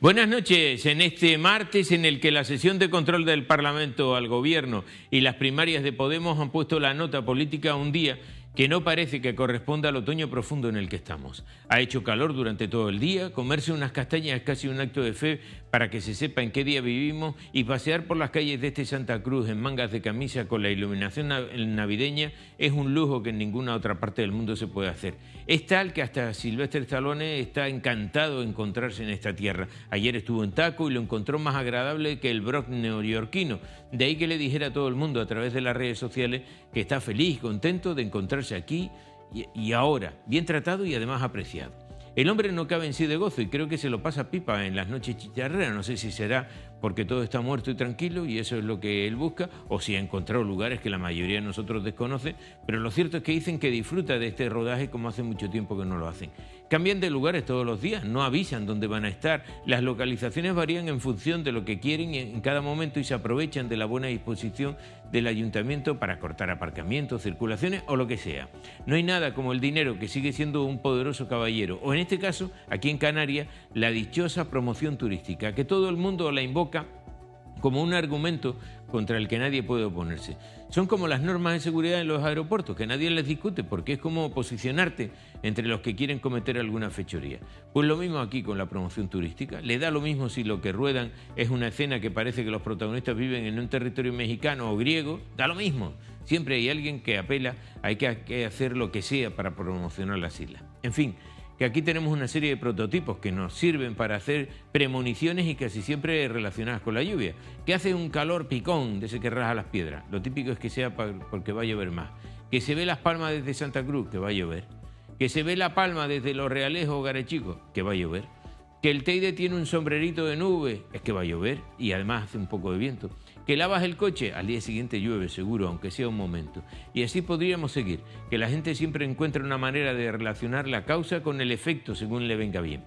Buenas noches. En este martes en el que la sesión de control del Parlamento al Gobierno y las primarias de Podemos han puesto la nota política a un día que no parece que corresponda al otoño profundo en el que estamos. Ha hecho calor durante todo el día, comerse unas castañas es casi un acto de fe para que se sepa en qué día vivimos y pasear por las calles de este Santa Cruz en mangas de camisa con la iluminación navideña es un lujo que en ninguna otra parte del mundo se puede hacer. Es tal que hasta Sylvester Stallone está encantado de encontrarse en esta tierra. Ayer estuvo en Taco y lo encontró más agradable que el Bronx neoyorquino. De ahí que le dijera a todo el mundo a través de las redes sociales que está feliz, contento de encontrarse aquí y ahora, bien tratado y además apreciado. El hombre no cabe en sí de gozo y creo que se lo pasa pipa en las noches chicharreras. No sé si será porque todo está muerto y tranquilo y eso es lo que él busca, o si ha encontrado lugares que la mayoría de nosotros desconoce, pero lo cierto es que dicen que disfruta de este rodaje como hace mucho tiempo que no lo hacen. Cambian de lugares todos los días, no avisan dónde van a estar, las localizaciones varían en función de lo que quieren en cada momento y se aprovechan de la buena disposición del ayuntamiento para cortar aparcamientos, circulaciones o lo que sea. No hay nada como el dinero, que sigue siendo un poderoso caballero, o en este caso, aquí en Canarias, la dichosa promoción turística, que todo el mundo la invoca como un argumento contra el que nadie puede oponerse. Son como las normas de seguridad en los aeropuertos, que nadie les discute, porque es como posicionarte entre los que quieren cometer alguna fechoría. Pues lo mismo aquí con la promoción turística. Le da lo mismo si lo que ruedan es una escena que parece que los protagonistas viven en un territorio mexicano o griego, da lo mismo. Siempre hay alguien que apela, hay que hacer lo que sea para promocionar las islas. En fin, que aquí tenemos una serie de prototipos que nos sirven para hacer premoniciones y casi siempre relacionadas con la lluvia. Que hace un calor picón de ese que raja las piedras. Lo típico es que sea porque va a llover más. Que se ve Las Palmas desde Santa Cruz, que va a llover. Que se ve La Palma desde Los Reales o Garechico, que va a llover. Que el Teide tiene un sombrerito de nube, es que va a llover y además hace un poco de viento. Que lavas el coche, al día siguiente llueve seguro, aunque sea un momento. Y así podríamos seguir, que la gente siempre encuentra una manera de relacionar la causa con el efecto según le venga bien.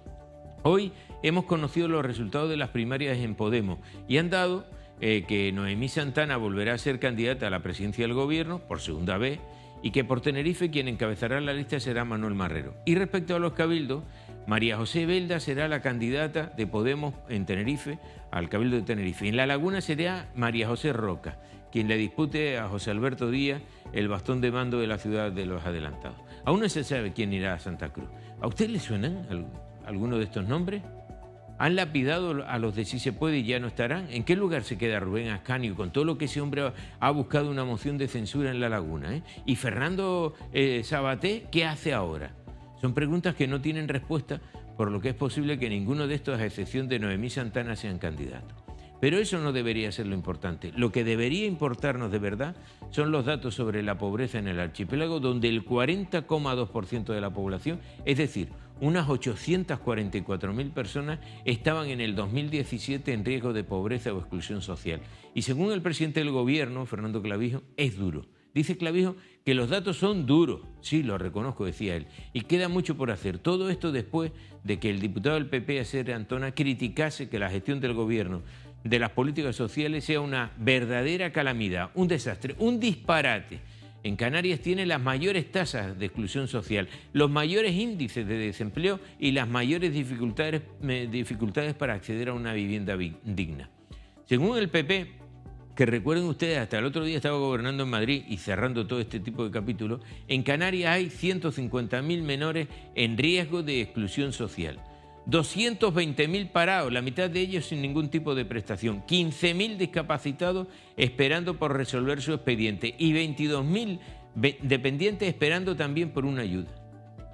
Hoy hemos conocido los resultados de las primarias en Podemos y han dado que Noemí Santana volverá a ser candidata a la presidencia del gobierno por segunda vez y que por Tenerife quien encabezará la lista será Manuel Marrero. Y respecto a los cabildos, María José Belda será la candidata de Podemos en Tenerife, al Cabildo de Tenerife. En La Laguna será María José Roca, quien le dispute a José Alberto Díaz el bastón de mando de la ciudad de los adelantados. Aún no se sabe quién irá a Santa Cruz. ¿A usted le suenan alguno de estos nombres? ¿Han lapidado a los de Si se puede y ya no estarán? ¿En qué lugar se queda Rubén Ascanio con todo lo que ese hombre ha buscado una moción de censura en La Laguna? ¿Y Fernando Sabaté qué hace ahora? Son preguntas que no tienen respuesta, por lo que es posible que ninguno de estos, a excepción de Noemí Santana, sean candidatos. Pero eso no debería ser lo importante. Lo que debería importarnos de verdad son los datos sobre la pobreza en el archipiélago, donde el 40,2% de la población, es decir, unas 844.000 personas, estaban en el 2017 en riesgo de pobreza o exclusión social. Y según el presidente del gobierno, Fernando Clavijo, es duro. Dice Clavijo que los datos son duros. Sí, lo reconozco, decía él. Y queda mucho por hacer. Todo esto después de que el diputado del PP, Acer Antona, criticase que la gestión del gobierno de las políticas sociales sea una verdadera calamidad, un desastre, un disparate. En Canarias tiene las mayores tasas de exclusión social, los mayores índices de desempleo y las mayores dificultades para acceder a una vivienda digna. Según el PP, que recuerden ustedes, hasta el otro día estaba gobernando en Madrid y cerrando todo este tipo de capítulos, en Canarias hay 150.000 menores en riesgo de exclusión social. 220.000 parados, la mitad de ellos sin ningún tipo de prestación, 15.000 discapacitados esperando por resolver su expediente y 22.000 dependientes esperando también por una ayuda.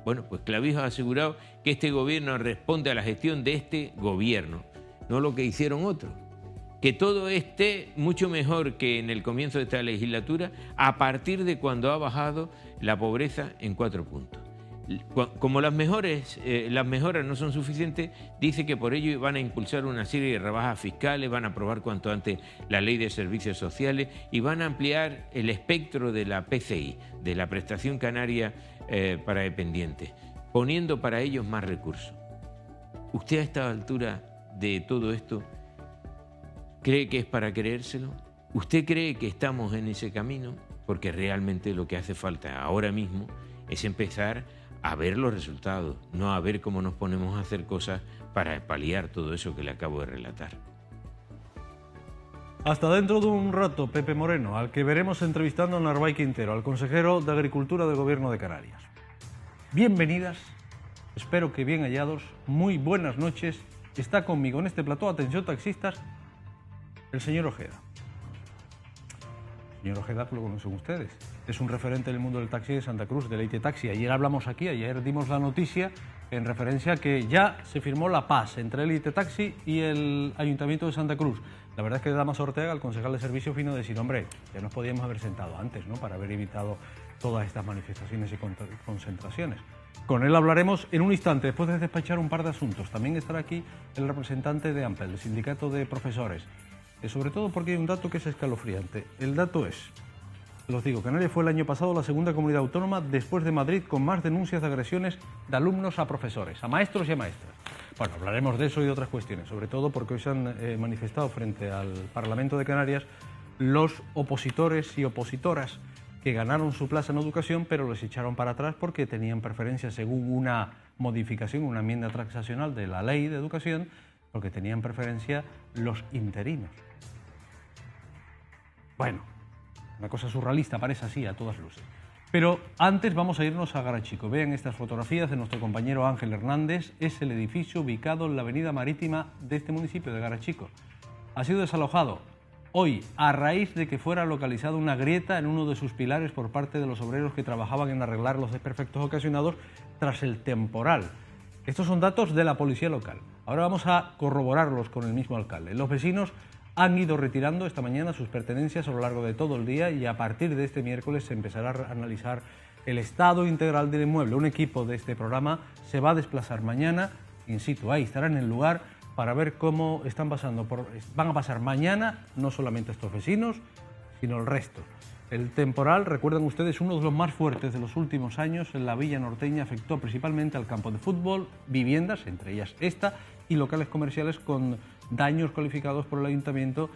Bueno, pues Clavijo ha asegurado que este gobierno responde a la gestión de este gobierno, no lo que hicieron otros. Que todo esté mucho mejor que en el comienzo de esta legislatura a partir de cuando ha bajado la pobreza en 4 puntos. Como las mejoras no son suficientes, dice que por ello van a impulsar una serie de rebajas fiscales, van a aprobar cuanto antes la ley de servicios sociales y van a ampliar el espectro de la PCI, de la prestación canaria para dependientes, poniendo para ellos más recursos. ¿Usted a esta altura de todo esto cree que es para creérselo? ¿Usted cree que estamos en ese camino? Porque realmente lo que hace falta ahora mismo es empezar a ver los resultados, no a ver cómo nos ponemos a hacer cosas para paliar todo eso que le acabo de relatar. Hasta dentro de un rato, Pepe Moreno, al que veremos entrevistando a Narváez Quintero, al consejero de Agricultura del Gobierno de Canarias. Bienvenidas, espero que bien hallados, muy buenas noches. Está conmigo en este plató, atención taxistas, el señor Ojeda. El señor Ojeda, lo conocen ustedes, es un referente del mundo del taxi de Santa Cruz, de Leite Taxi. Ayer hablamos aquí, ayer dimos la noticia en referencia a que ya se firmó la paz entre Leite Taxi y el Ayuntamiento de Santa Cruz. La verdad es que Damaso Ortega, el concejal de servicio, vino a decir, hombre, ya nos podíamos haber sentado antes, ¿no?, para haber evitado todas estas manifestaciones y concentraciones. Con él hablaremos en un instante, después de despachar un par de asuntos. También estará aquí el representante de AMPEL, el sindicato de profesores. Sobre todo porque hay un dato que es escalofriante. El dato es, los digo, Canarias fue el año pasado la segunda comunidad autónoma después de Madrid con más denuncias de agresiones de alumnos a profesores, a maestros y a maestras. Bueno, hablaremos de eso y de otras cuestiones, sobre todo porque hoy se han manifestado frente al Parlamento de Canarias los opositores y opositoras que ganaron su plaza en educación, pero los echaron para atrás porque tenían preferencia, según una modificación, una enmienda transaccional de la ley de educación, porque tenían preferencia los interinos. Bueno, una cosa surrealista, parece así a todas luces. Pero antes vamos a irnos a Garachico. Vean estas fotografías de nuestro compañero Ángel Hernández. Es el edificio ubicado en la avenida marítima de este municipio de Garachico. Ha sido desalojado hoy a raíz de que fuera localizada una grieta en uno de sus pilares por parte de los obreros que trabajaban en arreglar los desperfectos ocasionados tras el temporal. Estos son datos de la policía local. Ahora vamos a corroborarlos con el mismo alcalde. Los vecinos han ido retirando esta mañana sus pertenencias a lo largo de todo el día y a partir de este miércoles se empezará a analizar el estado integral del inmueble. Un equipo de este programa se va a desplazar mañana, in situ, ahí estará en el lugar para ver cómo van a pasar mañana no solamente estos vecinos, sino el resto. El temporal, recuerdan ustedes, uno de los más fuertes de los últimos años en la villa norteña, afectó principalmente al campo de fútbol, viviendas, entre ellas esta, y locales comerciales con daños calificados por el ayuntamiento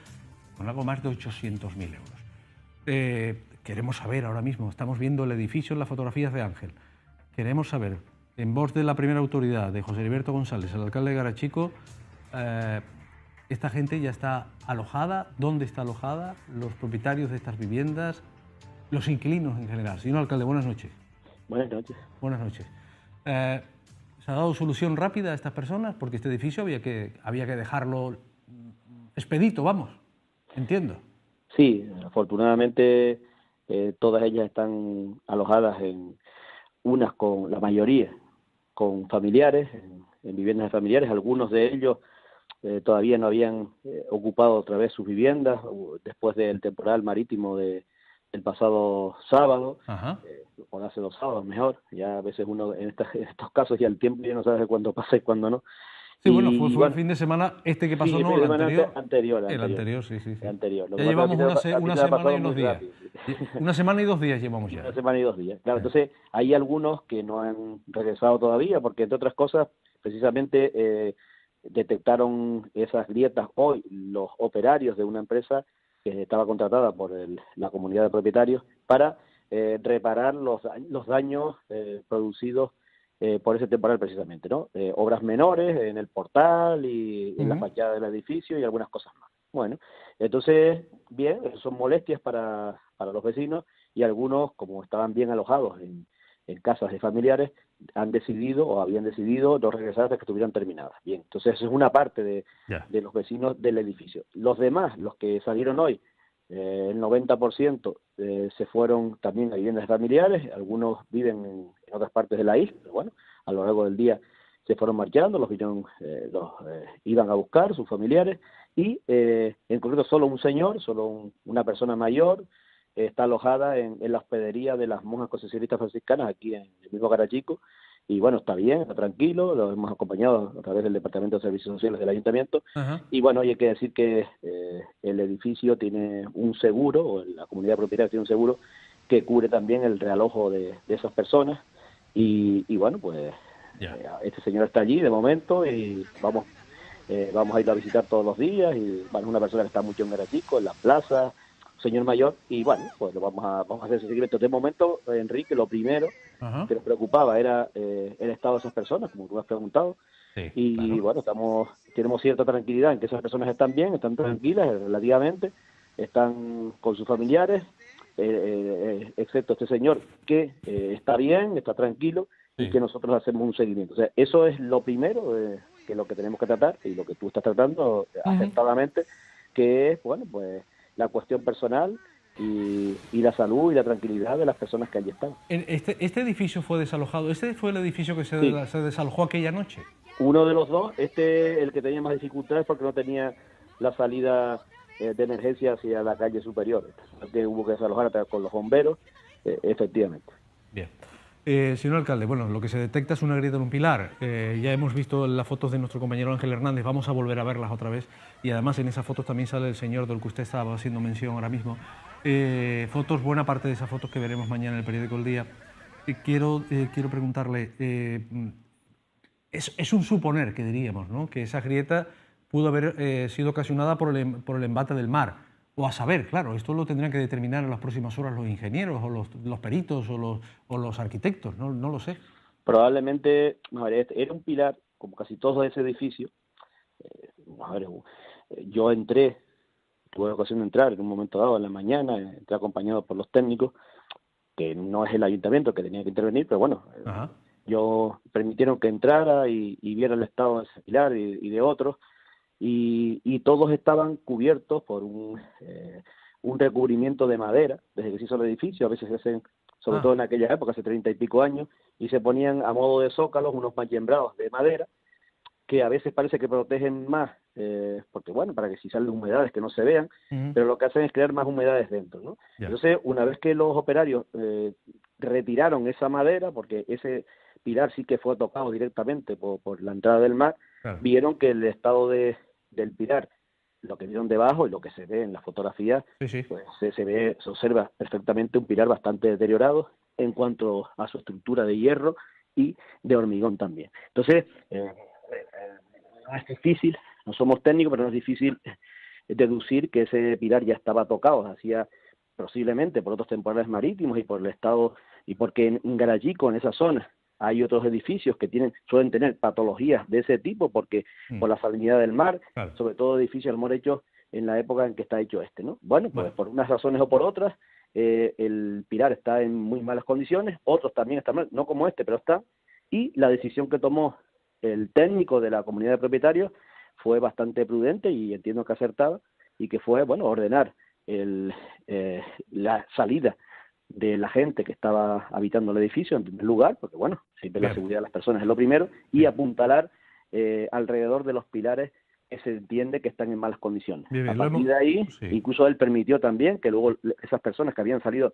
con algo más de 800.000 euros. Queremos saber ahora mismo, estamos viendo el edificio en las fotografías de Ángel, queremos saber, en voz de la primera autoridad, de José Heriberto González, el alcalde de Garachico, ¿esta gente ya está alojada? ¿Dónde está alojada? ¿Los propietarios de estas viviendas? ¿Los inquilinos en general? Señor alcalde, buenas noches. Buenas noches. Buenas noches. ¿Se ha dado solución rápida a estas personas? Porque este edificio había que dejarlo expedito, vamos, entiendo. Sí, afortunadamente todas ellas están alojadas la mayoría, con familiares, en viviendas de familiares. Algunos de ellos todavía no habían ocupado otra vez sus viviendas después del temporal marítimo del pasado sábado, o hace 2 sábados mejor. Ya a veces uno en estos casos ya el tiempo ya no sabe cuándo pasa y cuándo no. Sí, bueno, fue el fin de semana este que pasó, sí, ¿no? El anterior. El anterior, sí. El anterior. Ya llevamos una semana y unos días. Una semana y 2 días llevamos ya. Una semana y 2 días. Claro, entonces hay algunos que no han regresado todavía porque, entre otras cosas, precisamente detectaron esas grietas hoy los operarios de una empresa que estaba contratada por la comunidad de propietarios para reparar los daños producidos por ese temporal precisamente, ¿no? Obras menores en el portal y en la fachada del edificio y algunas cosas más. Bueno, entonces, bien, son molestias para los vecinos y algunos, como estaban bien alojados en casas de familiares, han decidido o habían decidido no regresar hasta que estuvieran terminadas. Bien, entonces es una parte de los vecinos del edificio. Los demás, los que salieron hoy, el 90% se fueron también a viviendas familiares, algunos viven en otras partes de la isla, pero bueno, a lo largo del día se fueron marchando, los iban a buscar, sus familiares, y en concreto solo un señor, una persona mayor, está alojada en la hospedería de las monjas concesionistas franciscanas aquí en el mismo Garachico, y bueno, está bien, está tranquilo, lo hemos acompañado a través del Departamento de Servicios Sociales del Ayuntamiento, y bueno, hay que decir que el edificio tiene un seguro, o la comunidad propietaria tiene un seguro que cubre también el realojo de esas personas, y bueno, pues este señor está allí de momento, y vamos a ir a visitar todos los días, y bueno, es una persona que está mucho en Garachico, en la plaza, señor mayor, y bueno, pues vamos a hacer ese seguimiento. De momento, Enrique, lo primero que nos preocupaba era el estado de esas personas, como tú has preguntado. Sí, Y claro. bueno, tenemos cierta tranquilidad en que esas personas están bien, están tranquilas relativamente, están con sus familiares, excepto este señor que está bien, está tranquilo y Sí. que nosotros hacemos un seguimiento. O sea, eso es lo primero, que lo que tenemos que tratar y lo que tú estás tratando Ujú. acertadamente, que es, bueno, pues la cuestión personal y la salud y la tranquilidad de las personas que allí están. Este edificio fue desalojado. ¿Este fue el edificio que Sí, se desalojó aquella noche? uno de los dos, el que tenía más dificultades porque no tenía la salida de emergencia hacia la calle superior, que hubo que desalojar con los bomberos, efectivamente. Bien. Señor alcalde, bueno, lo que se detecta es una grieta en un pilar. Ya hemos visto las fotos de nuestro compañero Ángel Hernández, vamos a volver a verlas otra vez. Y además en esas fotos también sale el señor del que usted estaba haciendo mención ahora mismo. Fotos, buena parte de esas fotos que veremos mañana en el periódico El Día. Quiero preguntarle, es un suponer, que diríamos, ¿no?, que esa grieta pudo haber sido ocasionada por el embate del mar. O a saber, claro, esto lo tendrán que determinar en las próximas horas los ingenieros o los peritos o los arquitectos, no lo sé. Probablemente, a ver, era un pilar, como casi todo ese edificio. A ver, yo entré, tuve la ocasión de entrar en un momento dado en la mañana, entré acompañado por los técnicos, que no es el ayuntamiento que tenía que intervenir, pero bueno, Ajá. yo permitieron que entrara y viera el estado de ese pilar y de otros, y todos estaban cubiertos por un recubrimiento de madera, desde que se hizo el edificio. A veces se hacen, sobre Ah, todo en aquella época, hace 30 y pico años, y se ponían a modo de zócalos unos mallembrados de madera, que a veces parece que protegen más, porque bueno, para que si salen humedades que no se vean, ujú, pero lo que hacen es crear más humedades dentro, ¿no? ya. Entonces, una vez que los operarios retiraron esa madera, porque ese pilar sí que fue tocado directamente por la entrada del mar, Claro. vieron que el estado del pilar, lo que vieron debajo y lo que se ve en la fotografía, Sí, sí. pues se observa perfectamente un pilar bastante deteriorado en cuanto a su estructura de hierro y de hormigón también. Entonces, no es difícil, no somos técnicos, pero no es difícil deducir que ese pilar ya estaba tocado, hacía posiblemente por otros temporales marítimos y por el estado, y porque en Garachico, en esa zona, hay otros edificios que suelen tener patologías de ese tipo, porque Mm, por la salinidad del mar, claro. sobre todo edificios a lo mejor hechos en la época en que está hecho ¿no? Bueno, pues Bueno. por unas razones o por otras, el pilar está en muy malas condiciones, otros también están mal, no como este, pero está, y la decisión que tomó el técnico de la comunidad de propietarios fue bastante prudente y entiendo que acertada, y que fue, bueno, ordenar la salida de la gente que estaba habitando el edificio en primer lugar, porque bueno, siempre la Bien, seguridad de las personas es lo primero, y bien. apuntalar alrededor de los pilares que se entiende que están en malas condiciones. Bien, A bien. partir de ahí, Sí. incluso él permitió también que luego esas personas que habían salido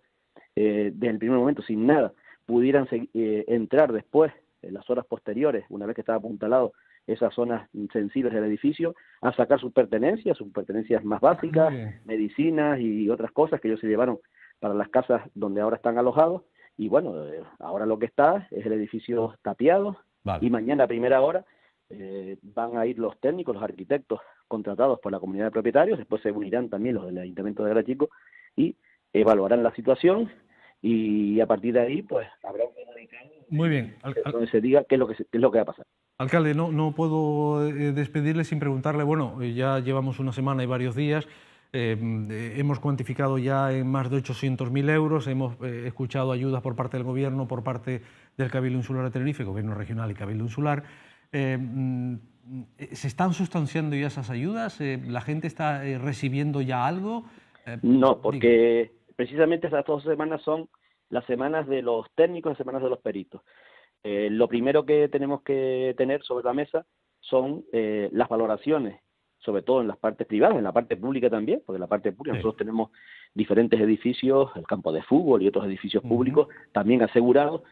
desde el primer momento sin nada, pudieran entrar después, en las horas posteriores, una vez que estaba apuntalado esas zonas sensibles del edificio, a sacar sus pertenencias más Muy básicas, bien. medicinas y otras cosas que ellos se llevaron para las casas donde ahora están alojados. Y bueno, ahora lo que está es el edificio tapiado, Vale. y mañana a primera hora van a ir los técnicos, los arquitectos contratados por la comunidad de propietarios, después se unirán también los del Ayuntamiento de Garachico y evaluarán la situación, y a partir de ahí pues habrá un comunicado Muy bien. donde se diga qué es lo que va a pasar. Alcalde, no puedo despedirle sin preguntarle, bueno, ya llevamos una semana y varios días, hemos cuantificado ya en más de 800.000 euros, hemos escuchado ayudas por parte del Gobierno, por parte del Cabildo Insular de Tenerife, Gobierno Regional y Cabildo Insular. ¿Se están sustanciando ya esas ayudas? ¿La gente está recibiendo ya algo? No, Dígame. porque precisamente estas 2 semanas son las semanas de los técnicos, las semanas de los peritos. Lo primero que tenemos que tener sobre la mesa son las valoraciones, sobre todo en las partes privadas, en la parte pública también, porque en la parte pública Sí. nosotros tenemos diferentes edificios, el campo de fútbol y otros edificios Ujú. públicos también asegurados.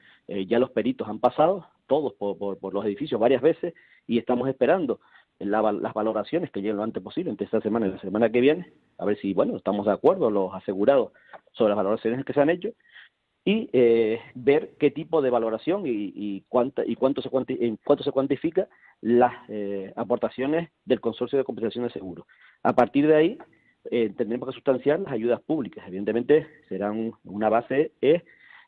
Ya los peritos han pasado, todos por los edificios varias veces, y estamos esperando las valoraciones que lleguen lo antes posible, entre esta semana y la semana que viene, a ver si, bueno, estamos de acuerdo los asegurados sobre las valoraciones que se han hecho, y ver qué tipo de valoración y cuánto se cuantifica las aportaciones del Consorcio de Compensación de Seguros. A partir de ahí tendremos que sustanciar las ayudas públicas. Evidentemente serán una base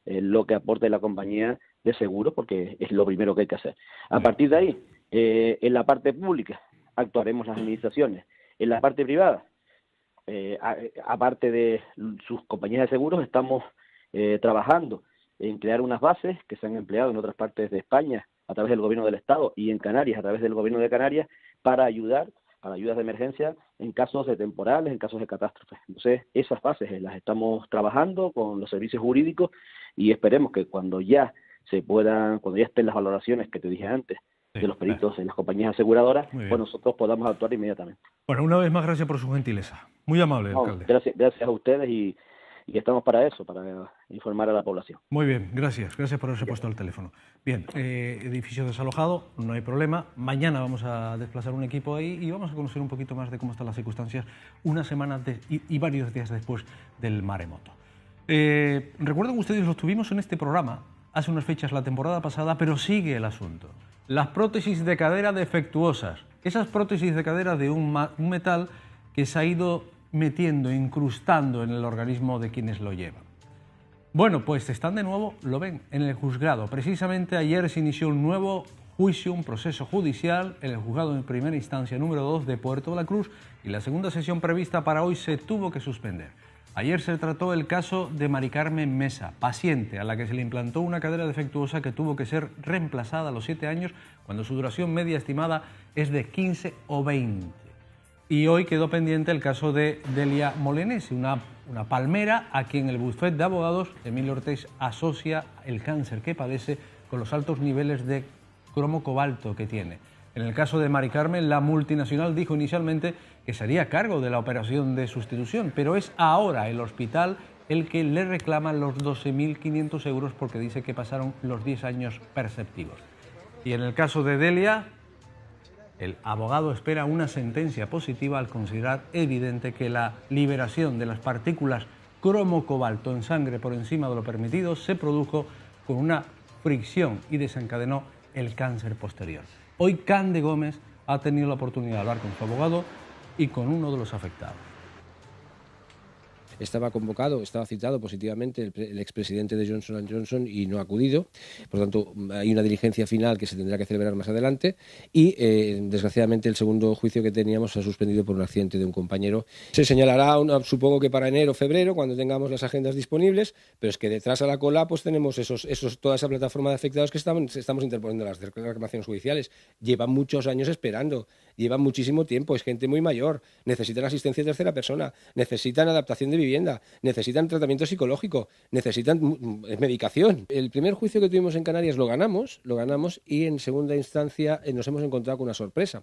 lo que aporte la compañía de seguros, porque es lo primero que hay que hacer. A partir de ahí, en la parte pública actuaremos las administraciones. En la parte privada, aparte de sus compañías de seguros, estamos trabajando en crear unas bases que se han empleado en otras partes de España a través del gobierno del Estado y en Canarias a través del gobierno de Canarias para ayudar para ayudas de emergencia en casos de temporales, en casos de catástrofes. Entonces, esas bases las estamos trabajando con los servicios jurídicos y esperemos que cuando ya estén las valoraciones que te dije antes, de los peritos en las compañías aseguradoras, pues nosotros podamos actuar inmediatamente. Bueno, una vez más, gracias por su gentileza. Muy amable, alcalde. Gracias a ustedes y estamos para eso, para informar a la población. Muy bien, gracias por haberse puesto al teléfono. Bien, edificio desalojado, no hay problema. Mañana vamos a desplazar un equipo ahí y vamos a conocer un poquito más de cómo están las circunstancias una semana y varios días después del maremoto. Recuerden ustedes, lo tuvimos en este programa hace unas fechas la temporada pasada, pero sigue el asunto. Las prótesis de cadera defectuosas. Esas prótesis de cadera de un metal que se ha ido metiendo, incrustando en el organismo de quienes lo llevan. Bueno, pues están de nuevo, lo ven, en el juzgado. Precisamente ayer se inició un nuevo juicio, un proceso judicial en el juzgado de primera instancia número 2 de Puerto de la Cruz y la segunda sesión prevista para hoy se tuvo que suspender. Ayer se trató el caso de Mari Carmen Mesa, paciente a la que se le implantó una cadera defectuosa que tuvo que ser reemplazada a los 7 años cuando su duración media estimada es de 15 o 20. Y hoy quedó pendiente el caso de Delia Molinesi, una palmera a quien el bufete de abogados Emilio Ortiz asocia el cáncer que padece con los altos niveles de cromo cobalto que tiene. En el caso de Mari Carmen, la multinacional dijo inicialmente que se haría cargo de la operación de sustitución, pero es ahora el hospital el que le reclama los 12.500 euros porque dice que pasaron los 10 años perceptivos. Y en el caso de Delia, el abogado espera una sentencia positiva al considerar evidente que la liberación de las partículas cromo-cobalto en sangre por encima de lo permitido se produjo con una fricción y desencadenó el cáncer posterior. Hoy Cande Gómez ha tenido la oportunidad de hablar con su abogado y con uno de los afectados. Estaba citado positivamente el expresidente de Johnson & Johnson y no ha acudido. Por lo tanto, hay una diligencia final que se tendrá que celebrar más adelante y, desgraciadamente, el segundo juicio que teníamos se ha suspendido por un accidente de un compañero. Se señalará, supongo que para enero o febrero, cuando tengamos las agendas disponibles, pero es que detrás a la cola pues tenemos toda esa plataforma de afectados que estamos interponiendo las reclamaciones judiciales. Llevan muchos años esperando, llevan muchísimo tiempo, es gente muy mayor, necesitan asistencia de tercera persona, necesitan adaptación de vivienda, necesitan tratamiento psicológico, necesitan medicación. El primer juicio que tuvimos en Canarias lo ganamos y en segunda instancia nos hemos encontrado con una sorpresa.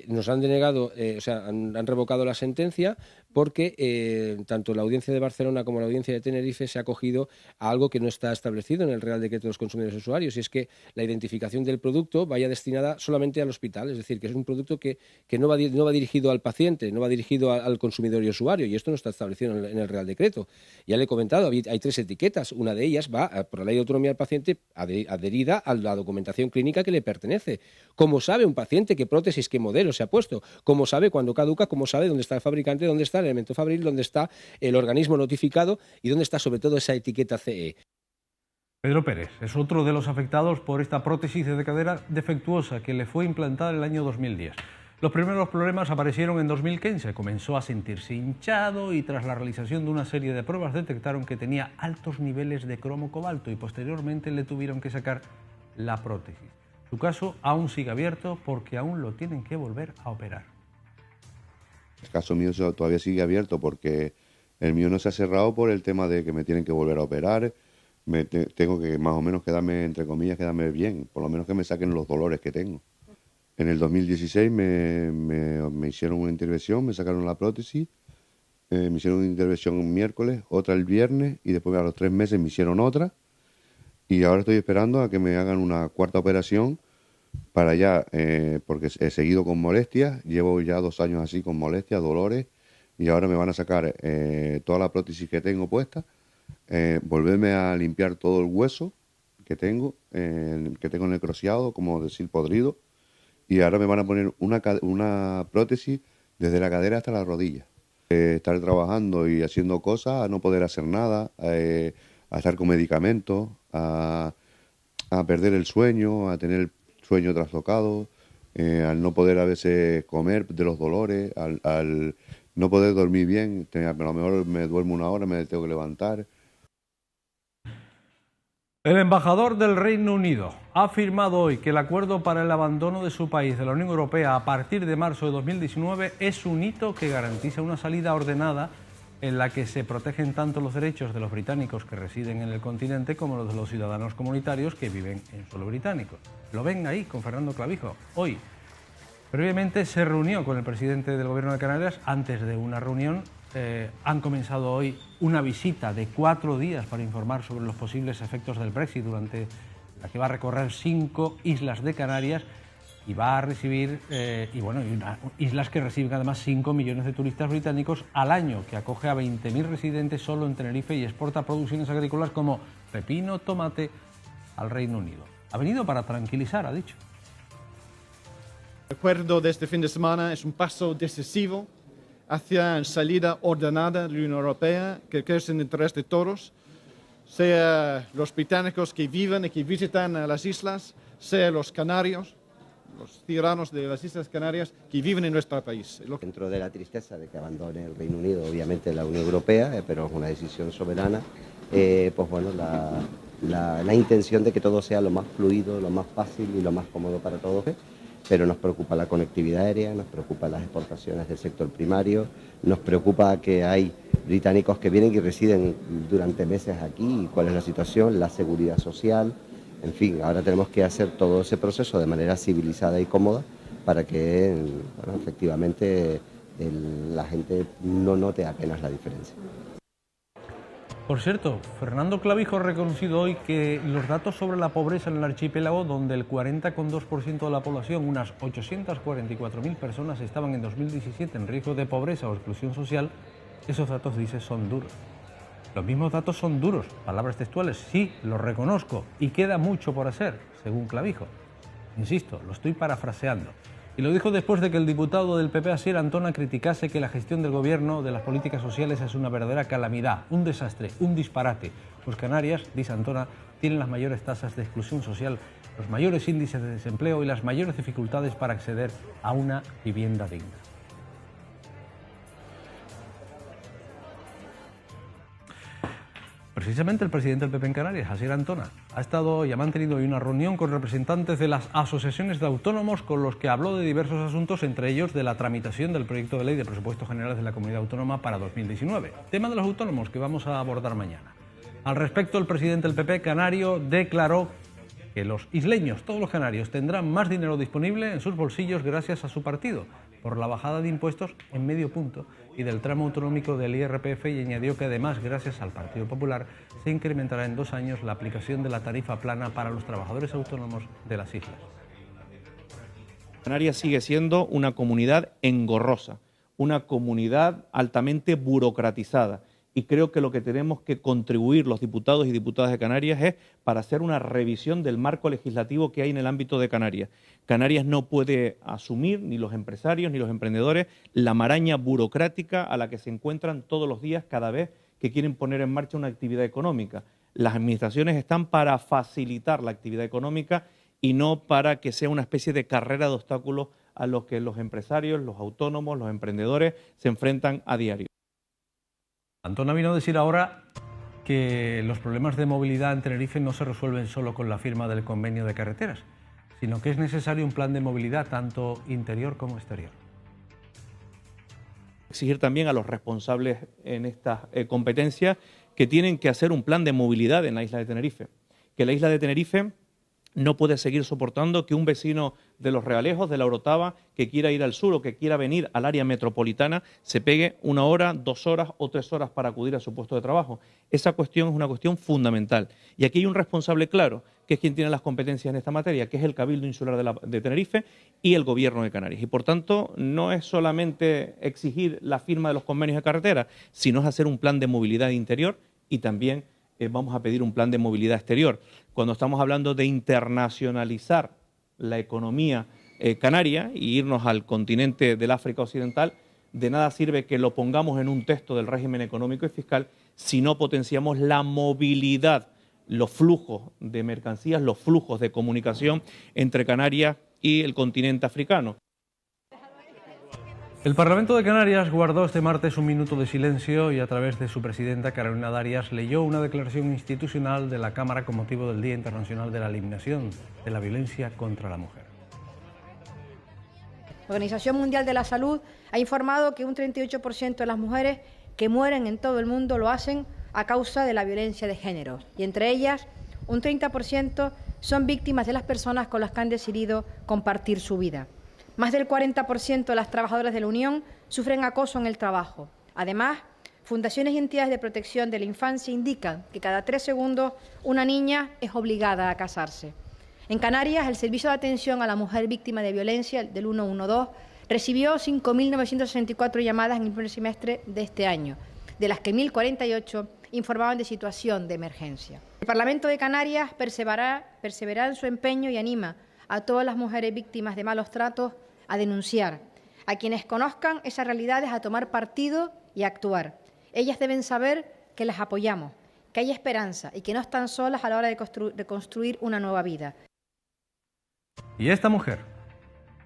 Nos han denegado, han revocado la sentencia porque tanto la audiencia de Barcelona como la audiencia de Tenerife se ha acogido a algo que no está establecido en el Real Decreto de los Consumidores y Usuarios, y es que la identificación del producto vaya destinada solamente al hospital, es decir, que es un producto que no va dirigido al paciente, no va dirigido al consumidor y usuario, y esto no está establecido en el Real Decreto. Ya le he comentado, hay 3 etiquetas, una de ellas va, por la Ley de Autonomía del Paciente, adherida a la documentación clínica que le pertenece. ¿Cómo sabe un paciente qué prótesis, qué modelo se ha puesto? ¿Cómo sabe cuándo caduca? ¿Cómo sabe dónde está el fabricante, dónde está el elemento fabril, dónde está el organismo notificado y dónde está sobre todo esa etiqueta CE? Pedro Pérez es otro de los afectados por esta prótesis de cadera defectuosa que le fue implantada en el año 2010. Los primeros problemas aparecieron en 2015, comenzó a sentirse hinchado y tras la realización de una serie de pruebas detectaron que tenía altos niveles de cromo cobalto y posteriormente le tuvieron que sacar la prótesis. Su caso aún sigue abierto porque aún lo tienen que volver a operar. El caso mío todavía sigue abierto porque el mío no se ha cerrado por el tema de que me tienen que volver a operar. Tengo que más o menos quedarme, entre comillas, quedarme bien, por lo menos que me saquen los dolores que tengo. En el 2016 me hicieron una intervención, me sacaron la prótesis, me hicieron una intervención un miércoles, otra el viernes y después a los 3 meses me hicieron otra y ahora estoy esperando a que me hagan una cuarta operación para allá, porque he seguido con molestias, llevo ya 2 años así con molestias, dolores y ahora me van a sacar toda la prótesis que tengo puesta, volverme a limpiar todo el hueso que tengo necrosiado, como decir podrido. Y ahora me van a poner una prótesis desde la cadera hasta la rodilla. Estar trabajando y haciendo cosas, a no poder hacer nada, estar con medicamentos, a perder el sueño, a tener el sueño trastocado, al no poder a veces comer de los dolores, al no poder dormir bien. A lo mejor me duermo una hora, me tengo que levantar. El embajador del Reino Unido ha afirmado hoy que el acuerdo para el abandono de su país de la Unión Europea a partir de marzo de 2019 es un hito que garantiza una salida ordenada en la que se protegen tanto los derechos de los británicos que residen en el continente como los de los ciudadanos comunitarios que viven en suelo británico. Lo ven ahí con Fernando Clavijo hoy. Previamente se reunió con el presidente del Gobierno de Canarias. Antes de una reunión han comenzado hoy una visita de 4 días para informar sobre los posibles efectos del Brexit, durante la que va a recorrer 5 islas de Canarias y va a recibir, islas que reciben además 5 millones de turistas británicos al año, que acoge a 20.000 residentes solo en Tenerife y exporta producciones agrícolas como pepino, tomate al Reino Unido. Ha venido para tranquilizar, ha dicho. El acuerdo de este fin de semana es un paso decisivo hacia la salida ordenada de la Unión Europea, que es en interés de todos, sea los británicos que viven y que visitan las islas, sea los canarios, los ciudadanos de las Islas Canarias que viven en nuestro país. Dentro de la tristeza de que abandone el Reino Unido, obviamente, la Unión Europea, pero es una decisión soberana, la intención de que todo sea lo más fluido, lo más fácil y lo más cómodo para todos. Pero nos preocupa la conectividad aérea, nos preocupa las exportaciones del sector primario, nos preocupa que hay británicos que vienen y residen durante meses aquí, y cuál es la situación, la seguridad social, en fin, ahora tenemos que hacer todo ese proceso de manera civilizada y cómoda para que efectivamente la gente no note apenas la diferencia. Por cierto, Fernando Clavijo ha reconocido hoy que los datos sobre la pobreza en el archipiélago, donde el 40,2% de la población, unas 844.000 personas, estaban en 2017 en riesgo de pobreza o exclusión social, esos datos, dice, son duros. Los mismos datos son duros, palabras textuales, sí, lo reconozco, y queda mucho por hacer, según Clavijo. Insisto, lo estoy parafraseando. Y lo dijo después de que el diputado del PP, Asier Antona, criticase que la gestión del gobierno de las políticas sociales es una verdadera calamidad, un desastre, un disparate. Pues Canarias, dice Antona, tienen las mayores tasas de exclusión social, los mayores índices de desempleo y las mayores dificultades para acceder a una vivienda digna. Precisamente el presidente del PP en Canarias, Asier Antona, ha mantenido hoy una reunión con representantes de las asociaciones de autónomos, con los que habló de diversos asuntos, entre ellos de la tramitación del proyecto de ley de presupuestos generales de la Comunidad Autónoma para 2019. Tema de los autónomos que vamos a abordar mañana. Al respecto, el presidente del PP canario declaró que los isleños, todos los canarios, tendrán más dinero disponible en sus bolsillos gracias a su partido, por la bajada de impuestos en medio punto y del tramo autonómico del IRPF, y añadió que además, gracias al Partido Popular, se incrementará en 2 años la aplicación de la tarifa plana para los trabajadores autónomos de las islas. Canarias sigue siendo una comunidad engorrosa, una comunidad altamente burocratizada, y creo que lo que tenemos que contribuir los diputados y diputadas de Canarias es para hacer una revisión del marco legislativo que hay en el ámbito de Canarias. Canarias no puede asumir, ni los empresarios ni los emprendedores, la maraña burocrática a la que se encuentran todos los días cada vez que quieren poner en marcha una actividad económica. Las administraciones están para facilitar la actividad económica y no para que sea una especie de carrera de obstáculos a los que los empresarios, los autónomos, los emprendedores se enfrentan a diario. Antona vino a decir ahora que los problemas de movilidad en Tenerife no se resuelven solo con la firma del convenio de carreteras, sino que es necesario un plan de movilidad tanto interior como exterior. Exigir también a los responsables en estas competencias que tienen que hacer un plan de movilidad en la isla de Tenerife, que la isla de Tenerife no puede seguir soportando que un vecino de Los Realejos, de la Orotava, que quiera ir al sur o que quiera venir al área metropolitana, se pegue 1 hora, 2 horas o 3 horas para acudir a su puesto de trabajo. Esa cuestión es una cuestión fundamental. Y aquí hay un responsable claro, que es quien tiene las competencias en esta materia, que es el Cabildo Insular de Tenerife y el Gobierno de Canarias. Y por tanto, no es solamente exigir la firma de los convenios de carretera, sino es hacer un plan de movilidad interior y también vamos a pedir un plan de movilidad exterior. Cuando estamos hablando de internacionalizar la economía canaria y irnos al continente del África Occidental, de nada sirve que lo pongamos en un texto del régimen económico y fiscal si no potenciamos la movilidad, los flujos de mercancías, los flujos de comunicación entre Canarias y el continente africano. El Parlamento de Canarias guardó este martes un minuto de silencio y a través de su presidenta Carolina Darias leyó una declaración institucional de la Cámara con motivo del Día Internacional de la Eliminación de la Violencia contra la Mujer. La Organización Mundial de la Salud ha informado que un 38% de las mujeres que mueren en todo el mundo lo hacen a causa de la violencia de género, y entre ellas un 30% son víctimas de las personas con las que han decidido compartir su vida. Más del 40% de las trabajadoras de la Unión sufren acoso en el trabajo. Además, fundaciones y entidades de protección de la infancia indican que cada 3 segundos una niña es obligada a casarse. En Canarias, el Servicio de Atención a la Mujer Víctima de Violencia del 112 recibió 5.964 llamadas en el primer semestre de este año, de las que 1.048 informaban de situación de emergencia. El Parlamento de Canarias persevera en su empeño y anima a todas las mujeres víctimas de malos tratos a denunciar, a quienes conozcan esas realidades a tomar partido y a actuar. Ellas deben saber que las apoyamos, que hay esperanza y que no están solas a la hora de construir una nueva vida. Y esta mujer,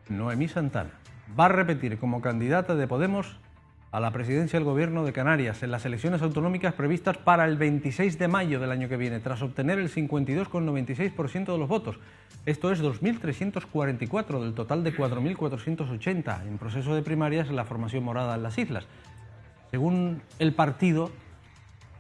Noemí Santana, va a repetir como candidata de Podemos a la presidencia del Gobierno de Canarias en las elecciones autonómicas previstas para el 26 de mayo del año que viene, tras obtener el 52,96% de los votos. Esto es 2.344 del total de 4.480 en proceso de primarias en la formación morada en las islas. Según el partido,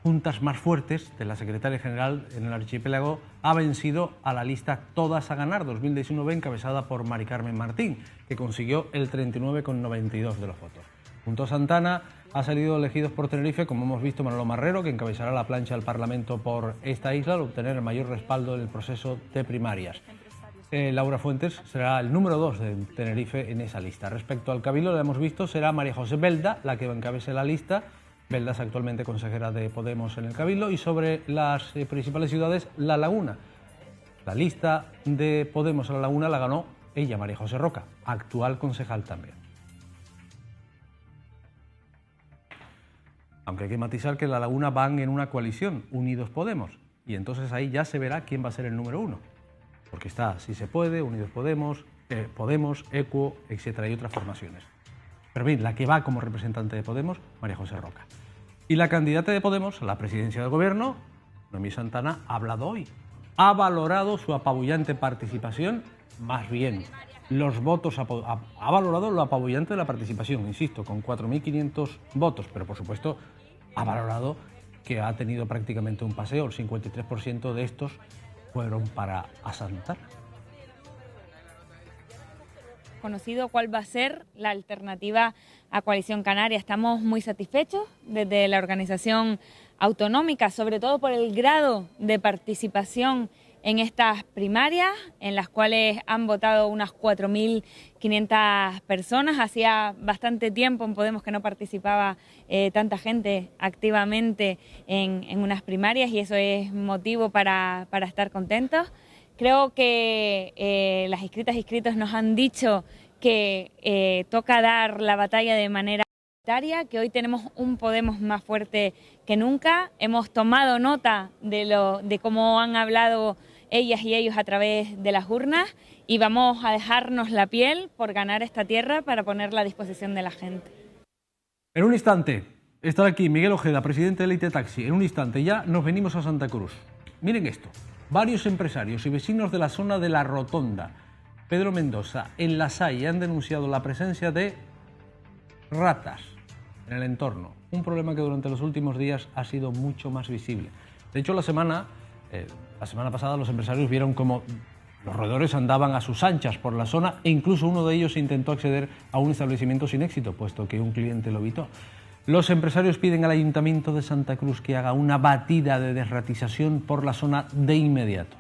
Juntas Más Fuertes de la secretaria general en el archipiélago ha vencido a la lista Todas a Ganar 2019 encabezada por Mari Carmen Martín, que consiguió el 39,92 de los votos. Junto a Santana ha salido elegidos por Tenerife, como hemos visto, Manolo Marrero, que encabezará la plancha del Parlamento por esta isla al obtener el mayor respaldo en el proceso de primarias. Laura Fuentes será el número 2 de Tenerife en esa lista. Respecto al Cabildo, lo hemos visto, será María José Belda la que encabece la lista. Belda es actualmente consejera de Podemos en el Cabildo. Y sobre las principales ciudades, La Laguna. La lista de Podemos a La Laguna la ganó ella, María José Roca, actual concejal también. Aunque hay que matizar que La Laguna van en una coalición, Unidos Podemos, y entonces ahí ya se verá quién va a ser el número 1, porque está Si Se Puede, Unidos Podemos, Podemos, Equo, etcétera, y otras formaciones. Pero bien, la que va como representante de Podemos, María José Roca. Y la candidata de Podemos a la presidencia del Gobierno, Noemí Santana, ha hablado hoy. Ha valorado su apabullante participación, más bien los votos, ha valorado lo apabullante de la participación, insisto, con 4.500 votos, pero por supuesto ha valorado que ha tenido prácticamente un paseo, el 53% de estos fueron para Santana. Conocido cuál va a ser la alternativa a Coalición Canaria. Estamos muy satisfechos desde la organización autonómica, sobre todo por el grado de participación en estas primarias, en las cuales han votado unas 4.500 personas. Hacía bastante tiempo en Podemos que no participaba tanta gente activamente en unas primarias, y eso es motivo para estar contentos. Creo que las inscritas y inscritos nos han dicho que toca dar la batalla de manera unitaria, que hoy tenemos un Podemos más fuerte que nunca. Hemos tomado nota de cómo han hablado ellas y ellos a través de las urnas, y vamos a dejarnos la piel por ganar esta tierra para ponerla a disposición de la gente. En un instante estará aquí Miguel Ojeda, presidente de Elite Taxi. En un instante ya nos venimos a Santa Cruz. Miren esto, varios empresarios y vecinos de la zona de La Rotonda, Pedro Mendoza, en La Salle, han denunciado la presencia de ratas en el entorno. Un problema que durante los últimos días ha sido mucho más visible. De hecho, la semana pasada los empresarios vieron cómo los roedores andaban a sus anchas por la zona, e incluso uno de ellos intentó acceder a un establecimiento sin éxito, puesto que un cliente lo evitó. Los empresarios piden al Ayuntamiento de Santa Cruz que haga una batida de desratización por la zona de inmediato.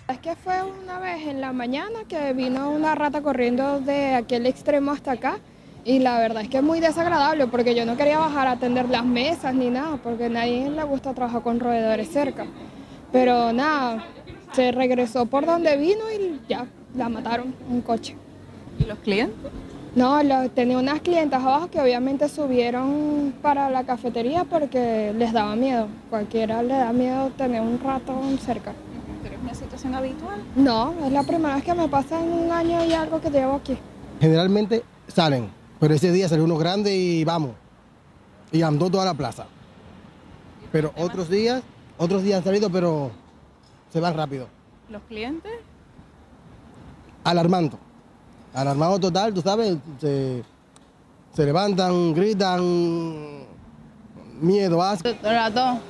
Es que fue una vez en la mañana que vino una rata corriendo de aquel extremo hasta acá, y la verdad es que es muy desagradable, porque yo no quería bajar a atender las mesas ni nada, porque a nadie le gusta trabajar con roedores cerca. Pero nada, se regresó por donde vino y ya la mataron, un coche. ¿Y los clientes? No, tenía unas clientas abajo que obviamente subieron para la cafetería porque les daba miedo. Cualquiera le da miedo tener un ratón cerca. ¿Pero es una situación habitual? No, es la primera vez que me pasa en un año y algo que llevo aquí. Generalmente salen, pero ese día salió uno grande y vamos, y andó toda la plaza. Pero otros días han salido, pero se van rápido. ¿Los clientes? Alarmando total, tú sabes, se levantan, gritan, miedo, asco. Ratón,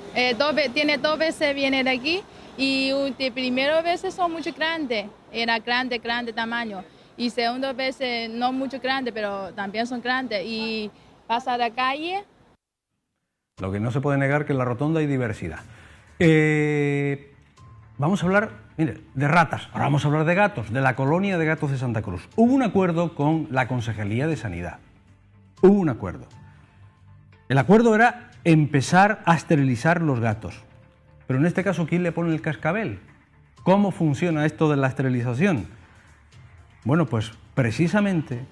tiene 2 veces viene de aquí y de primera veces son mucho grandes, era grande tamaño, y segunda veces no mucho grande, pero también son grandes, y pasa a la calle. Lo que no se puede negar que en la rotonda hay diversidad. Vamos a hablar, mire, de ratas. Ahora vamos a hablar de gatos, de la colonia de gatos de Santa Cruz. Hubo un acuerdo con la Concejalía de Sanidad. Hubo un acuerdo. El acuerdo era empezar a esterilizar los gatos. Pero en este caso, ¿quién le pone el cascabel? ¿Cómo funciona esto de la esterilización? Bueno, pues precisamente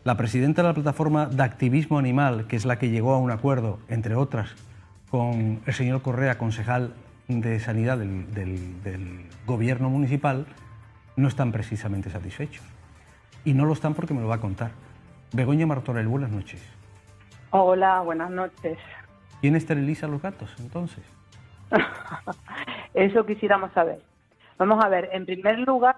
la presidenta de la plataforma de activismo animal, que es la que llegó a un acuerdo, entre otras, con el señor Correa, concejal de Sanidad del gobierno municipal, no están precisamente satisfechos. Y no lo están porque me lo va a contar. Begoña Martorell, buenas noches. Hola, buenas noches. ¿Quién esteriliza a los gatos, entonces? Eso quisiéramos saber. Vamos a ver, en primer lugar,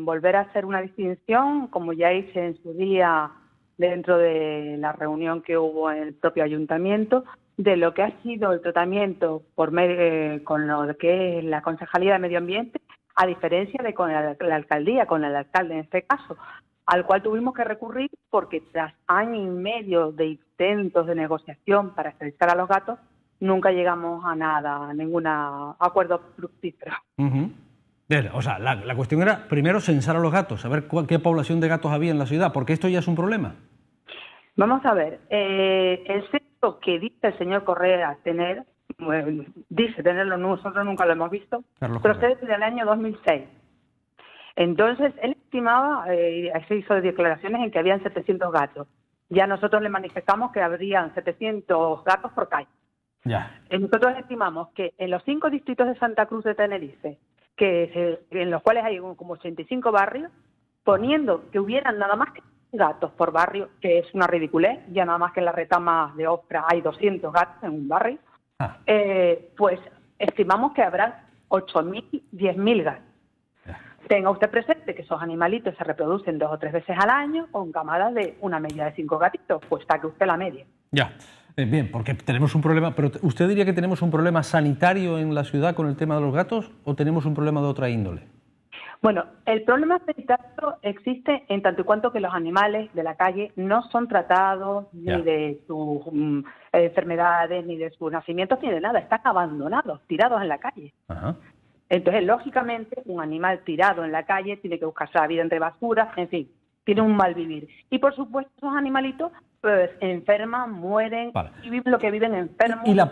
volver a hacer una distinción, como ya hice en su día dentro de la reunión que hubo en el propio ayuntamiento, de lo que ha sido el tratamiento con lo que es la Concejalía de Medio Ambiente, a diferencia de con la alcaldía, con el alcalde en este caso, al cual tuvimos que recurrir porque tras año y medio de intentos de negociación para esterilizar a los gatos, nunca llegamos a nada, a ningún acuerdo fructífero. Bien, o sea, la cuestión era primero censar a los gatos, saber qué población de gatos había en la ciudad, porque esto ya es un problema. Vamos a ver, el censo que dice el señor Correa tener, dice tenerlo, nosotros nunca lo hemos visto, procede del año 2006. Entonces, él estimaba, se hizo declaraciones en que habían 700 gatos. Ya nosotros le manifestamos que habrían 700 gatos por calle. Ya. Nosotros estimamos que en los 5 distritos de Santa Cruz de Tenerife, en los cuales hay como 85 barrios, poniendo que hubieran nada más que gatos por barrio, que es una ridiculez, ya nada más que en la retama de Ostra hay 200 gatos en un barrio, pues estimamos que habrá 8.000, 10.000 gatos. Tenga usted presente que esos animalitos se reproducen 2 o 3 veces al año con camadas de una media de 5 gatitos, pues saque usted la media. Ya, bien, porque tenemos un problema, pero ¿usted diría que tenemos un problema sanitario en la ciudad con el tema de los gatos o tenemos un problema de otra índole? Bueno, el problema sanitario existe en tanto y cuanto que los animales de la calle no son tratados ni de sus enfermedades, ni de sus nacimientos, ni de nada. Están abandonados, tirados en la calle. Ajá. Entonces, lógicamente, un animal tirado en la calle tiene que buscarse la vida entre basura, en fin, tiene un mal vivir. Y, por supuesto, esos animalitos pues enferman, mueren, y viven lo que viven enfermos. ¿Y la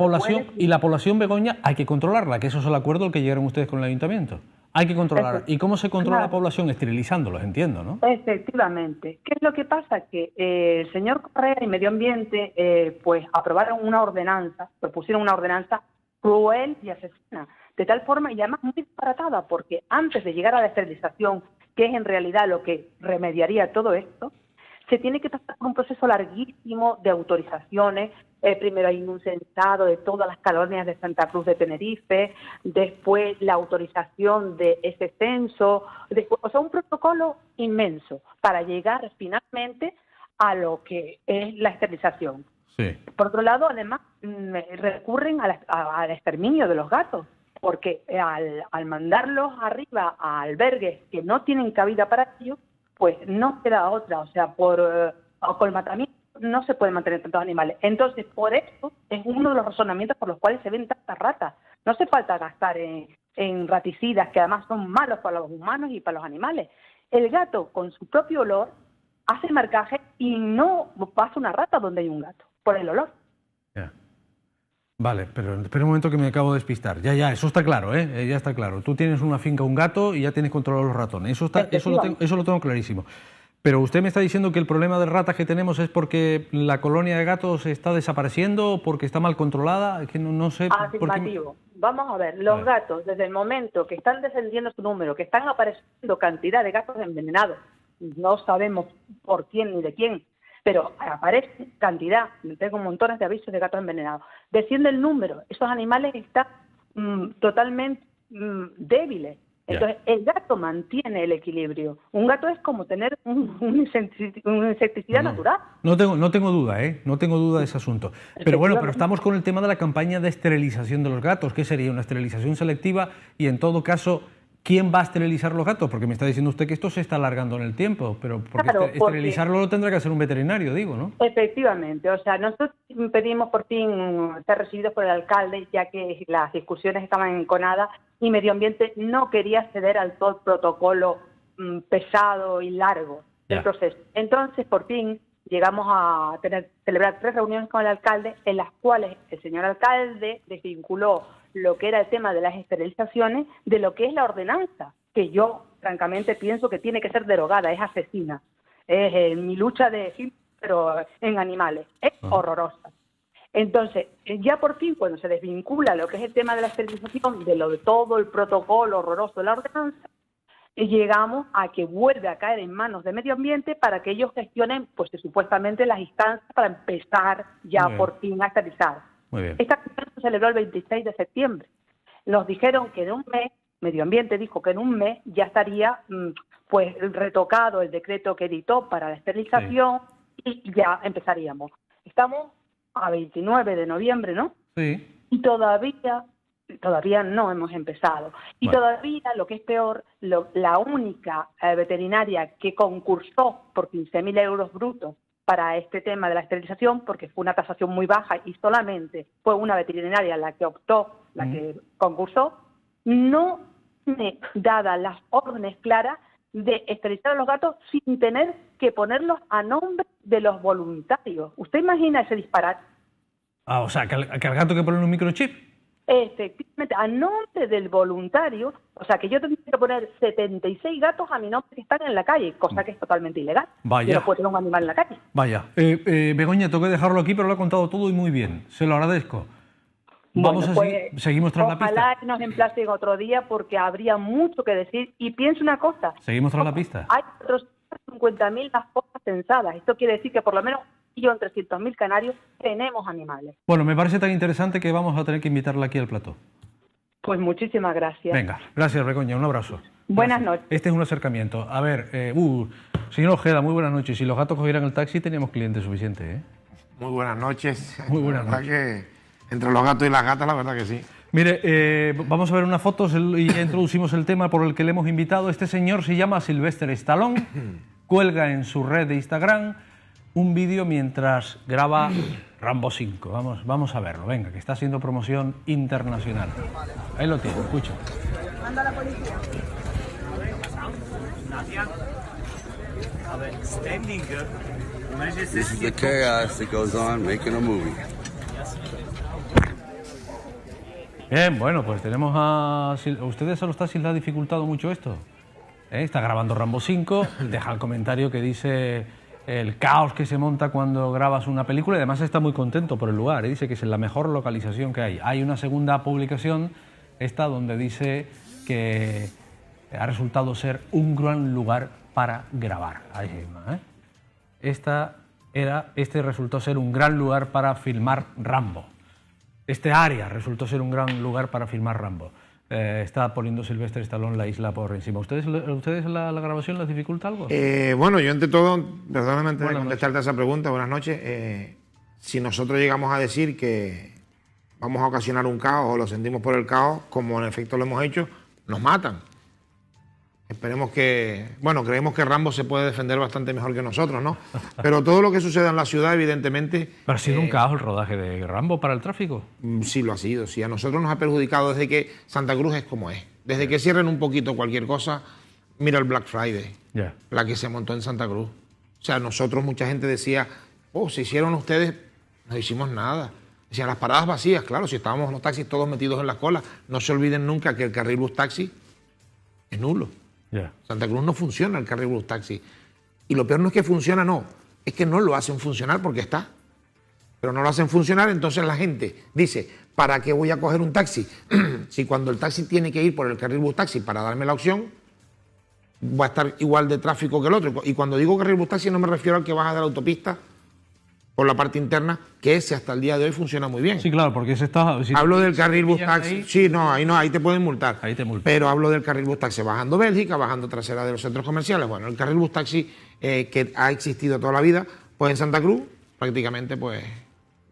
población, Begoña, hay que controlarla? Que eso es el acuerdo al que llegaron ustedes con el ayuntamiento. Hay que controlarla. ¿Y cómo se controla la población? Esterilizándolos, entiendo, ¿no? Efectivamente. ¿Qué es lo que pasa? Que el señor Correa y Medio Ambiente pues aprobaron una ordenanza, propusieron una ordenanza cruel y asesina, de tal forma, y además muy disparatada, porque antes de llegar a la esterilización, que es en realidad lo que remediaría todo esto, se tiene que pasar por un proceso larguísimo de autorizaciones. Primero hay un censado de todas las colonias de Santa Cruz de Tenerife, después la autorización de ese censo, después, o sea, un protocolo inmenso para llegar finalmente a lo que es la esterilización. Sí. Por otro lado, además, recurren al exterminio de los gatos, porque al mandarlos arriba a albergues que no tienen cabida para ellos, pues no queda otra, o sea, por colmatamiento no se pueden mantener tantos animales. Entonces, por eso es uno de los razonamientos por los cuales se ven tantas ratas. No hace falta gastar en raticidas, que además son malos para los humanos y para los animales. El gato, con su propio olor, hace marcaje y no pasa una rata donde hay un gato, por el olor. Ya. Vale, pero espera un momento que me acabo de despistar. Ya, eso está claro, ya está claro. Tú tienes una finca, un gato y ya tienes controlado los ratones. Eso lo tengo clarísimo. Pero usted me está diciendo que el problema de ratas que tenemos es porque la colonia de gatos está desapareciendo, porque está mal controlada, es que no sé... Afirmativo. Vamos a ver, los gatos, desde el momento que están descendiendo su número, que están apareciendo cantidad de gatos envenenados, no sabemos por quién ni de quién, pero aparece cantidad, tengo montones de avisos de gatos envenenados, desciende el número, esos animales están totalmente débiles. Entonces, el gato mantiene el equilibrio. Un gato es como tener un insecticida natural. No tengo duda, no tengo duda de ese asunto. Pero bueno, pero estamos con el tema de la campaña de esterilización de los gatos. ¿Qué sería? Una esterilización selectiva y, en todo caso, ¿quién va a esterilizar los gatos? Porque me está diciendo usted que esto se está alargando en el tiempo, pero esterilizarlo lo tendrá que hacer un veterinario, digo, ¿no? Efectivamente, o sea, nosotros pedimos por fin ser recibidos por el alcalde, ya que las discusiones estaban enconadas y Medio Ambiente no quería ceder al todo protocolo pesado y largo del proceso. Entonces, por fin, llegamos a celebrar 3 reuniones con el alcalde, en las cuales el señor alcalde desvinculó lo que era el tema de las esterilizaciones de lo que es la ordenanza, que yo francamente pienso que tiene que ser derogada, es asesina. Es mi lucha pero en animales, es horrorosa. Entonces, ya por fin, cuando se desvincula lo que es el tema de la esterilización, de todo el protocolo horroroso de la ordenanza, llegamos a que vuelve a caer en manos de Medio Ambiente para que ellos gestionen, pues supuestamente, las instancias para empezar ya por fin a esterilizar. Esta reunión se celebró el 26 de septiembre. Nos dijeron que en un mes, Medio Ambiente dijo que en un mes ya estaría pues retocado el decreto que editó para la esterilización y ya empezaríamos. Estamos a 29 de noviembre, ¿no? Sí. Y todavía no hemos empezado. Y todavía, lo que es peor, la única veterinaria que concursó por 15.000 euros brutos para este tema de la esterilización, porque fue una tasación muy baja y solamente fue una veterinaria la que optó, la que concursó, no tiene dadas las órdenes claras de esterilizar a los gatos sin tener que ponerlos a nombre de los voluntarios. ¿Usted imagina ese disparate? O sea, que al gato hay que ponerle un microchip. Efectivamente, a nombre del voluntario, o sea que yo tendría que poner 76 gatos a mi nombre que están en la calle, cosa que es totalmente ilegal. Vaya. Yo no puedo tener un animal en la calle. Vaya. Begoña, tengo que dejarlo aquí, pero lo ha contado todo y muy bien. Se lo agradezco. Vamos seguimos tras la pista. Ojalá nos emplacen otro día porque habría mucho que decir. Y pienso una cosa. Seguimos tras la pista. Hay otros 50.000 mascotas censadas. Esto quiere decir que por lo menos 1.300.000 canarios tenemos animales. Bueno, me parece tan interesante que vamos a tener que invitarla aquí al plató. Pues muchísimas gracias. Venga, gracias Begoña, un abrazo. Buenas noches. Este es un acercamiento. A ver, señor Ojeda, muy buenas noches. Si los gatos cogieran el taxi, teníamos clientes suficientes, ¿eh? Muy buenas noches. Muy buenas noches. Que entre los gatos y las gatas, la verdad que sí. Mire, vamos a ver unas fotos y ya introducimos el tema por el que le hemos invitado. Este señor se llama Sylvester Stallone, cuelga en su red de Instagram un vídeo mientras graba Rambo 5. Vamos a verlo, venga, que está haciendo promoción internacional. Ahí lo tiene, escucha. Manda a la policía. This is the chaos that goes on making a movie. Bien, bueno, pues tenemos a ustedes se les ha dificultado mucho esto. Está grabando Rambo 5, deja el comentario que dice el caos que se monta cuando grabas una película y además está muy contento por el lugar. Dice que es la mejor localización que hay. Hay una segunda publicación, esta, donde dice que ha resultado ser un gran lugar para grabar. Este resultó ser un gran lugar para filmar Rambo. Este área resultó ser un gran lugar para filmar Rambo. Está poniendo Sylvester Stallone la isla por encima. ¿Ustedes la grabación les dificulta algo? Bueno, yo ante todo, perdóname antes de contestarte a esa pregunta, buenas noches. Si nosotros llegamos a decir que vamos a ocasionar un caos o lo sentimos por el caos, como en efecto lo hemos hecho, nos matan. Esperemos que... Bueno, creemos que Rambo se puede defender bastante mejor que nosotros, ¿no? Pero todo lo que suceda en la ciudad, evidentemente... ¿Pero ha sido un caos el rodaje de Rambo para el tráfico? Sí, lo ha sido. Sí, a nosotros nos ha perjudicado desde que Santa Cruz es como es. Desde que cierren un poquito cualquier cosa, mira el Black Friday, la que se montó en Santa Cruz. O sea, nosotros, mucha gente decía, se hicieron ustedes, no hicimos nada. Decían, las paradas vacías, claro, si estábamos los taxis todos metidos en la cola. No se olviden nunca que el carril bus taxi es nulo. Santa Cruz no funciona el carril bus taxi. Y lo peor no es que funciona, no. Es que no lo hacen funcionar porque está. Pero no lo hacen funcionar, entonces la gente dice, ¿para qué voy a coger un taxi? Si cuando el taxi tiene que ir por el carril bus taxi para darme la opción, va a estar igual de tráfico que el otro. Y cuando digo carril bus taxi no me refiero al que baja de la autopista por la parte interna, que ese hasta el día de hoy funciona muy bien. Sí, claro, porque ese está... Si hablo del carril bus taxi. Ahí, sí, no, ahí te pueden multar. Ahí te multan. Pero hablo del carril bus taxi bajando Bélgica, bajando trasera de los centros comerciales. Bueno, el carril bus taxi que ha existido toda la vida, pues en Santa Cruz prácticamente pues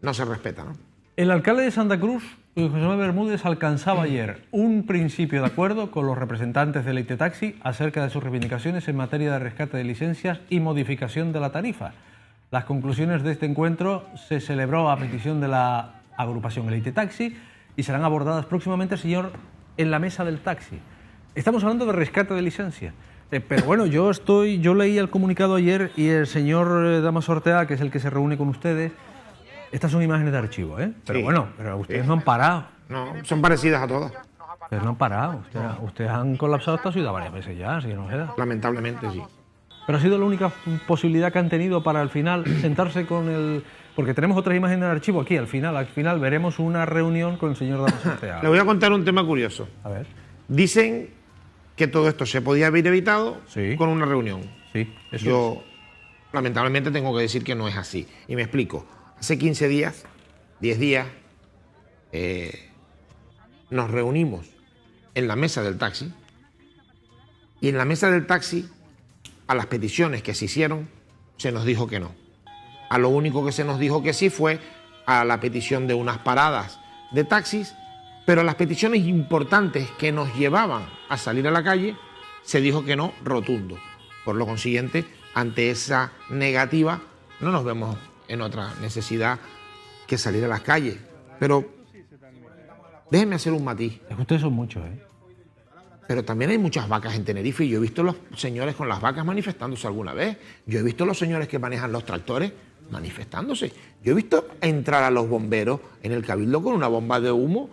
no se respeta, ¿no? El alcalde de Santa Cruz, José Manuel Bermúdez, alcanzaba ayer un principio de acuerdo con los representantes de Leite Taxi acerca de sus reivindicaciones en materia de rescate de licencias y modificación de la tarifa. Las conclusiones de este encuentro se celebró a petición de la agrupación Leite Taxi y serán abordadas próximamente, señor, en la mesa del taxi. Estamos hablando de rescate de licencias. Pero bueno, yo leí el comunicado ayer y el señor Damaso Ortega, que es el que se reúne con ustedes, estas son imágenes de archivo, ¿eh? Pero Sí. bueno, pero ustedes no han parado. No, son parecidas a todas. Ustedes no han parado. Ustedes han colapsado esta ciudad varias veces ya, así que no queda. Lamentablemente, sí. Pero ha sido la única posibilidad que han tenido para al final sentarse con el... Porque tenemos otras imágenes de archivo aquí, al final veremos una reunión con el señor Damaso Ortega. Le voy a contar un tema curioso. A ver. Dicen que todo esto se podía haber evitado con una reunión. Sí, eso Yo, lamentablemente, tengo que decir que no es así. Y me explico. Hace 15 días, 10 días, nos reunimos en la mesa del taxi y en la mesa del taxi, a las peticiones que se hicieron, se nos dijo que no. A lo único que se nos dijo que sí fue a la petición de unas paradas de taxis, pero a las peticiones importantes que nos llevaban a salir a la calle, se dijo que no rotundo. Por lo consiguiente, ante esa negativa, no nos vemos en otra necesidad que salir a las calles. Pero déjenme hacer un matiz. Es que ustedes son muchos, ¿eh? Pero también hay muchas vacas en Tenerife y yo he visto los señores con las vacas manifestándose alguna vez. Yo he visto los señores que manejan los tractores manifestándose. Yo he visto entrar a los bomberos en el Cabildo con una bomba de humo,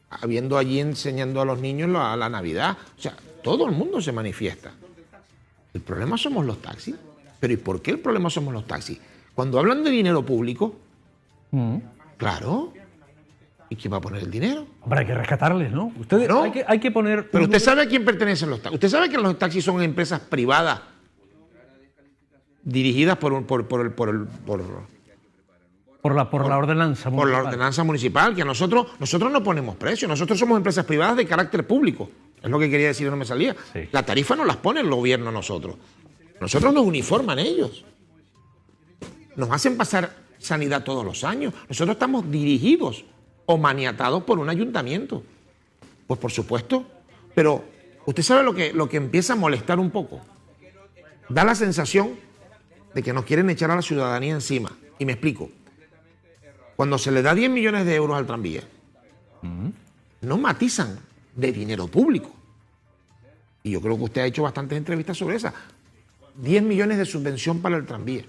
habiendo allí enseñando a los niños la Navidad. O sea, todo el mundo se manifiesta. El problema somos los taxis. ¿Pero y por qué el problema somos los taxis? Cuando hablan de dinero público, claro, ¿y quién va a poner el dinero? Hombre, hay que rescatarles, ¿no? Ustedes, ¿No? hay que poner... Pero usted sabe a quién pertenecen los taxis. Usted sabe que los taxis son empresas privadas dirigidas por la ordenanza municipal. Por la ordenanza municipal, que nosotros no ponemos precios, nosotros somos empresas privadas de carácter público. Es lo que quería decir y no me salía. Sí. La tarifa no las pone el gobierno a nosotros. Nosotros nos uniforman ellos. Nos hacen pasar sanidad todos los años. Nosotros estamos dirigidos o maniatados por un ayuntamiento. Pues por supuesto. Pero usted sabe lo que empieza a molestar un poco. Da la sensación de que nos quieren echar a la ciudadanía encima. Y me explico. Cuando se le da 10 millones de euros al tranvía, no matizan de dinero público. Y yo creo que usted ha hecho bastantes entrevistas sobre esa. 10 millones de subvención para el tranvía.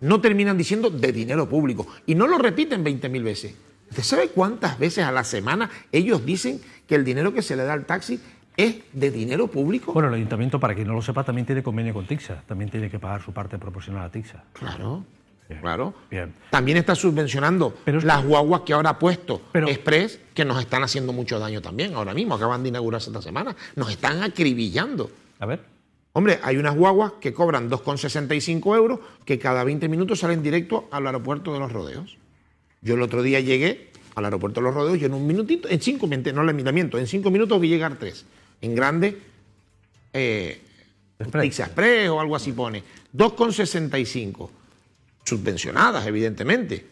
No terminan diciendo de dinero público. Y no lo repiten 20.000 veces. ¿Usted sabe cuántas veces a la semana ellos dicen que el dinero que se le da al taxi es de dinero público? Bueno, el ayuntamiento, para quien no lo sepa, también tiene convenio con TICSA. También tiene que pagar su parte proporcional a TICSA. Claro. Bien. Claro. Bien. También está subvencionando las guaguas que ahora ha puesto Express, que nos están haciendo mucho daño también. Ahora mismo, acaban de inaugurarse esta semana. Nos están acribillando. A ver. Hombre, hay unas guaguas que cobran 2,65 euros que cada 20 minutos salen directo al aeropuerto de Los Rodeos. Yo el otro día llegué al aeropuerto de Los Rodeos y en un minutito, en 5 minutos, no le miento, en 5 minutos vi llegar 3. En grande, Express o algo así pone. 2,65. Subvencionadas, evidentemente.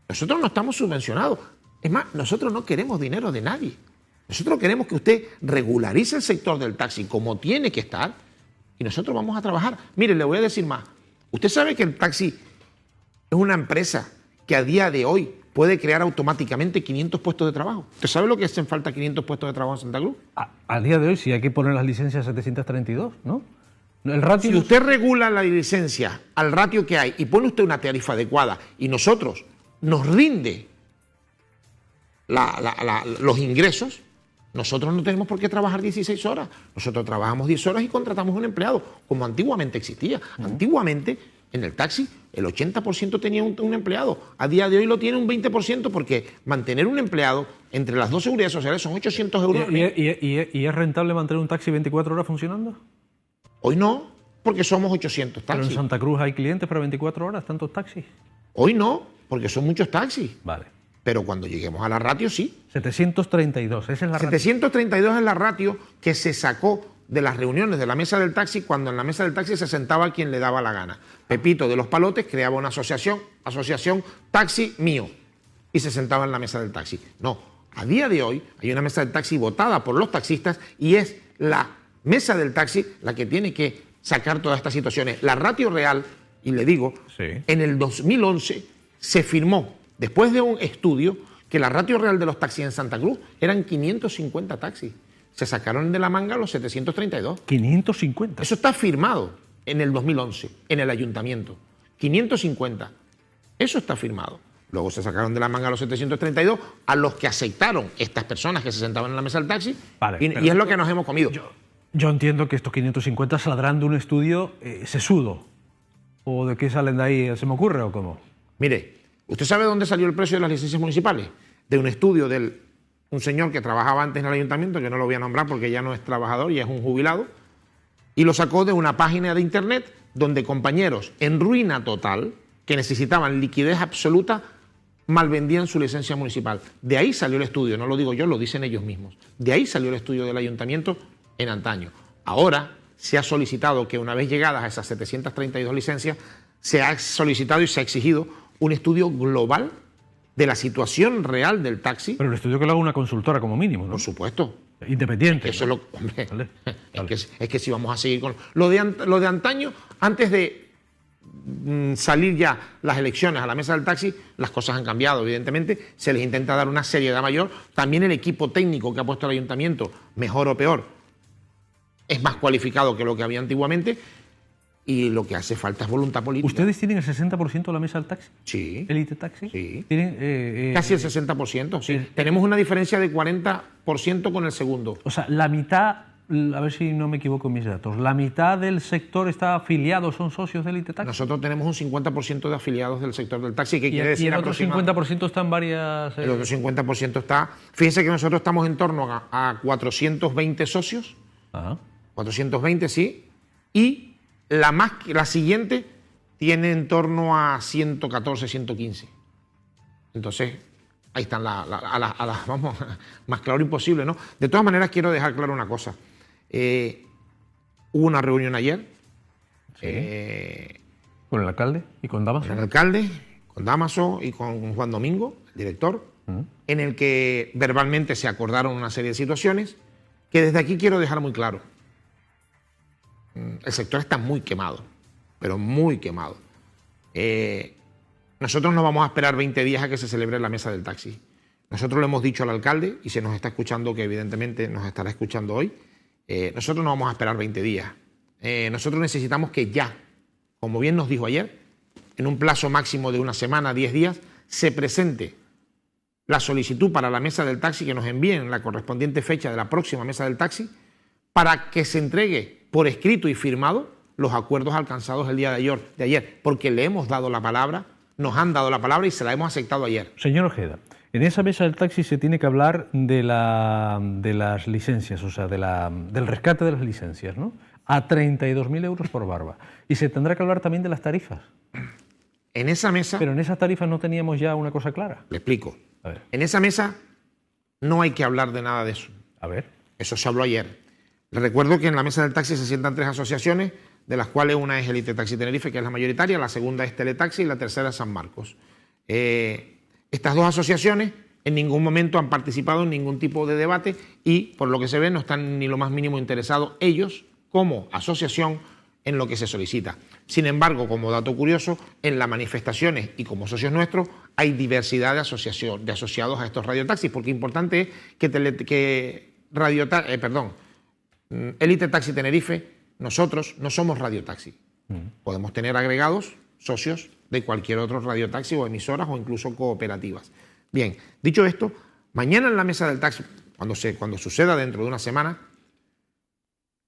Nosotros no estamos subvencionados. Es más, nosotros no queremos dinero de nadie. Nosotros queremos que usted regularice el sector del taxi como tiene que estar y nosotros vamos a trabajar. Mire, le voy a decir más. Usted sabe que el taxi es una empresa que a día de hoy puede crear automáticamente 500 puestos de trabajo. ¿Usted sabe lo que hacen falta 500 puestos de trabajo en Santa Cruz? A día de hoy sí hay que poner las licencias 732, ¿no? El ratio... Si usted regula la licencia al ratio que hay y pone usted una tarifa adecuada y nosotros nos rinde los ingresos, Nosotros no tenemos por qué trabajar 16 horas. Nosotros trabajamos 10 horas y contratamos un empleado, como antiguamente existía. Antiguamente, en el taxi, el 80% tenía un empleado. A día de hoy lo tiene un 20% porque mantener un empleado entre las dos seguridades sociales son 800 euros. ¿Y es rentable mantener un taxi 24 horas funcionando? Hoy no, porque somos 800 taxis. ¿Pero en Santa Cruz hay clientes para 24 horas, tantos taxis? Hoy no, porque son muchos taxis. Vale. Pero cuando lleguemos a la ratio, sí. 732, esa es la ratio. 732 es la ratio que se sacó de las reuniones de la mesa del taxi, cuando en la mesa del taxi se sentaba quien le daba la gana. Pepito de los Palotes creaba una asociación taxi mío, y se sentaba en la mesa del taxi. No, a día de hoy hay una mesa del taxi votada por los taxistas y es la mesa del taxi la que tiene que sacar todas estas situaciones. La ratio real, y le digo, en el 2011 se firmó, después de un estudio, que la ratio real de los taxis en Santa Cruz eran 550 taxis. Se sacaron de la manga los 732. 550. Eso está firmado en el 2011, en el ayuntamiento. 550. Eso está firmado. Luego se sacaron de la manga los 732, a los que aceptaron estas personas que se sentaban en la mesa del taxi, vale, y es lo que nos hemos comido. Yo entiendo que estos 550 saldrán de un estudio sesudo. ¿O de qué salen de ahí? ¿Se me ocurre o cómo? Mire, ¿usted sabe dónde salió el precio de las licencias municipales? De un estudio de un señor que trabajaba antes en el ayuntamiento, que no lo voy a nombrar porque ya no es trabajador, ya es un jubilado, y lo sacó de una página de internet donde compañeros en ruina total, que necesitaban liquidez absoluta, malvendían su licencia municipal. De ahí salió el estudio, no lo digo yo, lo dicen ellos mismos. De ahí salió el estudio del ayuntamiento en antaño. Ahora se ha solicitado que una vez llegadas a esas 732 licencias, se ha solicitado y se ha exigido un estudio global de la situación real del taxi. Pero el estudio que lo haga una consultora como mínimo, ¿no? Por supuesto. Independiente. Eso es lo, hombre, vale. Es que si vamos a seguir con lo de antaño, antes de salir ya las elecciones a la mesa del taxi, las cosas han cambiado, evidentemente. Se les intenta dar una seriedad mayor. También el equipo técnico que ha puesto el ayuntamiento, mejor o peor, es más cualificado que lo que había antiguamente. Y lo que hace falta es voluntad política. ¿Ustedes tienen el 60% de la mesa del taxi? Sí. ¿Elite Taxi? Sí. ¿Tienen, casi el 60%, sí. Tenemos una diferencia de 40% con el segundo. O sea, la mitad, a ver si no me equivoco en mis datos, la mitad del sector está afiliado, son socios de Elite Taxi. Nosotros tenemos un 50% de afiliados del sector del taxi, que quiere decir ¿Y el otro 50% está en varias...? El otro 50% está... Fíjense que nosotros estamos en torno a 420 socios. Ajá. 420, sí. Y la siguiente tiene en torno a 114, 115. Entonces, ahí están vamos, más claro imposible, ¿no? De todas maneras, quiero dejar claro una cosa. Hubo una reunión ayer. Sí. ¿Con el alcalde y con Damaso? Con el alcalde, con Damaso y con Juan Domingo, el director, en el que verbalmente se acordaron una serie de situaciones que desde aquí quiero dejar muy claro. El sector está muy quemado, pero muy quemado. Nosotros no vamos a esperar 20 días a que se celebre la mesa del taxi. Nosotros le hemos dicho al alcalde, y se nos está escuchando, que evidentemente nos estará escuchando hoy, nosotros no vamos a esperar 20 días. Nosotros necesitamos que ya, como bien nos dijo ayer, en un plazo máximo de una semana, 10 días, se presente la solicitud para la mesa del taxi, que nos envíen la correspondiente fecha de la próxima mesa del taxi, para que se entregue por escrito y firmado los acuerdos alcanzados el día de ayer, porque le hemos dado la palabra, nos han dado la palabra y se la hemos aceptado ayer. Señor Ojeda, en esa mesa del taxi se tiene que hablar de las licencias, o sea, del rescate de las licencias, ¿no? A 32.000 euros por barba. Y se tendrá que hablar también de las tarifas. En esa mesa... Pero en esas tarifas no teníamos ya una cosa clara. Le explico. A ver. En esa mesa no hay que hablar de nada de eso. A ver. Eso se habló ayer. Les recuerdo que en la mesa del taxi se sientan 3 asociaciones, de las cuales una es Elite Taxi Tenerife, que es la mayoritaria, la segunda es Teletaxi y la tercera es San Marcos. Estas 2 asociaciones en ningún momento han participado en ningún tipo de debate y, por lo que se ve, no están ni lo más mínimo interesados ellos, como asociación, en lo que se solicita. Sin embargo, como dato curioso, en las manifestaciones y como socios nuestros hay diversidad de asociados a estos radiotaxis, porque importante es que Elite Taxi Tenerife, nosotros no somos radiotaxi. Podemos tener agregados socios de cualquier otro radiotaxi o emisoras o incluso cooperativas. Bien, dicho esto, mañana en la mesa del taxi, cuando suceda dentro de una semana,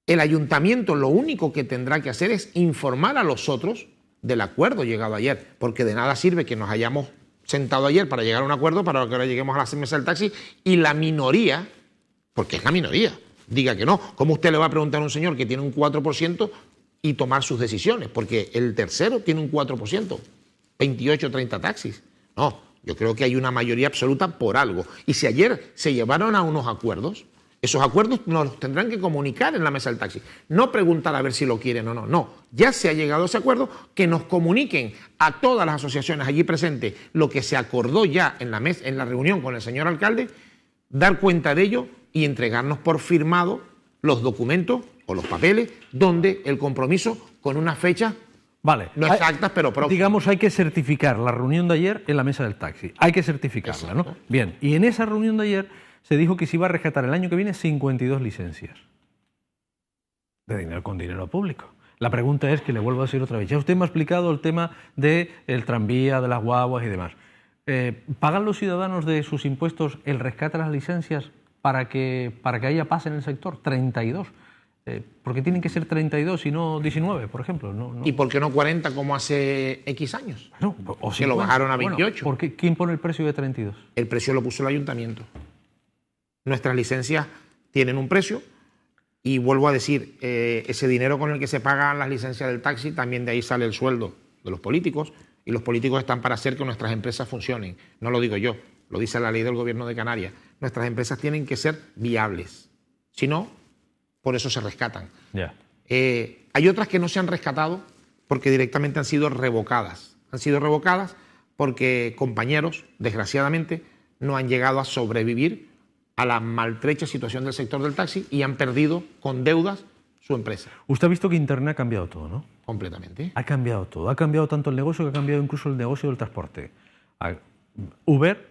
el ayuntamiento lo único que tendrá que hacer es informar a los otros del acuerdo llegado ayer, porque de nada sirve que nos hayamos sentado ayer para llegar a un acuerdo para que ahora lleguemos a la mesa del taxi y la minoría, porque es la minoría, diga que no. ¿Cómo usted le va a preguntar a un señor que tiene un 4% y tomar sus decisiones? Porque el tercero tiene un 4%, 28 o 30 taxis. No, yo creo que hay una mayoría absoluta por algo. Y si ayer se llevaron a unos acuerdos, esos acuerdos nos los tendrán que comunicar en la mesa del taxi. No preguntar a ver si lo quieren o no. No, ya se ha llegado a ese acuerdo, que nos comuniquen a todas las asociaciones allí presentes lo que se acordó ya en la reunión con el señor alcalde, dar cuenta de ello y entregarnos por firmado los documentos o los papeles donde el compromiso con una fecha no exactas, pero próximas. Digamos, hay que certificar la reunión de ayer en la mesa del taxi. Hay que certificarla, ¿no? Bien, y en esa reunión de ayer se dijo que se iba a rescatar el año que viene 52 licencias con dinero público. La pregunta es, que le vuelvo a decir otra vez, ya usted me ha explicado el tema del tranvía, de las guaguas y demás. ¿Pagan los ciudadanos de sus impuestos el rescate de las licencias para que haya paz en el sector? 32. ¿Por qué tienen que ser 32 y no 19, por ejemplo? No. ¿Y por qué no 40 como hace X años? No, o que lo bajaron a 28. Bueno, ¿quién pone el precio de 32? El precio lo puso el ayuntamiento. Nuestras licencias tienen un precio y vuelvo a decir, ese dinero con el que se pagan las licencias del taxi, también de ahí sale el sueldo de los políticos, y los políticos están para hacer que nuestras empresas funcionen. No lo digo yo, lo dice la ley del Gobierno de Canarias. Nuestras empresas tienen que ser viables. Si no, por eso se rescatan. Hay otras que no se han rescatado porque directamente han sido revocadas. Han sido revocadas porque compañeros, desgraciadamente, no han llegado a sobrevivir a la maltrecha situación del sector del taxi y han perdido con deudas su empresa. Usted ha visto que Internet ha cambiado todo, ¿no? Completamente. Ha cambiado todo. Ha cambiado tanto el negocio que ha cambiado incluso el negocio del transporte. Uber,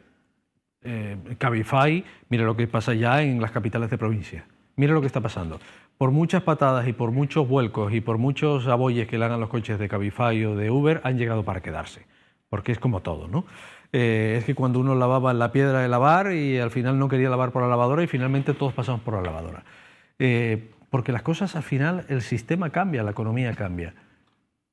Cabify, mira lo que pasa ya en las capitales de provincia. Mira lo que está pasando. Por muchas patadas y por muchos vuelcos y por muchos aboyes que le hagan los coches de Cabify o de Uber, han llegado para quedarse. Porque es como todo, ¿no? Es que cuando uno lavaba la piedra de lavar y al final no quería lavar por la lavadora y finalmente todos pasamos por la lavadora. Porque las cosas al final, el sistema cambia, la economía cambia.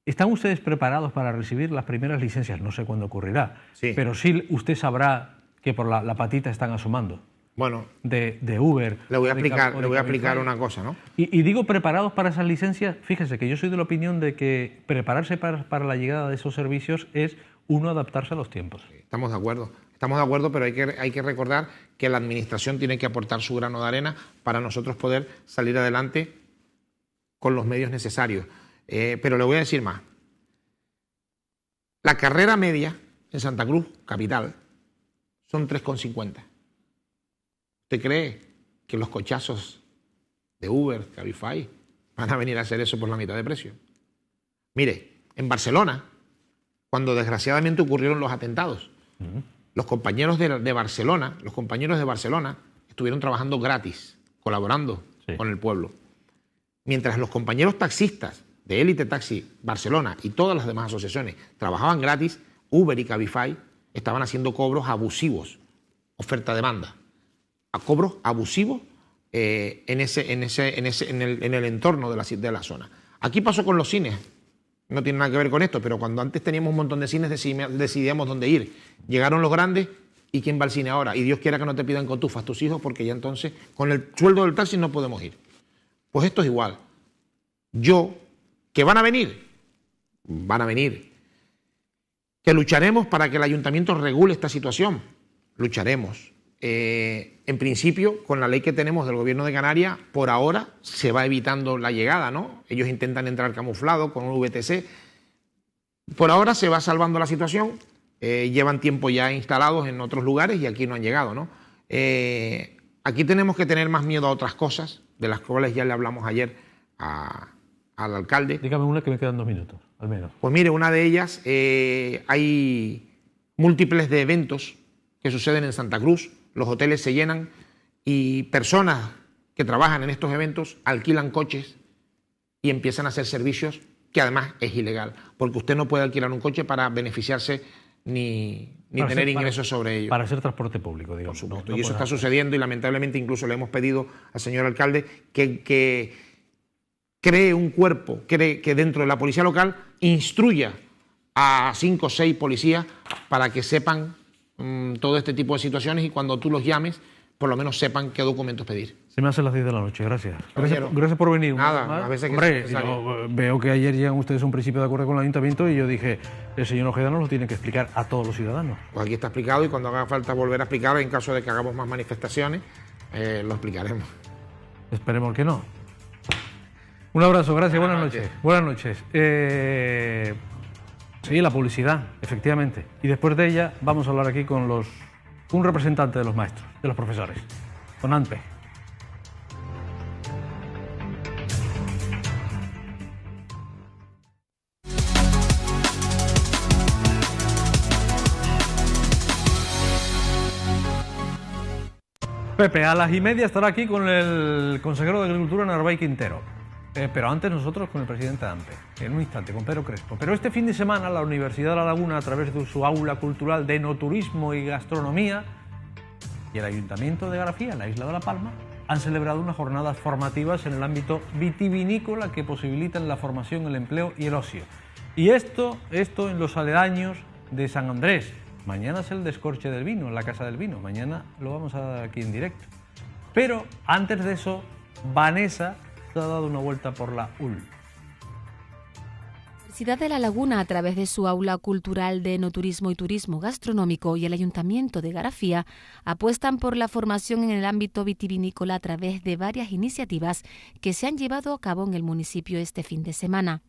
¿Están ustedes preparados para recibir las primeras licencias? No sé cuándo ocurrirá, pero sí usted sabrá que por la patita están asomando. Bueno, de Uber. Le voy a explicar una cosa, ¿no? Y digo preparados para esas licencias. Fíjese que yo soy de la opinión de que prepararse para la llegada de esos servicios es uno adaptarse a los tiempos. Estamos de acuerdo, pero hay que recordar que la administración tiene que aportar su grano de arena para nosotros poder salir adelante con los medios necesarios. Pero le voy a decir más. La carrera media en Santa Cruz, capital, son 3,50. ¿Usted cree que los cochazos de Uber, Cabify, van a venir a hacer eso por la mitad de precio? Mire, en Barcelona, cuando desgraciadamente ocurrieron los atentados, los compañeros de Barcelona, estuvieron trabajando gratis, colaborando con el pueblo. Mientras los compañeros taxistas de Élite Taxi Barcelona y todas las demás asociaciones trabajaban gratis, Uber y Cabify estaban haciendo cobros abusivos, oferta-demanda, a cobros abusivos en el entorno de la zona. Aquí pasó con los cines. No tiene nada que ver con esto, pero cuando antes teníamos un montón de cines decidíamos dónde ir. Llegaron los grandes y ¿quién va al cine ahora? Y Dios quiera que no te pidan cotufas tus hijos porque ya entonces con el sueldo del taxi no podemos ir. Pues esto es igual. ¿Que van a venir? Van a venir. ¿Que lucharemos para que el ayuntamiento regule esta situación? Lucharemos. En principio, con la ley que tenemos del Gobierno de Canarias, por ahora se va evitando la llegada, ¿no? Ellos intentan entrar camuflados con un VTC. Por ahora se va salvando la situación. Llevan tiempo ya instalados en otros lugares y aquí no han llegado, ¿no? Aquí tenemos que tener más miedo a otras cosas, de las cuales ya le hablamos ayer al alcalde. Dígame una que me quedan 2 minutos, al menos. Pues mire, una de ellas, hay múltiples de eventos que suceden en Santa Cruz. Los hoteles se llenan y personas que trabajan en estos eventos alquilan coches y empiezan a hacer servicios que además es ilegal, porque usted no puede alquilar un coche para beneficiarse ni ni tener ingresos sobre ello. Para hacer transporte público, digamos. Por supuesto, y eso está sucediendo y lamentablemente incluso le hemos pedido al señor alcalde que cree un cuerpo, que dentro de la policía local instruya a 5 o 6 policías para que sepan todo este tipo de situaciones y cuando tú los llames, por lo menos sepan qué documentos pedir. Se me hacen las 10 de la noche, gracias. Gracias por venir. Nada, a veces que hombre, es yo veo que ayer llegan ustedes a un principio de acuerdo con el ayuntamiento y yo dije, el señor Ojeda nos lo tiene que explicar a todos los ciudadanos. Pues aquí está explicado y cuando haga falta volver a explicar, en caso de que hagamos más manifestaciones, lo explicaremos. Esperemos que no. Un abrazo, gracias, buenas noches. Buenas noches. Sí, la publicidad, efectivamente. Y después de ella vamos a hablar aquí con un representante de los maestros, de los profesores, con ANPE. Pepe, a las 1:30 estará aquí con el consejero de Agricultura, Narváez Quintero. Pero antes nosotros con el presidente de ANPE, en un instante, con Pedro Crespo. Pero este fin de semana la Universidad de La Laguna, a través de su aula cultural de enoturismo y gastronomía, y el Ayuntamiento de Garafía, en la isla de La Palma, han celebrado unas jornadas formativas en el ámbito vitivinícola que posibilitan la formación, el empleo y el ocio. Y esto en los aledaños de San Andrés. Mañana es el descorche del vino, en la Casa del Vino. Mañana lo vamos a dar aquí en directo. Pero antes de eso, Vanessa ha dado una vuelta por la UL. La Universidad de La Laguna, a través de su aula cultural de enoturismo y turismo gastronómico y el Ayuntamiento de Garafía, apuestan por la formación en el ámbito vitivinícola a través de varias iniciativas que se han llevado a cabo en el municipio este fin de semana.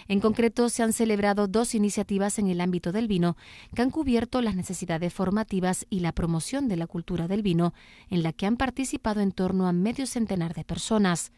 En concreto, se han celebrado 2 iniciativas en el ámbito del vino que han cubierto las necesidades formativas y la promoción de la cultura del vino, en la que han participado en torno a medio centenar de personas.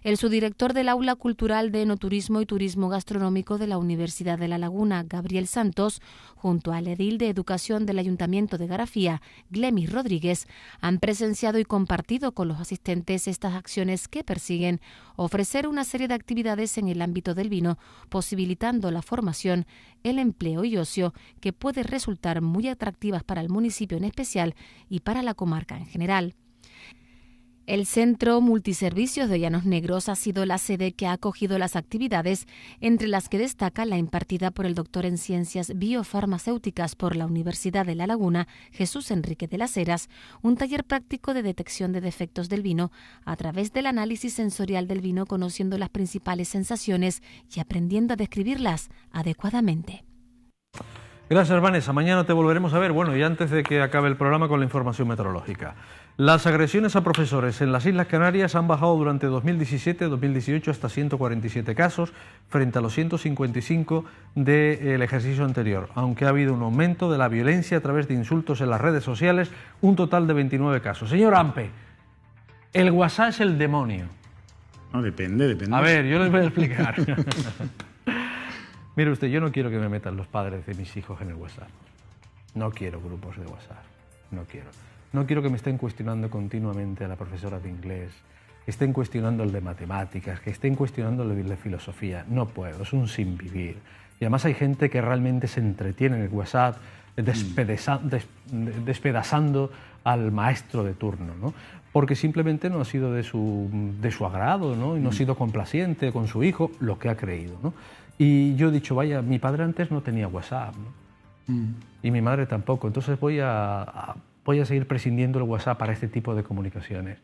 El subdirector del Aula Cultural de Enoturismo y Turismo Gastronómico de la Universidad de La Laguna, Gabriel Santos, junto al edil de Educación del Ayuntamiento de Garafía, Glemis Rodríguez, han presenciado y compartido con los asistentes estas acciones que persiguen ofrecer una serie de actividades en el ámbito del vino, posibilitando la formación, el empleo y ocio que puede resultar muy atractivas para el municipio en especial y para la comarca en general. El Centro Multiservicios de Llanos Negros ha sido la sede que ha acogido las actividades, entre las que destaca la impartida por el doctor en Ciencias Biofarmacéuticas por la Universidad de La Laguna, Jesús Enrique de las Heras, un taller práctico de detección de defectos del vino a través del análisis sensorial del vino, conociendo las principales sensaciones y aprendiendo a describirlas adecuadamente. Gracias, Vanessa. Mañana te volveremos a ver. Bueno, y antes de que acabe el programa, con la información meteorológica. Las agresiones a profesores en las Islas Canarias han bajado durante 2017-2018 hasta 147 casos, frente a los 155 del ejercicio anterior, aunque ha habido un aumento de la violencia a través de insultos en las redes sociales, un total de 29 casos. Señor Ampe, el WhatsApp es el demonio. No, depende. A ver, yo les voy a explicar. Mire usted, yo no quiero que me metan los padres de mis hijos en el WhatsApp. No quiero grupos de WhatsApp. No quiero. No quiero que me estén cuestionando continuamente a la profesora de inglés, que estén cuestionando el de matemáticas, que estén cuestionando el de filosofía. No puedo, es un sinvivir. Y además hay gente que realmente se entretiene en el WhatsApp despedazando al maestro de turno, ¿no? Porque simplemente no ha sido de su agrado, ¿no? Y no ha sido complaciente con su hijo, lo que ha creído, ¿no? Y yo he dicho, vaya, mi padre antes no tenía WhatsApp, ¿no? Y mi madre tampoco, entonces voy a seguir prescindiendo del WhatsApp para este tipo de comunicaciones.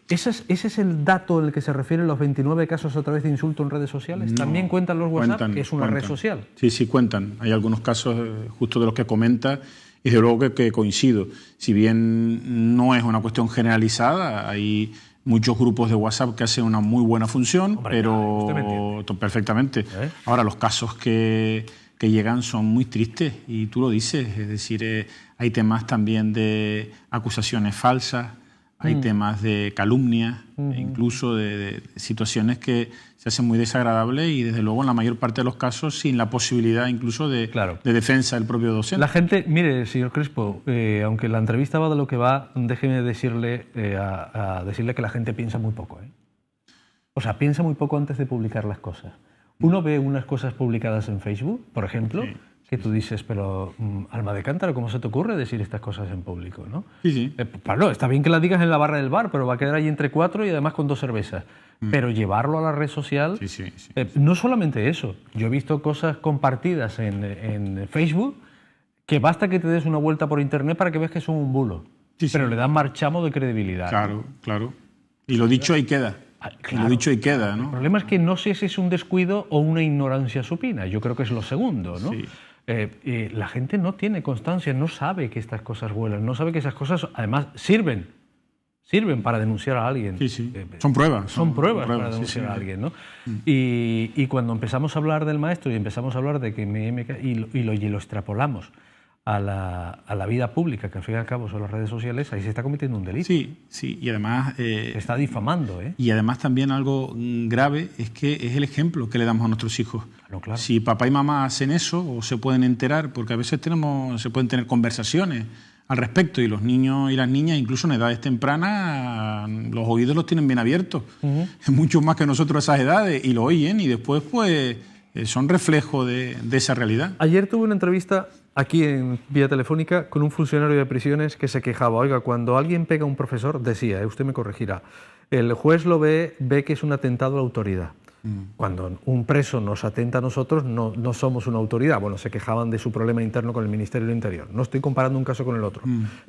¿Ese es el dato al que se refieren los 29 casos a través de insulto en redes sociales? No, ¿También cuentan los WhatsApp, que es una red social? Sí, cuentan. Hay algunos casos justo de los que comenta y desde luego que coincido. Si bien no es una cuestión generalizada, hay muchos grupos de WhatsApp que hacen una muy buena función, pero perfectamente. Ahora, los casos que llegan son muy tristes y tú lo dices, es decir, hay temas también de acusaciones falsas, hay temas de calumnia, incluso de situaciones que se hacen muy desagradables y desde luego en la mayor parte de los casos sin la posibilidad incluso de defensa del propio docente. La gente, mire, señor Crespo, aunque la entrevista va de lo que va, déjeme decirle que la gente piensa muy poco. O sea, piensa muy poco antes de publicar las cosas. Uno ve unas cosas publicadas en Facebook, por ejemplo, que tú dices, pero alma de cántaro, ¿cómo se te ocurre decir estas cosas en público, ¿no? Sí, sí. Claro, está bien que las digas en la barra del bar, pero va a quedar ahí entre 4 y además con 2 cervezas. Pero llevarlo a la red social, no solamente eso. Yo he visto cosas compartidas en Facebook que basta que te des una vuelta por internet para que veas que son un bulo. Pero le dan marchamo de credibilidad. Claro, claro. Y lo dicho ahí queda. Claro. Lo dicho ahí queda, ¿no? El problema es que no sé si es un descuido o una ignorancia supina. Yo creo que es lo segundo, ¿no? Sí. La gente no tiene constancia, no sabe que estas cosas vuelan, no sabe que esas cosas además sirven para denunciar a alguien. Sí, sí. Son pruebas. Son pruebas para denunciar a alguien, ¿no? Y cuando empezamos a hablar del maestro y empezamos a hablar de que lo extrapolamos a la vida pública, que al fin y al cabo son las redes sociales, ahí se está cometiendo un delito. Sí, sí, y además... se está difamando, ¿eh? Y además también algo grave es que es el ejemplo que le damos a nuestros hijos. Claro. Si papá y mamá hacen eso, o se pueden enterar, porque a veces se pueden tener conversaciones al respecto, y los niños y las niñas, incluso en edades tempranas, los oídos los tienen bien abiertos, mucho más que nosotros a esas edades, y lo oyen, y después pues son reflejo de esa realidad. Ayer tuve una entrevista aquí en vía telefónica con un funcionario de prisiones que se quejaba. Oiga, cuando alguien pega a un profesor, decía, usted me corregirá, el juez lo ve que es un atentado a la autoridad. Cuando un preso nos atenta a nosotros, no somos una autoridad. Bueno, se quejaban de su problema interno con el Ministerio del Interior. No estoy comparando un caso con el otro.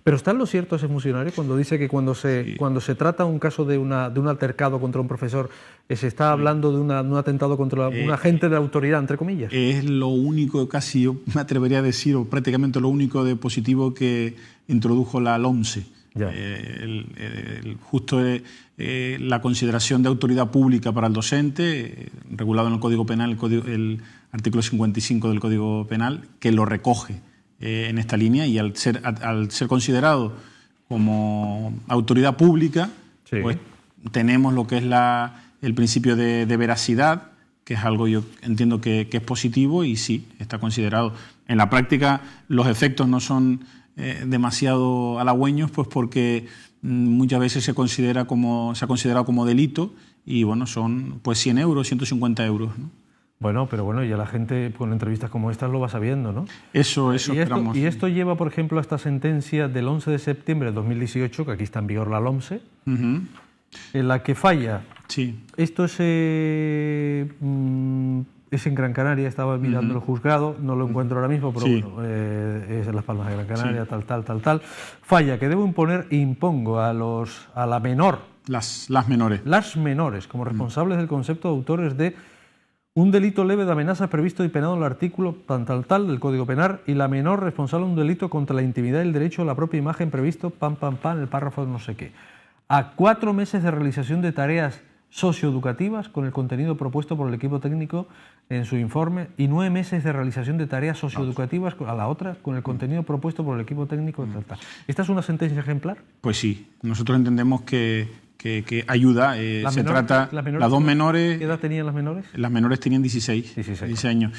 Pero ¿está en lo cierto ese funcionario cuando dice que cuando se trata un caso de un altercado contra un profesor, se está hablando de un atentado contra un agente de autoridad, entre comillas? Es lo único, casi yo me atrevería a decir, o prácticamente lo único de positivo que introdujo la LOMSE. Justo la consideración de autoridad pública para el docente, regulado en el Código Penal, el artículo 55 del Código Penal, que lo recoge en esta línea, y al ser considerado como autoridad pública, pues tenemos lo que es el principio de veracidad, que es algo yo entiendo que es positivo, y sí, está considerado. En la práctica los efectos no son demasiado halagüeños, pues porque muchas veces se ha considerado como delito, y bueno, son pues 100 euros, 150 euros, ¿no? Bueno, pero bueno, ya la gente con entrevistas como estas lo va sabiendo, ¿no? Eso esperamos. Y esto lleva, por ejemplo, a esta sentencia del 11 de septiembre de 2018, que aquí está en vigor la LOMSE, en la que falla. Sí. Esto es en Gran Canaria, estaba mirando el juzgado, no lo encuentro ahora mismo, pero bueno, es en Las Palmas de Gran Canaria, tal. Falla que debo impongo a la menor. Las menores. Las menores, como responsables del concepto de autores de un delito leve de amenazas previsto y penado en el artículo tal del Código Penal, y la menor responsable de un delito contra la intimidad y el derecho a la propia imagen previsto, el párrafo no sé qué. A 4 meses de realización de tareas socioeducativas con el contenido propuesto por el equipo técnico en su informe, y 9 meses de realización de tareas socioeducativas a la otra con el contenido propuesto por el equipo técnico. ¿Esta es una sentencia ejemplar? Pues sí, nosotros entendemos que ayuda. Se trata las dos menores. ¿Qué edad tenían las menores? Las menores tenían 16 años.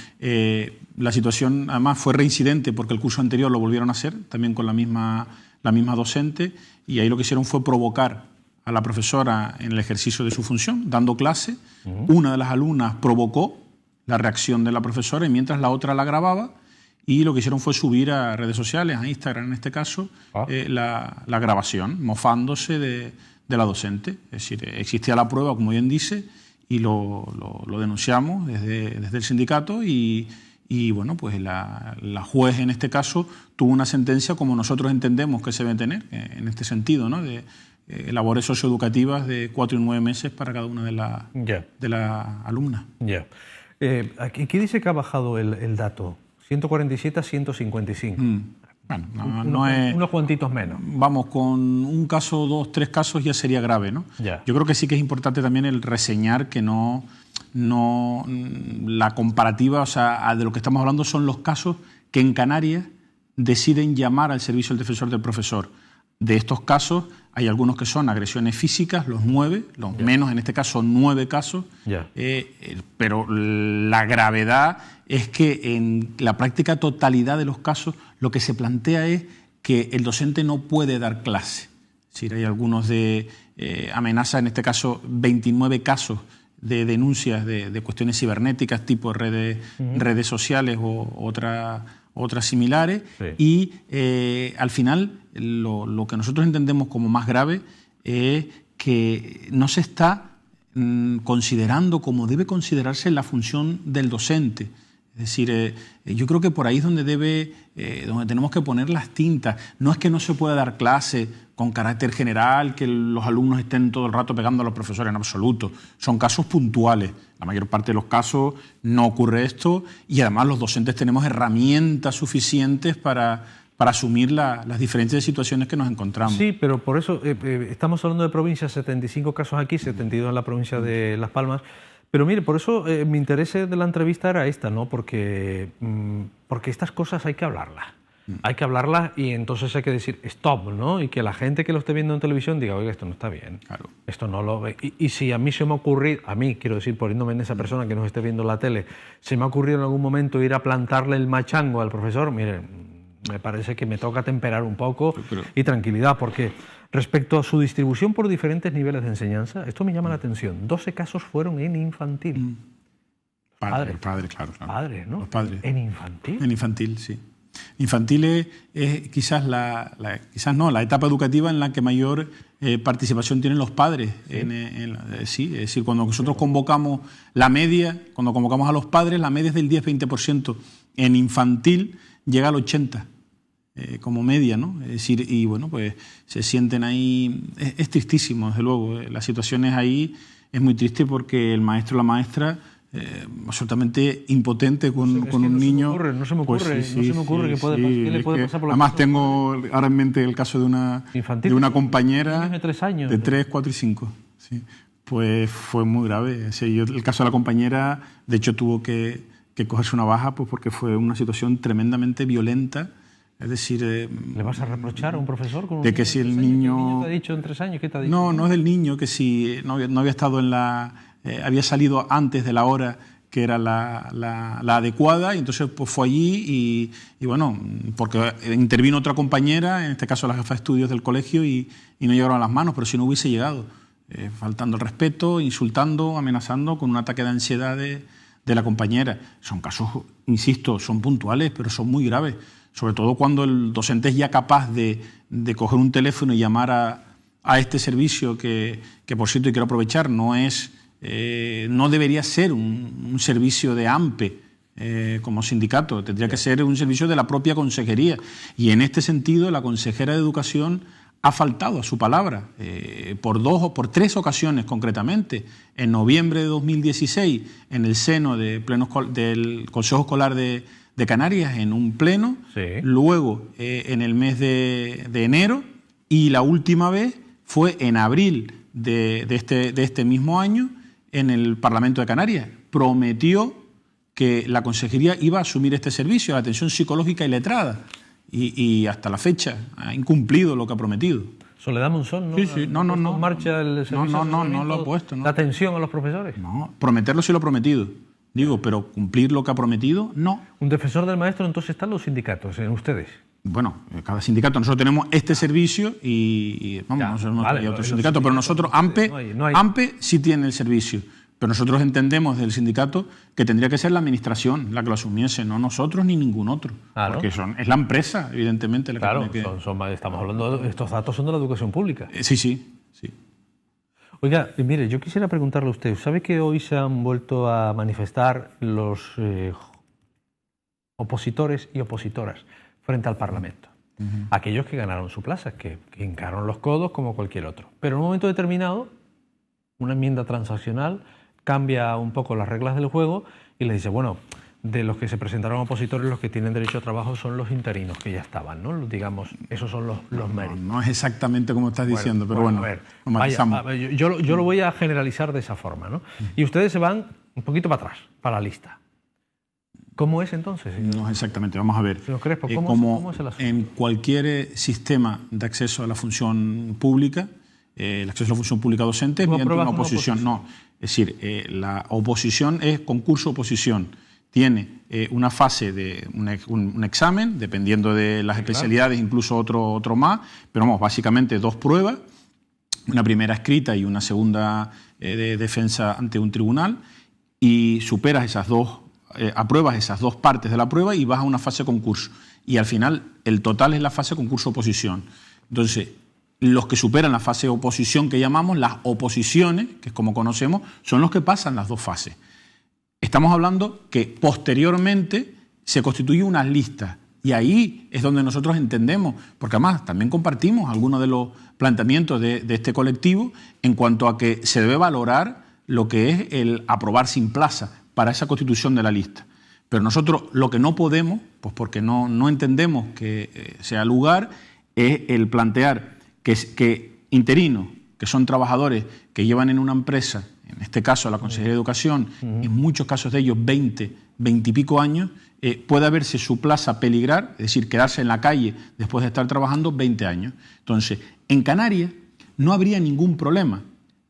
La situación además fue reincidente porque el curso anterior lo volvieron a hacer, también con la misma docente, y ahí lo que hicieron fue provocar a la profesora en el ejercicio de su función, dando clase. Una de las alumnas provocó la reacción de la profesora, y mientras la otra la grababa, y lo que hicieron fue subir a redes sociales, a Instagram en este caso, la grabación, mofándose de la docente. Es decir, existía la prueba, como bien dice, y lo denunciamos desde el sindicato, y bueno, pues la juez en este caso tuvo una sentencia como nosotros entendemos que se debe tener, en este sentido, ¿no? De labores socioeducativas de 4 y 9 meses para cada una de las alumnas. Aquí dice que ha bajado el dato, 147 a 155. Bueno, no es... Unos cuantitos menos. Vamos, con un caso, 2, 3 casos ya sería grave, ¿no? Yo creo que sí que es importante también el reseñar que no la comparativa, o sea, de lo que estamos hablando son los casos que en Canarias deciden llamar al servicio del defensor del profesor. De estos casos hay algunos que son agresiones físicas, los 9, los menos en este caso 9 casos, pero la gravedad es que en la práctica totalidad de los casos lo que se plantea es que el docente no puede dar clase. Es decir, hay algunos de amenaza, en este caso 29 casos denuncias de cuestiones cibernéticas tipo redes sociales o otras similares. Sí. Y al final lo que nosotros entendemos como más grave es que no se está considerando como debe considerarse la función del docente. Es decir, yo creo que por ahí es donde donde tenemos que poner las tintas. No es que no se pueda dar clase con carácter general, que los alumnos estén todo el rato pegando a los profesores, en absoluto. Son casos puntuales. La mayor parte de los casos no ocurre esto y además los docentes tenemos herramientas suficientes para asumir las diferentes situaciones que nos encontramos. Sí, pero por eso estamos hablando de provincias, 75 casos aquí, 72 en la provincia de Las Palmas. Pero mire, por eso mi interés de la entrevista era esta, ¿no? Porque estas cosas hay que hablarlas. Hay que hablarlas y entonces hay que decir stop, ¿no? Y que la gente que lo esté viendo en televisión diga, oiga, esto no está bien. Claro. Esto no lo ve. Y si a mí se me ha ocurrido, quiero decir, poniéndome en esa persona que nos esté viendo en la tele, se me ha ocurrido en algún momento ir a plantarle el machango al profesor, mire, me parece que me toca temperar un poco y tranquilidad, porque respecto a su distribución por diferentes niveles de enseñanza, esto me llama la atención. 12 casos fueron en infantil. Padres, claro. Padres, ¿no? Los padres. ¿En infantil? En infantil, sí. Infantil es quizás la etapa educativa en la que mayor participación tienen los padres. Sí. Es decir, cuando nosotros convocamos la media, cuando convocamos a los padres, la media es del 10-20%. En infantil llega al 80%. Como media, ¿no? Es decir, y bueno, pues se sienten ahí, es tristísimo, desde luego, la situación es ahí, es muy triste porque el maestro o la maestra, absolutamente impotente con un niño. No se me ocurre qué le puede pasar por la Además tengo ahora en mente el caso de una compañera de 3 años. De 3, 4 y 5, sí. Pues fue muy grave. El caso de la compañera, de hecho, tuvo que cogerse una baja pues porque fue una situación tremendamente violenta. Es decir... ¿Le vas a reprochar a un profesor con un de que si el niño... ¿Qué niño te ha dicho en 3 años? ¿Qué te ha dicho? No es del niño, que si no había estado en había salido antes de la hora que era la adecuada, y entonces pues fue allí y bueno, porque intervino otra compañera, en este caso la jefa de estudios del colegio, y no llegaron a las manos, pero si no hubiese llegado, faltando el respeto, insultando, amenazando, con un ataque de ansiedad de la compañera. Son casos, insisto, son puntuales, pero son muy graves. Sobre todo cuando el docente es ya capaz de coger un teléfono y llamar a este servicio que por cierto, y quiero aprovechar, no debería ser un servicio de AMPE como sindicato, tendría que ser un servicio de la propia consejería. Y en este sentido, la consejera de Educación ha faltado a su palabra por 3 ocasiones concretamente. En noviembre de 2016, en el seno del Consejo Escolar de Canarias, en un pleno, sí. Luego en el mes de enero, y la última vez fue en abril de este mismo año en el Parlamento de Canarias. Prometió que la consejería iba a asumir este servicio, la atención psicológica y letrada, y hasta la fecha ha incumplido lo que ha prometido. Soledad Monzón, ¿no? Sí. No. ¿Marcha el servicio no lo ha puesto. No. ¿La atención a los profesores? No, prometerlo sí lo ha prometido. Digo, pero cumplir lo que ha prometido, no. Un defensor del maestro, entonces están los sindicatos, en ustedes. Bueno, cada sindicato, nosotros tenemos este servicio y vamos, hay otro sindicato, pero nosotros, AMPE sí tiene el servicio, pero nosotros entendemos del sindicato que tendría que ser la administración la que lo asumiese, no nosotros ni ningún otro, porque es la empresa, evidentemente, la que tiene que... Estamos hablando, estos datos son de la educación pública. Sí. Oiga, mire, yo quisiera preguntarle a usted, ¿sabe que hoy se han vuelto a manifestar los opositores y opositoras frente al Parlamento? Aquellos que ganaron su plaza, que hincaron los codos como cualquier otro. Pero en un momento determinado, una enmienda transaccional cambia un poco las reglas del juego y le dice, bueno, de los que se presentaron opositores, los que tienen derecho a trabajo son los interinos que ya estaban, ¿no? Digamos, esos son los méritos. No es exactamente como estás diciendo, pero bueno, a ver, yo lo voy a generalizar de esa forma, ¿no? Y ustedes se van un poquito para atrás, para la lista. ¿Cómo es entonces? No exactamente, vamos a ver. Señor Crespo, ¿cómo es el asunto? En cualquier sistema de acceso a la función pública, el acceso a la función pública docente es mediante una oposición. No, es decir, la oposición es concurso-oposición. Tiene una fase de un examen, dependiendo de las especialidades, incluso otro más, pero vamos, básicamente 2 pruebas, una primera escrita y una segunda de defensa ante un tribunal, y superas esas dos, apruebas esas dos partes de la prueba y vas a una fase concurso. Y al final el total es la fase concurso-oposición. Entonces, los que superan la fase de oposición que llamamos, las oposiciones, que es como conocemos, son los que pasan las dos fases. Estamos hablando que posteriormente se constituye unas listas, y ahí es donde nosotros entendemos, porque además también compartimos algunos de los planteamientos de este colectivo en cuanto a que se debe valorar lo que es el aprobar sin plaza para esa constitución de la lista. Pero nosotros lo que no podemos, pues porque no entendemos que sea lugar, es el plantear que interinos, que son trabajadores que llevan en una empresa, en este caso la Consejería de Educación, en muchos casos de ellos 20 y pico años, puede verse su plaza peligrar, es decir, quedarse en la calle después de estar trabajando 20 años. Entonces, en Canarias no habría ningún problema,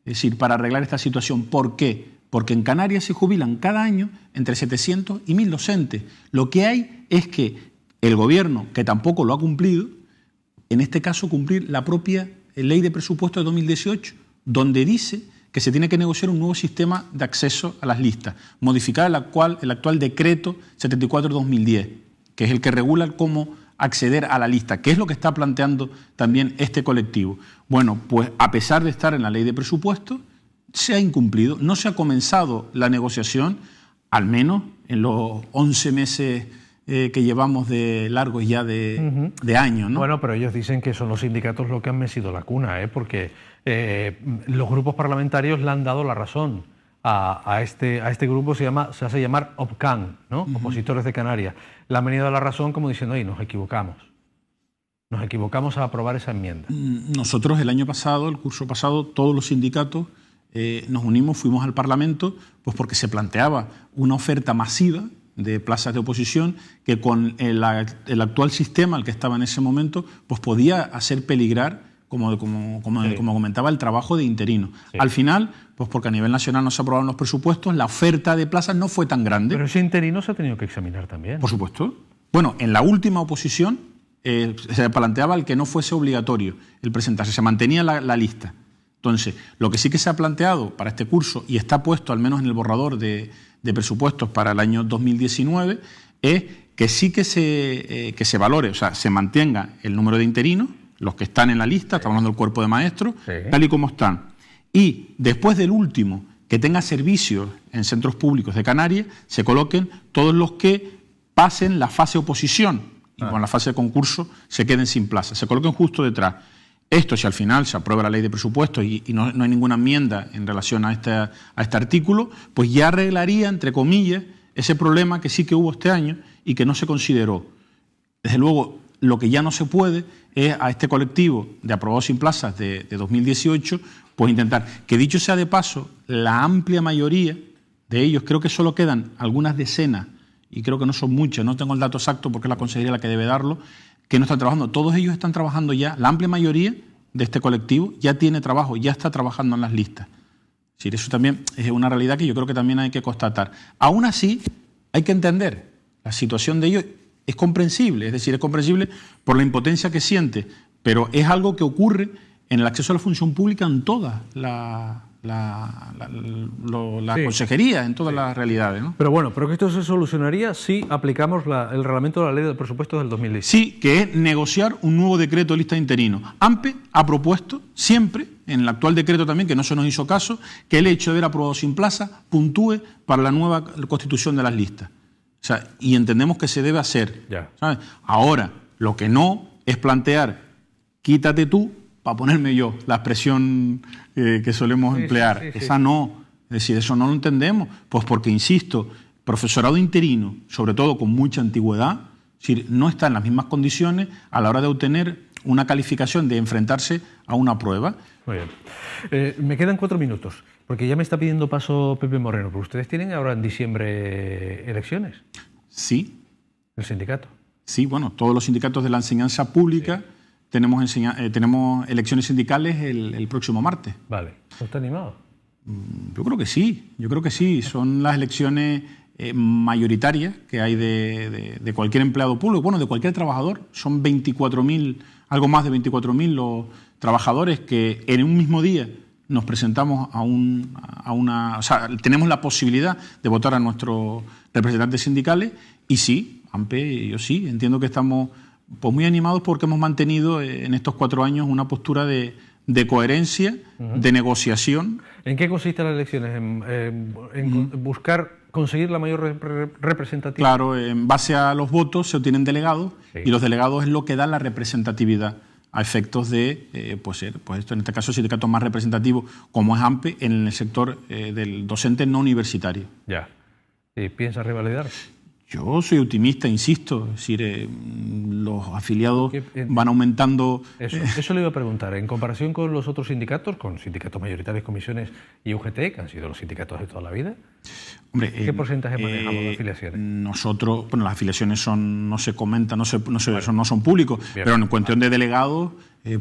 es decir, para arreglar esta situación. ¿Por qué? Porque en Canarias se jubilan cada año entre 700 y 1.000 docentes. Lo que hay es que el Gobierno, que tampoco lo ha cumplido, en este caso cumplir la propia Ley de Presupuestos de 2018, donde dice que se tiene que negociar un nuevo sistema de acceso a las listas, modificar el actual decreto 74/2010, que es el que regula cómo acceder a la lista, que es lo que está planteando también este colectivo. Bueno, pues a pesar de estar en la Ley de Presupuestos, se ha incumplido, no se ha comenzado la negociación, al menos en los 11 meses que llevamos de largos ya de años, ¿no? Bueno, pero ellos dicen que son los sindicatos los que han mecido la cuna, porque los grupos parlamentarios le han dado la razón a este grupo, se hace llamar OPCAN, ¿no? Opositores de Canarias. Le han venido a la razón como diciendo, oye, nos equivocamos a aprobar esa enmienda. Nosotros el año pasado, el curso pasado, todos los sindicatos nos unimos, fuimos al Parlamento, pues porque se planteaba una oferta masiva de plazas de oposición que con el actual sistema, el que estaba en ese momento, pues podía hacer peligrar, como comentaba, el trabajo de interino. Sí. Al final, pues porque a nivel nacional no se aprobaron los presupuestos, la oferta de plazas no fue tan grande. Pero ese interino se ha tenido que examinar también. Por supuesto. Bueno, en la última oposición se planteaba el que no fuese obligatorio el presentarse, se mantenía la lista. Entonces, lo que sí que se ha planteado para este curso, y está puesto al menos en el borrador de presupuestos para el año 2019, es que sí que se valore, o sea, se mantenga el número de interinos, los que están en la lista, estamos hablando del cuerpo de maestros, tal y como están. Y después del último, que tenga servicios en centros públicos de Canarias, se coloquen todos los que pasen la fase oposición y con la fase de concurso se queden sin plaza, se coloquen justo detrás. Esto, si al final se aprueba la ley de presupuestos y no hay ninguna enmienda en relación a este artículo, pues ya arreglaría, entre comillas, ese problema que sí que hubo este año y que no se consideró. Desde luego, lo que ya no se puede es a este colectivo de aprobados sin plazas de 2018, pues intentar, que dicho sea de paso, la amplia mayoría de ellos, creo que solo quedan algunas decenas, y creo que no son muchas, no tengo el dato exacto porque es la consejería la que debe darlo, que no están trabajando. Todos ellos están trabajando ya, la amplia mayoría de este colectivo ya tiene trabajo, ya está trabajando en las listas. Es decir, eso también es una realidad que yo creo que también hay que constatar. Aún así, hay que entender, la situación de ellos es comprensible, es decir, es comprensible por la impotencia que siente, pero es algo que ocurre en el acceso a la función pública en todas las consejerías, en todas las realidades, ¿no? Pero bueno, pero que esto se solucionaría si aplicamos el reglamento de la Ley de Presupuestos del 2010. Sí, que es negociar un nuevo decreto de lista de interinos. AMPE ha propuesto siempre, en el actual decreto también, que no se nos hizo caso, que el hecho de haber aprobado sin plaza puntúe para la nueva constitución de las listas. O sea, y entendemos que se debe hacer. ¿Sabes? Ahora, lo que no es plantear, quítate tú para ponerme yo, la expresión que solemos emplear. Esa no, es decir, eso no lo entendemos, pues porque, insisto, profesorado interino, sobre todo con mucha antigüedad, es decir, no está en las mismas condiciones a la hora de obtener una calificación, de enfrentarse a una prueba. Muy bien. Me quedan 4 minutos, porque ya me está pidiendo paso Pepe Moreno, pero ustedes tienen ahora en diciembre elecciones. Sí. ¿El sindicato? Sí, bueno, todos los sindicatos de la enseñanza pública tenemos elecciones sindicales el próximo martes. Vale. ¿Está animado? Yo creo que sí. Son las elecciones mayoritarias que hay de cualquier empleado público, bueno, de cualquier trabajador. Son 24.000, algo más de 24.000 los trabajadores que en un mismo día nos presentamos o sea, tenemos la posibilidad de votar a nuestros representantes sindicales y sí, AMPE, yo sí, entiendo que estamos pues muy animados porque hemos mantenido en estos 4 años una postura de coherencia, de negociación. ¿En qué consisten las elecciones? ¿En buscar conseguir la mayor representatividad? Claro, en base a los votos se obtienen delegados y los delegados es lo que da la representatividad a efectos de, pues esto, en este caso, el sindicato más representativo, como es AMPE, en el sector del docente no universitario. Ya. ¿Y piensas revalidar? Yo soy optimista, insisto, es decir, los afiliados van aumentando. Eso le iba a preguntar, en comparación con los otros sindicatos, con sindicatos mayoritarios, comisiones y UGT, que han sido los sindicatos de toda la vida, hombre, ¿qué porcentaje manejamos de afiliaciones? Nosotros, bueno, las afiliaciones no se comentan, no son públicos, pero en cuestión de delegados,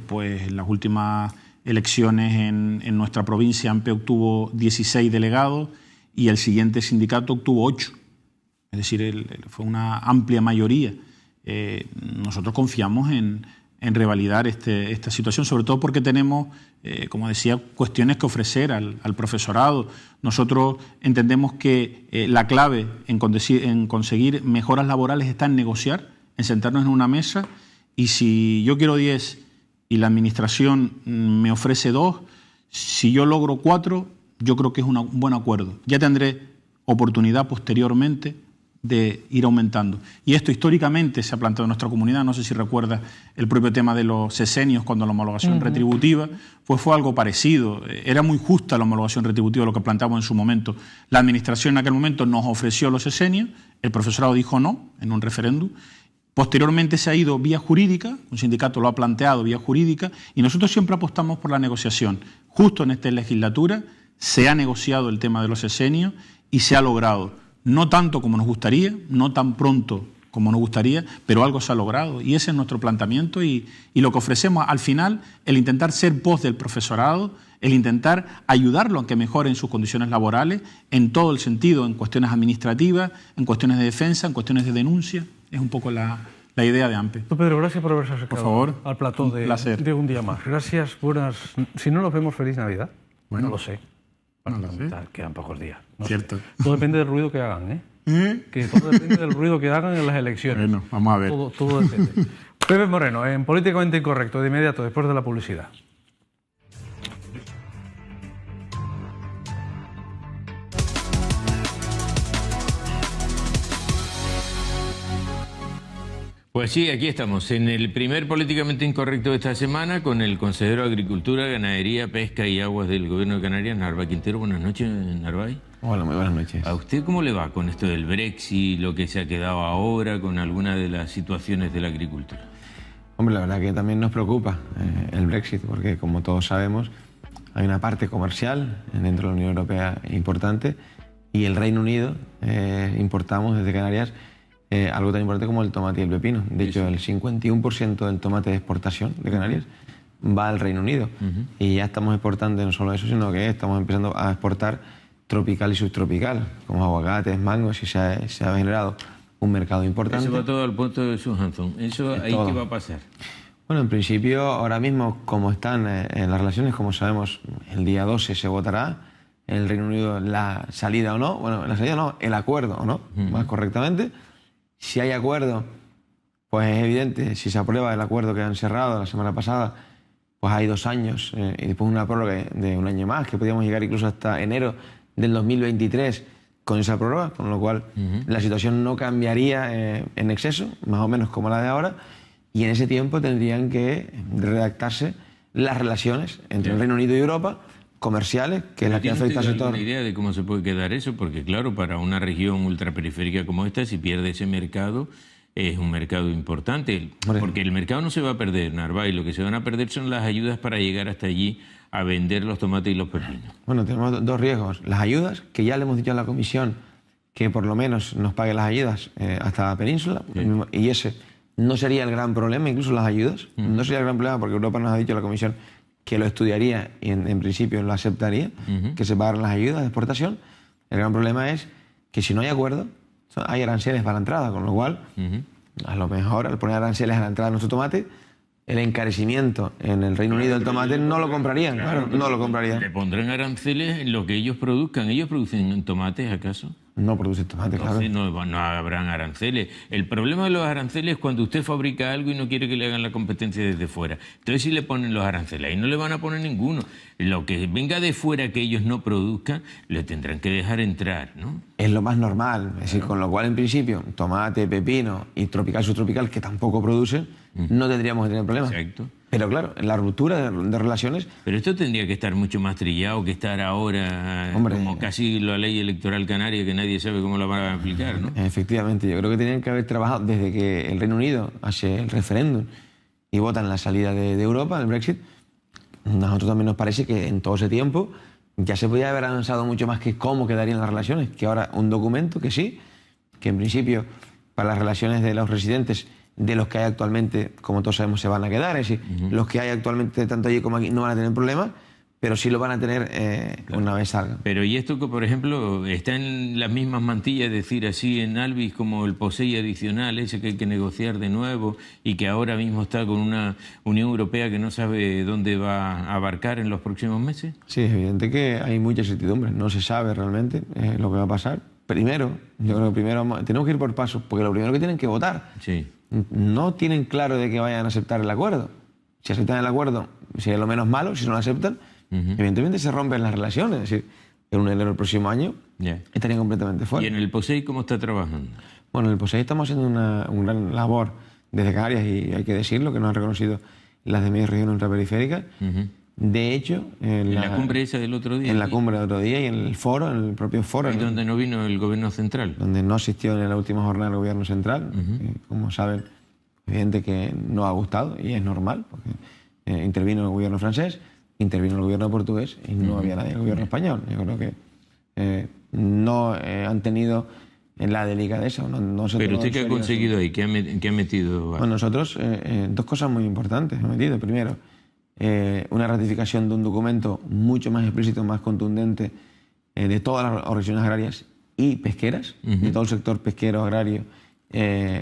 pues en las últimas elecciones en nuestra provincia, AMPE obtuvo 16 delegados y el siguiente sindicato obtuvo 8. Es decir, fue una amplia mayoría. Nosotros confiamos en revalidar esta situación, sobre todo porque tenemos, como decía, cuestiones que ofrecer al profesorado. Nosotros entendemos que la clave en conseguir mejoras laborales está en negociar, en sentarnos en una mesa, y si yo quiero 10 y la Administración me ofrece 2, si yo logro 4, yo creo que es un buen acuerdo. Ya tendré oportunidad posteriormente de ir aumentando. Y esto históricamente se ha planteado en nuestra comunidad, no sé si recuerdas el propio tema de los sesenios cuando la homologación retributiva, pues fue algo parecido. Era muy justa la homologación retributiva, lo que planteamos en su momento. La Administración en aquel momento nos ofreció los sesenios, el profesorado dijo no en un referéndum. Posteriormente se ha ido vía jurídica, un sindicato lo ha planteado vía jurídica, y nosotros siempre apostamos por la negociación. Justo en esta legislatura se ha negociado el tema de los sesenios y se ha logrado. No tanto como nos gustaría, no tan pronto como nos gustaría, pero algo se ha logrado y ese es nuestro planteamiento y lo que ofrecemos al final, el intentar ser voz del profesorado, el intentar ayudarlo a que mejoren sus condiciones laborales en todo el sentido, en cuestiones administrativas, en cuestiones de defensa, en cuestiones de denuncia, es un poco la idea de AMPE. Pedro, gracias por haberse acercado por favor, al plató de un día más. Gracias, buenas. Si no nos vemos, feliz Navidad. Bueno, no lo sé. Quedan pocos días. No Cierto. Sé. Todo depende del ruido que hagan, ¿eh? Que todo depende del ruido que hagan en las elecciones. Bueno, vamos a ver. Todo depende. Pepe Moreno, en Políticamente Incorrecto, de inmediato, después de la publicidad. Pues sí, aquí estamos, en el primer Políticamente Incorrecto de esta semana con el consejero de Agricultura, Ganadería, Pesca y Aguas del Gobierno de Canarias, Narváez Quintero. Buenas noches, Narváez. Hola, muy buenas noches. ¿A usted cómo le va con esto del Brexit, lo que se ha quedado ahora, con alguna de las situaciones de la agricultura? Hombre, la verdad que también nos preocupa el Brexit, porque como todos sabemos, hay una parte comercial dentro de la Unión Europea importante y el Reino Unido importamos desde Canarias algo tan importante como el tomate y el pepino. De hecho, el 51% del tomate de exportación de Canarias va al Reino Unido. Y ya estamos exportando no solo eso, sino que estamos empezando a exportar tropical y subtropical, como aguacates, mangos, y se ha generado un mercado importante. Eso va todo al puerto de Southampton. ¿Eso ahí qué va a pasar? Bueno, en principio, ahora mismo, como están en las relaciones, como sabemos, el día 12 se votará en el Reino Unido la salida o no. Bueno, la salida no, el acuerdo o no, más correctamente. Si hay acuerdo, pues es evidente, si se aprueba el acuerdo que han cerrado la semana pasada, pues hay 2 años y después una prórroga de 1 año más, que podríamos llegar incluso hasta enero del 2023 con esa prórroga, con lo cual la situación no cambiaría en exceso, más o menos como la de ahora, y en ese tiempo tendrían que redactarse las relaciones entre el Reino Unido y Europa, comerciales, que es la que afecta al sector. ¿Tiene idea de cómo se puede quedar eso? Porque claro, para una región ultraperiférica como esta, si pierde ese mercado, es un mercado importante. Porque el mercado no se va a perder, Narváez, lo que se van a perder son las ayudas para llegar hasta allí a vender los tomates y los pepinos. Bueno, tenemos 2 riesgos. Las ayudas, que ya le hemos dicho a la Comisión que por lo menos nos pague las ayudas hasta la península, y ese no sería el gran problema, incluso las ayudas, no sería el gran problema porque Europa nos ha dicho a la Comisión que lo estudiaría y en principio lo aceptaría, que se pagaran las ayudas de exportación. El gran problema es que si no hay acuerdo, hay aranceles para la entrada, con lo cual, a lo mejor al poner aranceles a la entrada de nuestro tomate, el encarecimiento en el Reino Unido del tomate, no lo comprarían, claro, no lo comprarían. ¿Le pondrán aranceles en lo que ellos produzcan? ¿Ellos producen tomates acaso? No producen tomates, claro. No habrán aranceles. El problema de los aranceles es cuando usted fabrica algo y no quiere que le hagan la competencia desde fuera. Entonces sí le ponen los aranceles, ahí no le van a poner ninguno. Lo que venga de fuera que ellos no produzcan, le tendrán que dejar entrar, ¿no? Es lo más normal, es decir, con lo cual en principio tomate, pepino y tropical, subtropical, que tampoco producen, no tendríamos que tener problemas. Exacto. Pero claro, en la ruptura de relaciones... Pero esto tendría que estar mucho más trillado que estar ahora, como casi la ley electoral canaria, que nadie sabe cómo la van a aplicar, ¿no? Efectivamente, yo creo que tenían que haber trabajado desde que el Reino Unido hace el referéndum y votan la salida de Europa, el Brexit. A nosotros también nos parece que en todo ese tiempo ya se podía haber avanzado mucho más que cómo quedarían las relaciones, que ahora un documento que sí, que en principio para las relaciones de los residentes de los que hay actualmente, como todos sabemos, se van a quedar. Es decir, los que hay actualmente, tanto allí como aquí, no van a tener problemas, pero sí lo van a tener una vez salgan. Pero ¿y esto que, por ejemplo, está en las mismas mantillas, es decir, así en Alvis, como el POSEI adicional, ese que hay que negociar de nuevo y que ahora mismo está con una Unión Europea que no sabe dónde va a abarcar en los próximos meses? Sí, es evidente que hay mucha incertidumbre. No se sabe realmente lo que va a pasar. Primero, yo creo que primero tenemos que ir por pasos, porque lo primero que tienen que votar. Sí. No tienen claro de que vayan a aceptar el acuerdo. Si aceptan el acuerdo, sería lo menos malo. Si no lo aceptan, evidentemente se rompen las relaciones. Es decir, en 1 de enero del próximo año estarían completamente fuera. ¿Y en el POSEI cómo está trabajando? Bueno, en el POSEI estamos haciendo una gran labor desde Canarias, y hay que decirlo, que nos han reconocido las de media región ultraperiférica. De hecho, en la cumbre esa del otro día. En la cumbre del otro día y en el foro, en el propio foro. ¿Y donde no vino el gobierno central? Donde no asistió en la última jornada el gobierno central. Como saben, evidente que no ha gustado, y es normal, porque intervino el gobierno francés, intervino el gobierno portugués y no había nadie del gobierno español. Yo creo que no han tenido la delicadeza. No se ¿Pero usted qué ha conseguido ahí? ¿Qué ha metido? Bueno, nosotros dos cosas muy importantes hemos metido. Primero, una ratificación de un documento mucho más explícito, más contundente de todas las organizaciones agrarias y pesqueras, de todo el sector pesquero, agrario,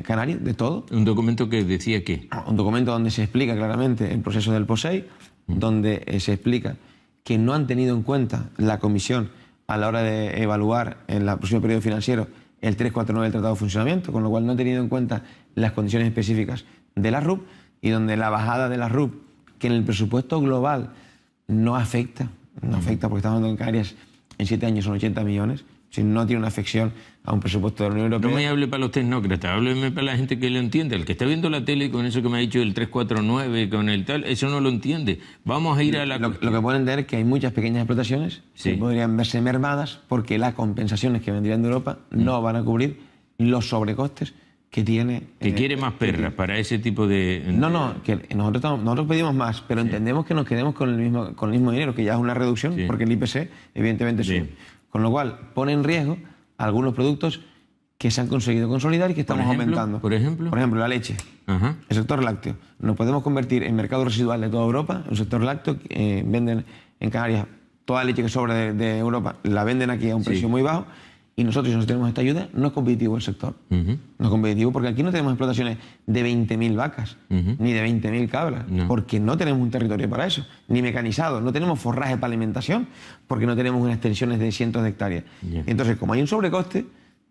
canario, de todo. ¿Un documento que decía qué? Un documento donde se explica claramente el proceso del POSEI, donde se explica que no han tenido en cuenta la Comisión a la hora de evaluar en el próximo periodo financiero el 349 del Tratado de Funcionamiento, con lo cual no han tenido en cuenta las condiciones específicas de la RUP, y donde la bajada de la RUP, que en el presupuesto global no afecta porque estamos hablando en Canarias en 7 años son 80 millones, si no tiene una afección a un presupuesto de la Unión Europea. No me hable para los tecnócratas, hábleme para la gente que lo entiende. El que está viendo la tele con eso que me ha dicho el 349, con el tal, eso no lo entiende. Vamos a ir a la... Lo que pueden entender es que hay muchas pequeñas explotaciones que podrían verse mermadas porque las compensaciones que vendrían de Europa no van a cubrir los sobrecostes que tiene... Que quiere más perras para ese tipo de... No, que nosotros pedimos más, pero entendemos que nos quedemos con el mismo dinero, que ya es una reducción, porque el IPC evidentemente sube. Con lo cual pone en riesgo algunos productos que se han conseguido consolidar y que estamos aumentando. ¿Por ejemplo? Por ejemplo, la leche, el sector lácteo. Nos podemos convertir en mercado residual de toda Europa, un sector lácteo que venden en Canarias toda la leche que sobra de Europa, la venden aquí a un precio muy bajo. Y nosotros, si no tenemos esta ayuda, no es competitivo el sector. No es competitivo porque aquí no tenemos explotaciones de 20.000 vacas, ni de 20.000 cabras, porque no tenemos un territorio para eso, ni mecanizado, no tenemos forraje para alimentación, porque no tenemos unas extensiones de cientos de hectáreas. Entonces, como hay un sobrecoste, eso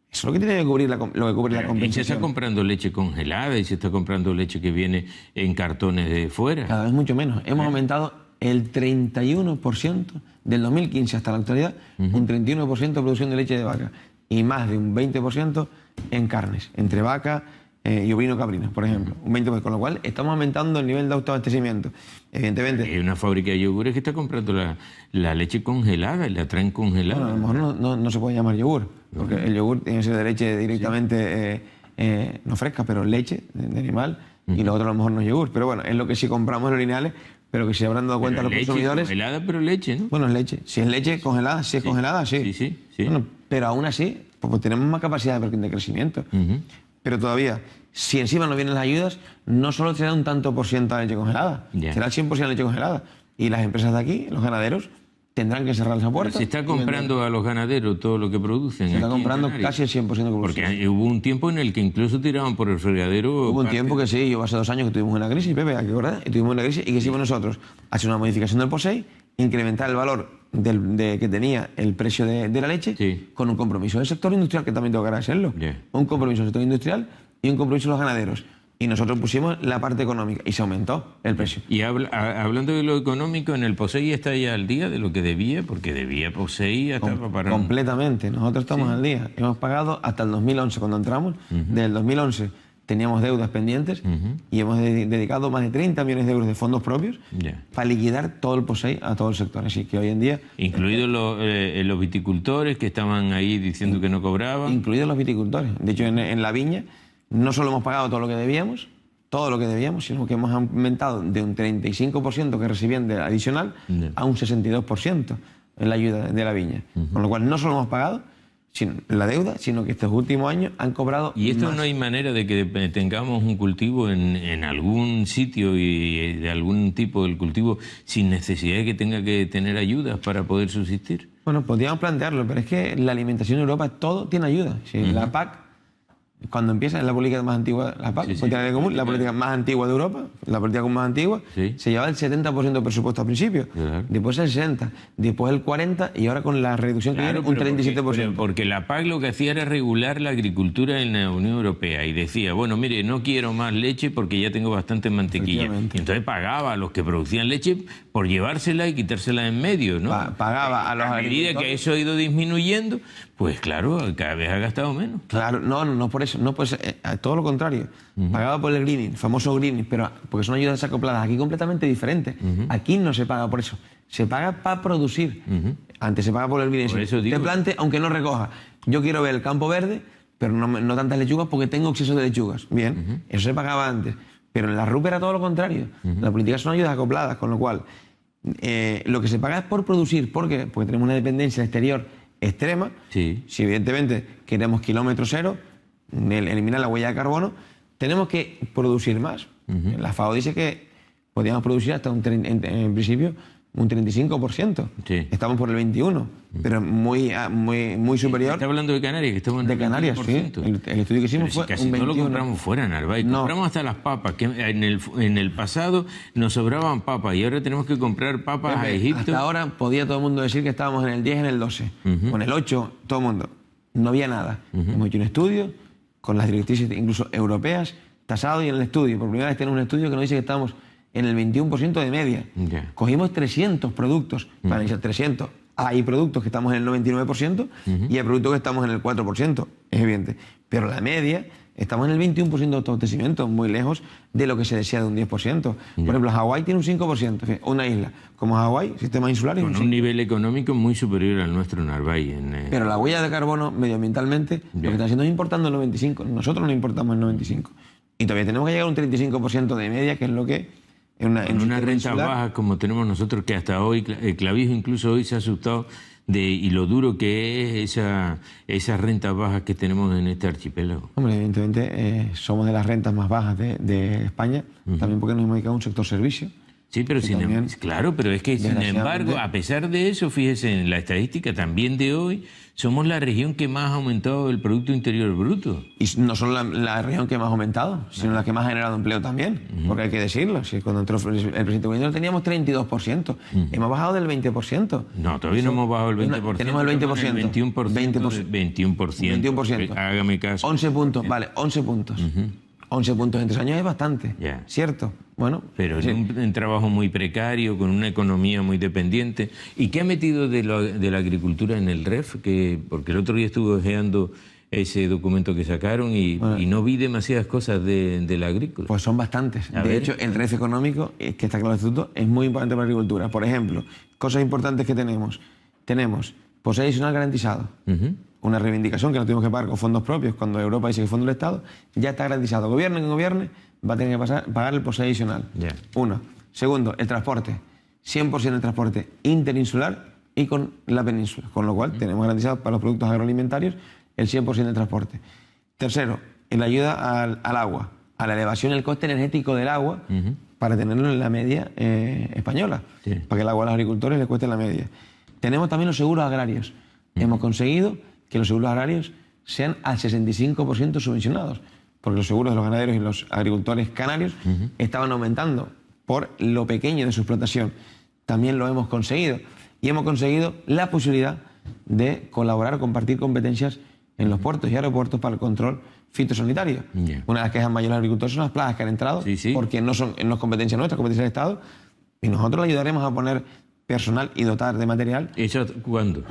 es lo que tiene que cubrir lo que cubre la compensación. Y se está comprando leche congelada y se está comprando leche que viene en cartones de fuera. Cada vez mucho menos. Hemos aumentado el 31% del 2015 hasta la actualidad, un 31% de producción de leche de vaca y más de un 20% en carnes, entre vaca y ovino caprino, por ejemplo. Un 20%, con lo cual estamos aumentando el nivel de autoabastecimiento. Evidentemente. Hay una fábrica de yogures que está comprando la leche congelada, la traen congelada. Bueno, a lo mejor no se puede llamar yogur, porque el yogur tiene que ser de leche directamente, no fresca, pero leche de animal, y lo otro a lo mejor no es yogur. Pero bueno, es lo que sí compramos en Originales, pero que se habrán dado cuenta los consumidores. Congelada, pero leche, ¿no? Bueno, es leche. Si es leche congelada, si es congelada, sí. Sí. Bueno, pero aún así, pues tenemos más capacidad de crecimiento. Pero todavía, si encima no vienen las ayudas, no solo será un tanto por ciento de leche congelada, será el 100% de leche congelada. Y las empresas de aquí, los ganaderos, tendrán que cerrar esa puerta. Se está comprando a los ganaderos todo lo que producen. Se está comprando casi el 100% de producción. Porque hubo un tiempo en el que incluso tiraban por el fregadero. Hubo un tiempo que sí, yo hace 2 años que tuvimos una crisis, Pepe, ¿hay que acordar? Y tuvimos una crisis y que hicimos nosotros, hacer una modificación del POSEI, incrementar el valor que tenía el precio de la leche, con un compromiso del sector industrial, que también tengo que agradecerlo. Un compromiso del sector industrial y un compromiso de los ganaderos. Y nosotros pusimos la parte económica y se aumentó el precio. Y hablando de lo económico, ¿en el POSEI está ya al día de lo que debía? Porque debía POSEI hasta para... Completamente. Nosotros estamos al día. Hemos pagado hasta el 2011 cuando entramos. Desde el 2011 teníamos deudas pendientes y hemos dedicado más de 30 millones de euros de fondos propios para liquidar todo el POSEI a todo el sector. Así que hoy en día... Incluidos los viticultores que estaban ahí diciendo que no cobraban. Incluidos los viticultores. De hecho, en la viña... No solo hemos pagado todo lo que debíamos, sino que hemos aumentado de un 35% que recibían de adicional a un 62% en la ayuda de la viña. Con lo cual no solo hemos pagado la deuda, sino que estos últimos años han cobrado ¿Y esto más. No hay manera de que tengamos un cultivo en algún sitio y de algún tipo del cultivo sin necesidad de que tenga que tener ayudas para poder subsistir? Bueno, podríamos plantearlo, pero es que la alimentación en Europa todo tiene ayuda. La PAC... Cuando empieza, es la política más antigua, la PAC, política común, la política más antigua de Europa, la política común más antigua, se llevaba el 70% del presupuesto al principio, después el 60%, después el 40% y ahora con la reducción que viene, un 37%. Porque la PAC lo que hacía era regular la agricultura en la Unión Europea y decía, bueno, mire, no quiero más leche porque ya tengo bastante mantequilla. Y entonces pagaba a los que producían leche por llevársela y quitársela en medio, ¿no? Pagaba a los agricultores. A medida que eso ha ido disminuyendo, pues claro, cada vez ha gastado menos. Claro, no por eso, no pues todo lo contrario. Pagaba por el greening, famoso greening, pero porque son ayudas acopladas aquí completamente diferentes. Aquí no se paga por eso, se paga para producir. Antes se paga por el greening. Te plante, aunque no recoja. Yo quiero ver el campo verde, pero no tantas lechugas porque tengo exceso de lechugas. Bien, eso se pagaba antes. Pero en la RUP era todo lo contrario. La política son ayudas acopladas, con lo cual lo que se paga es por producir. ¿Por qué? Porque tenemos una dependencia exterior extrema. Si evidentemente queremos kilómetro cero, eliminar la huella de carbono, tenemos que producir más. La FAO dice que podríamos producir hasta en principio un 35%. Estamos por el 21%, pero muy superior. Está hablando de Canarias, que estamos en el 20%. Canarias, sí. El estudio que hicimos fue casi un 21%. No lo compramos fuera, Narváez. Compramos hasta las papas, que en el pasado nos sobraban papas y ahora tenemos que comprar papas a Egipto. Hasta ahora podía todo el mundo decir que estábamos en el 10, en el 12. Con el 8, todo el mundo. No había nada. Hemos hecho un estudio con las directrices incluso europeas, tasado, y en el estudio, por primera vez tenemos un estudio que nos dice que estamos en el 21% de media. Cogimos 300 productos, para analizar 300. Hay productos que estamos en el 99% y hay productos que estamos en el 4%, es evidente. Pero la media, estamos en el 21% de autoabastecimiento, muy lejos de lo que se decía de un 10%. Por ejemplo, Hawái tiene un 5%, una isla como Hawái, sistema insular... Con un nivel económico muy superior al nuestro, Narváez. Pero la huella de carbono, medioambientalmente, lo que está haciendo es importando el 95%. Nosotros no importamos el 95%. Y todavía tenemos que llegar a un 35% de media, que es lo que... En una renta baja como tenemos nosotros, que hasta hoy, Clavijo incluso hoy se ha asustado y lo duro que es esas rentas bajas que tenemos en este archipiélago. Hombre, evidentemente somos de las rentas más bajas de España, también porque nos hemos dedicado a un sector servicio. Sí, pero claro, pero es que sin embargo, a pesar de eso, fíjese en la estadística también de hoy, somos la región que más ha aumentado el Producto Interior Bruto. Y no solo la región que más ha aumentado, sino la que más ha generado empleo también, porque hay que decirlo. Si cuando entró el presidente Guaidó teníamos 32%, hemos bajado del 20%. No, todavía no hemos bajado el 20%. Tenemos el 20%. 21%. Hágame caso. 11 puntos, vale, 11 puntos. 11 puntos en 3 años es bastante, ¿cierto? Bueno, pero sí. Un trabajo muy precario, con una economía muy dependiente. ¿Y qué ha metido de la agricultura en el REF? Porque el otro día estuve ojeando ese documento que sacaron y no vi demasiadas cosas de la agrícola. Pues son bastantes. De hecho, el REF económico, que está claro en el estatuto, es muy importante para la agricultura. Por ejemplo, cosas importantes que tenemos. Tenemos POSEI adicional garantizado. Una reivindicación que no tuvimos que pagar con fondos propios cuando Europa dice que fondo del Estado, ya está garantizado. Gobierne quien gobierne, va a tener que pagar el POSEI adicional. Uno. Segundo, el transporte. 100% del transporte interinsular y con la península. Con lo cual, tenemos garantizado para los productos agroalimentarios el 100% del transporte. Tercero, la ayuda al agua, a la elevación del coste energético del agua para tenerlo en la media española, para que el agua a los agricultores les cueste la media. Tenemos también los seguros agrarios. Hemos conseguido que los seguros agrarios sean al 65% subvencionados, porque los seguros de los ganaderos y los agricultores canarios estaban aumentando por lo pequeño de su explotación. También lo hemos conseguido. Y hemos conseguido la posibilidad de colaborar, compartir competencias en los puertos y aeropuertos para el control fitosanitario. Una de las quejas mayores de los agricultores son las plagas que han entrado, porque no es competencia nuestra, es competencia del Estado, y nosotros le ayudaremos a poner personal y dotar de material. ¿Eso cuándo?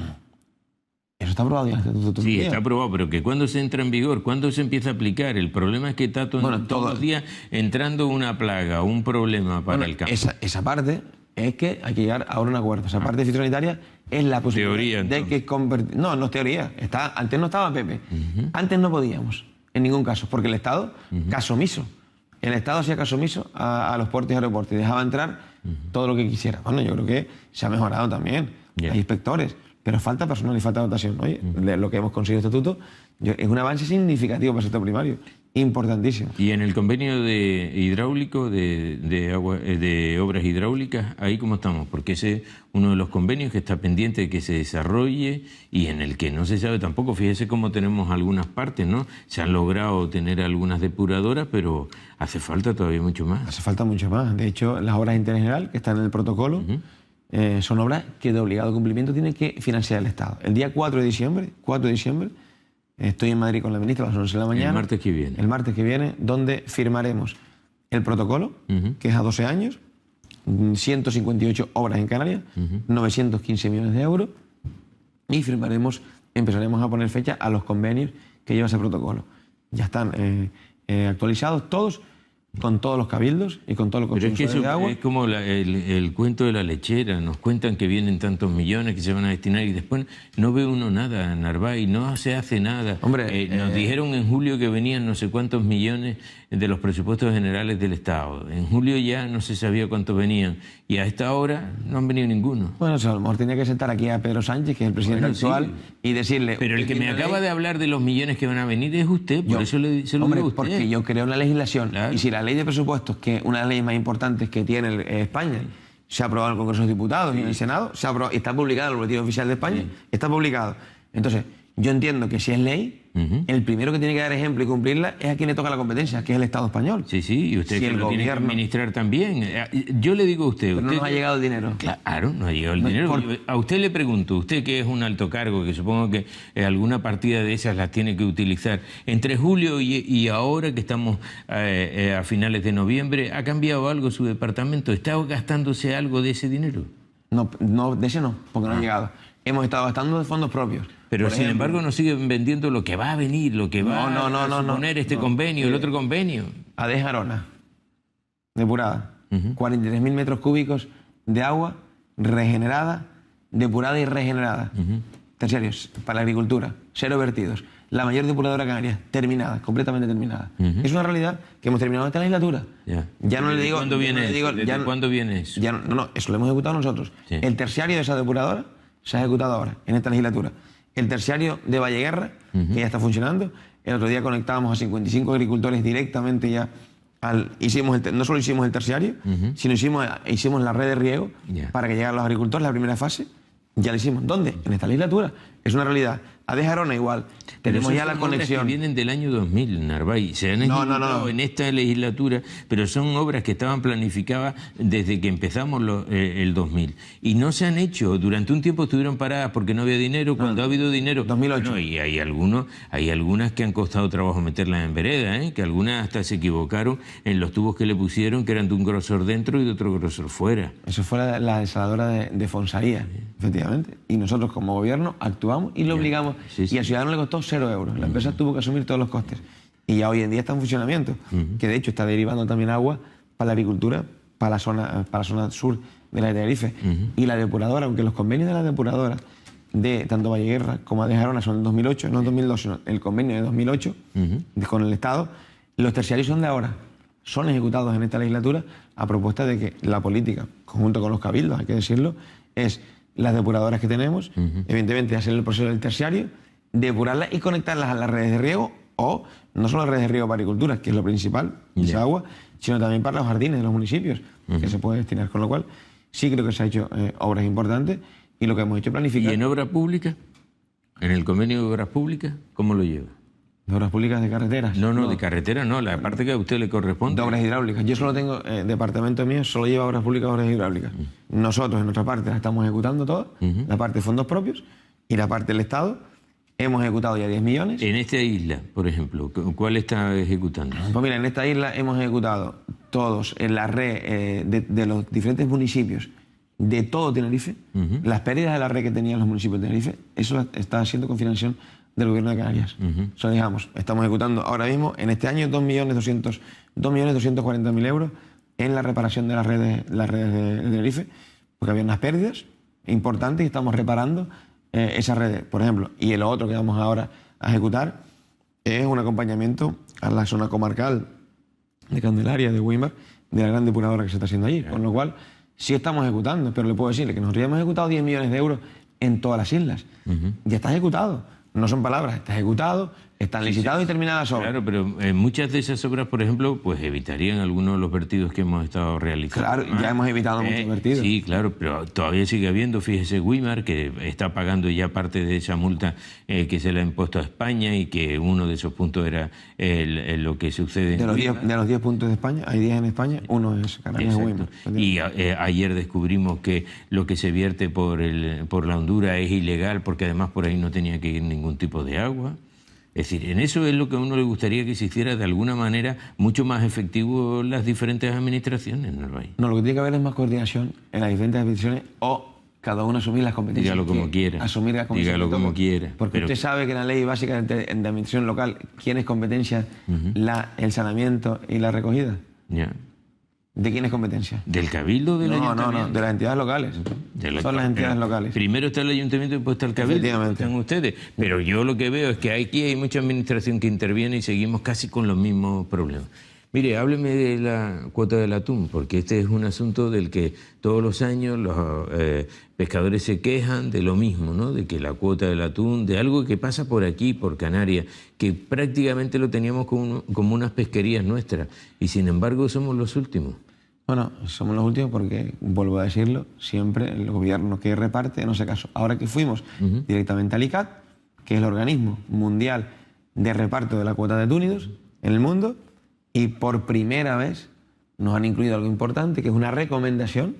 Eso está aprobado ya. Sí, está aprobado, pero que ¿cuándo se entra en vigor? ¿Cuándo se empieza a aplicar? El problema es que está todos los días entrando una plaga, un problema para el campo. Esa parte es que hay que llegar a un acuerdo. Esa parte fitosanitaria es la posibilidad de que convertir... No, no es teoría. Antes no estaba Pepe. Antes no podíamos, en ningún caso, porque el Estado, caso omiso. El Estado hacía caso omiso a los puertos y aeropuertos y dejaba entrar todo lo que quisiera. Bueno, yo creo que se ha mejorado también. Hay inspectores, pero falta personal y falta dotación. Oye, lo que hemos conseguido el estatuto es un avance significativo para el sector primario, importantísimo. Y en el convenio de hidráulico, de obras hidráulicas, ¿ahí cómo estamos? Porque ese es uno de los convenios que está pendiente de que se desarrolle y en el que no se sabe tampoco. Fíjese cómo tenemos algunas partes, ¿no? Se han logrado tener algunas depuradoras, pero hace falta todavía mucho más. Hace falta mucho más. De hecho, las obras de interés general que están en el protocolo son obras que de obligado cumplimiento tiene que financiar el Estado. El día 4 de diciembre, estoy en Madrid con la ministra a las 11 de la mañana. El martes que viene. El martes que viene, donde firmaremos el protocolo, que es a 12 años, 158 obras en Canarias, 915 millones de euros, y empezaremos a poner fecha a los convenios que lleva ese protocolo. Ya están actualizados todos, con todos los cabildos y con todos los consumidores de agua. Es como el cuento de la lechera. Nos cuentan que vienen tantos millones que se van a destinar y después no ve uno nada en Narváez, no se hace nada. Nos dijeron en julio que venían no sé cuántos millones de los presupuestos generales del Estado. En julio ya no se sabía cuántos venían y a esta hora no han venido ninguno. Bueno, a lo mejor tenía que sentar aquí a Pedro Sánchez, que es el presidente actual, y decirle... Pero el que me acaba de hablar de los millones que van a venir es usted, por eso se lo digo a usted. Porque yo creo en la legislación, y si la ley de presupuestos, que es una de las leyes más importantes que tiene España, se ha aprobado en el Congreso de Diputados y en el Senado, está publicado en el Boletín Oficial de España, está publicado. Entonces, yo entiendo que si es ley, el primero que tiene que dar ejemplo y cumplirla es a quien le toca la competencia, que es el Estado español. Sí, y usted si lo tiene que administrar también. Yo le digo a usted... Pero no nos ha llegado el dinero. Claro, no ha llegado el dinero. A usted le pregunto, usted que es un alto cargo, que supongo que alguna partida de esas las tiene que utilizar, entre julio y ahora que estamos a finales de noviembre, ¿ha cambiado algo su departamento? ¿Está gastándose algo de ese dinero? No, de ese no, porque no ha llegado. Hemos estado gastando de fondos propios. Pero sin embargo nos siguen vendiendo lo que va a venir, lo que va a suponer este convenio, el otro convenio. ADES Arona, depurada. 43.000 metros cúbicos de agua regenerada, depurada y regenerada. Terciarios, para la agricultura, 0 vertidos. La mayor depuradora canaria, terminada, completamente terminada. Es una realidad que hemos terminado esta legislatura. Ya no le digo... ¿Cuándo viene eso? ¿Cuándo viene eso? No, eso lo hemos ejecutado nosotros. El terciario de esa depuradora se ha ejecutado ahora, en esta legislatura. El terciario de Valleguerra, que ya está funcionando. El otro día conectábamos a 55 agricultores directamente ya. No solo hicimos el terciario, sino hicimos la red de riego para que llegaran los agricultores, la primera fase. Ya lo hicimos. ¿Dónde? En esta legislatura. Es una realidad. ADES Arona igual. Tenemos ya la conexión. Que vienen del año 2000, Narváez. Se han ejecutado en esta legislatura, pero son obras que estaban planificadas desde que empezamos el 2000. Y no se han hecho. Durante un tiempo estuvieron paradas porque no había dinero. Cuando ha habido dinero... 2008. No, y hay algunas que han costado trabajo meterlas en vereda, que algunas hasta se equivocaron en los tubos que le pusieron, que eran de un grosor dentro y de otro grosor fuera. Eso fue la desaladora de Fonsaría, efectivamente. Y nosotros como gobierno actuamos y lo obligamos. Y al ciudadano le costó 0 euros. La empresa tuvo que asumir todos los costes. Y ya hoy en día está en funcionamiento, que de hecho está derivando también agua para la agricultura, para la zona sur de la de Tenerife. Y la depuradora, aunque los convenios de la depuradora de tanto Valleguerra como ADES Arona son del 2008, no 2002, sino el convenio de 2008 con el Estado, los terciarios son de ahora. Son ejecutados en esta legislatura a propuesta de que la política, conjunto con los cabildos, hay que decirlo, es las depuradoras que tenemos, evidentemente hacer el proceso del terciario, depurarlas y conectarlas a las redes de riego, o no solo las redes de riego para agricultura, que es lo principal, esa agua, sino también para los jardines de los municipios, que se puede destinar. Con lo cual, sí creo que se ha hecho obras importantes y lo que hemos hecho es planificar. ¿Y en obra pública? ¿En el convenio de obras públicas? ¿Cómo lo lleva? ¿De obras públicas de carreteras? No, de carreteras no, la parte que a usted le corresponde. De obras hidráulicas. Yo solo tengo, departamento mío solo lleva obras públicas, obras hidráulicas. Nosotros, en nuestra parte, la estamos ejecutando todas, la parte de fondos propios y la parte del Estado. Hemos ejecutado ya 10 millones. En esta isla, por ejemplo, ¿cuál está ejecutando? Pues mira, en esta isla hemos ejecutado todos en la red de los diferentes municipios de todo Tenerife. Las pérdidas de la red que tenían los municipios de Tenerife, eso está haciendo con financiación del Gobierno de Canarias. O sea, digamos, estamos ejecutando ahora mismo, en este año, 2.240.000 euros en la reparación de las redes de Tenerife, porque había unas pérdidas importantes y estamos reparando esas redes, por ejemplo. Y lo otro que vamos ahora a ejecutar es un acompañamiento a la zona comarcal de Candelaria, de Weimar, de la gran depuradora que se está haciendo allí. Con lo cual, sí estamos ejecutando, pero le puedo decirle que nosotros ya hemos ejecutado 10 millones de euros en todas las islas. Ya está ejecutado. No son palabras, está ejecutado, están licitados y terminadas obras. Claro, pero muchas de esas obras, por ejemplo, pues evitarían algunos de los vertidos que hemos estado realizando. Claro, ya hemos evitado muchos vertidos. Sí, claro, pero todavía sigue habiendo, fíjese, Weimar, que está pagando ya parte de esa multa que se le ha impuesto a España y que uno de esos puntos era lo que sucede de los 10 puntos de España, hay 10 en España, uno es Canarias, Weimar. Y ayer descubrimos que lo que se vierte por la hondura es ilegal porque además por ahí no tenía que ir ningún tipo de agua. Es decir, en eso es lo que a uno le gustaría que se hiciera de alguna manera mucho más efectivo las diferentes administraciones en el país. No, lo que tiene que haber es más coordinación en las diferentes administraciones o cada uno asumir las competencias. Dígalo como quiera. Asumir las competencias. Dígalo como quiera. Porque usted sabe que en la ley básica de administración local, ¿quién es competencia? El saneamiento y la recogida. Ya. ¿De quién es competencia? ¿Del Cabildo o del Ayuntamiento? No, de las entidades locales. Son las entidades locales. Primero está el Ayuntamiento y después está el Cabildo. Efectivamente. Están ustedes. Pero yo lo que veo es que aquí hay mucha administración que interviene y seguimos casi con los mismos problemas. Mire, hábleme de la cuota del atún, porque este es un asunto del que todos los años los pescadores se quejan de lo mismo, ¿no? De que la cuota del atún, de algo que pasa por aquí, por Canarias, que prácticamente lo teníamos como unas pesquerías nuestras, y sin embargo somos los últimos. Bueno, somos los últimos porque, vuelvo a decirlo, siempre el gobierno que reparte no hace caso. Ahora que fuimos directamente al ICCAT, que es el organismo mundial de reparto de la cuota de túnidos en el mundo, y por primera vez nos han incluido algo importante, que es una recomendación,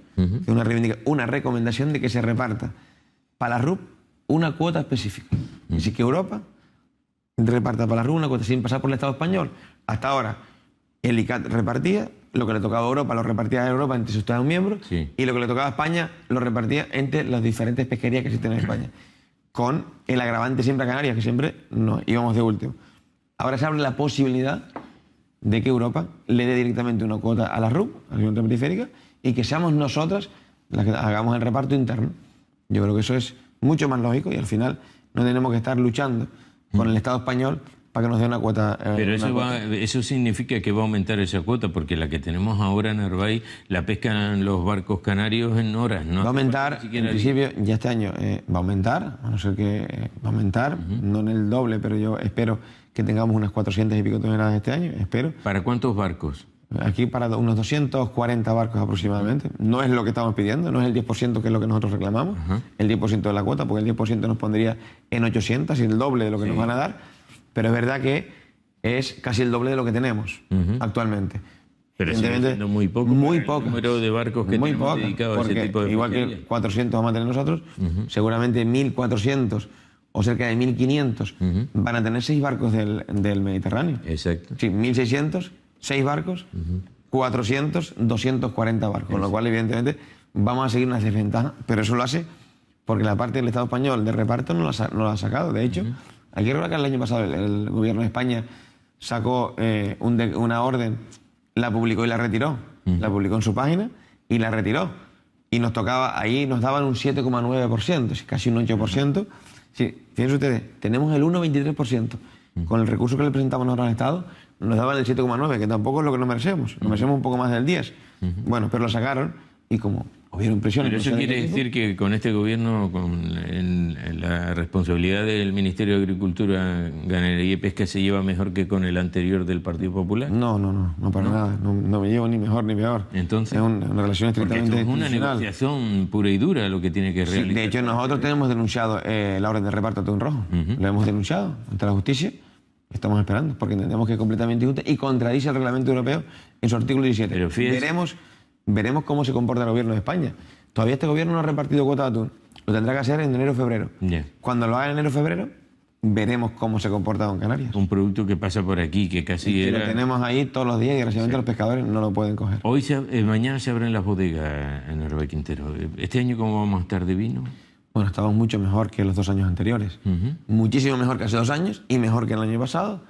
una recomendación de que se reparta para la RUP una cuota específica. Así que Europa reparta para la RUP una cuota sin pasar por el Estado español. Hasta ahora el ICCAT repartía, lo que le tocaba a Europa lo repartía a Europa entre sus Estados miembros, y lo que le tocaba a España lo repartía entre las diferentes pesquerías que existen en España, con el agravante siempre a Canarias, que siempre nos íbamos de último. Ahora se abre la posibilidad de que Europa le dé directamente una cuota a la RUP, a la Región Periférica, y que seamos nosotras las que hagamos el reparto interno. Yo creo que eso es mucho más lógico y al final no tenemos que estar luchando con el Estado español para que nos dé una cuota. Pero eso significa que va a aumentar esa cuota, porque la que tenemos ahora en Arbaí la pescan los barcos canarios en horas, ¿no? Va a aumentar, en principio, ya este año va a aumentar, a no ser que va a aumentar, no en el doble, pero yo espero que tengamos unas 400 y pico toneladas este año, espero. ¿Para cuántos barcos? Aquí para unos 240 barcos aproximadamente. No es lo que estamos pidiendo, no es el 10% que es lo que nosotros reclamamos, el 10% de la cuota, porque el 10% nos pondría en 800, y el doble de lo que nos van a dar. Pero es verdad que es casi el doble de lo que tenemos actualmente. Pero sigue siendo muy poco. Muy poco. El número de barcos que tenemos dedicados a ese tipo de igual pesquería. que 400 vamos a tener nosotros, seguramente 1.400 o cerca de 1.500 van a tener 6 barcos del Mediterráneo. Exacto. Sí, 1.600, 6 barcos, 400, 240 barcos. Con lo cual, evidentemente, vamos a seguir una desventaja, pero eso lo hace porque la parte del Estado español de reparto no lo ha sacado. De hecho, hay que recordar que el año pasado el gobierno de España sacó una orden, la publicó y la retiró. La publicó en su página y la retiró. Y nos tocaba, ahí nos daban un 7,9%, casi un 8%. Sí, fíjense ustedes, tenemos el 1,23%. Con el recurso que le presentamos nosotros al Estado, nos daban el 7,9%, que tampoco es lo que nos merecemos. Nos merecemos un poco más del 10%. Bueno, pero lo sacaron y como hubieron presiones. Pero eso quiere decir que con este gobierno, con la responsabilidad del Ministerio de Agricultura, Ganadería y Pesca, ¿se lleva mejor que con el anterior del Partido Popular? No para nada. No me llevo ni mejor ni peor. Entonces, es una relación estrictamente es una negociación pura y dura lo que tiene que realizar. Sí, de hecho, nosotros tenemos denunciado la orden de reparto de atún rojo. Lo hemos denunciado ante la justicia. Estamos esperando, porque entendemos que es completamente injusta y contradice el reglamento europeo en su artículo 17. Pero fíjese, veremos cómo se comporta el gobierno de España. Todavía este gobierno no ha repartido cuota de atún. Lo tendrá que hacer en enero o febrero. Cuando lo haga en enero o febrero, veremos cómo se comporta con Canarias. Un producto que pasa por aquí, que casi lo tenemos ahí todos los días y desgraciadamente los pescadores no lo pueden coger. Mañana se abren las bodegas en Hervé Quintero. ¿Este año cómo vamos a estar de vino? Bueno, estamos mucho mejor que los 2 años anteriores. Muchísimo mejor que hace 2 años y mejor que el año pasado.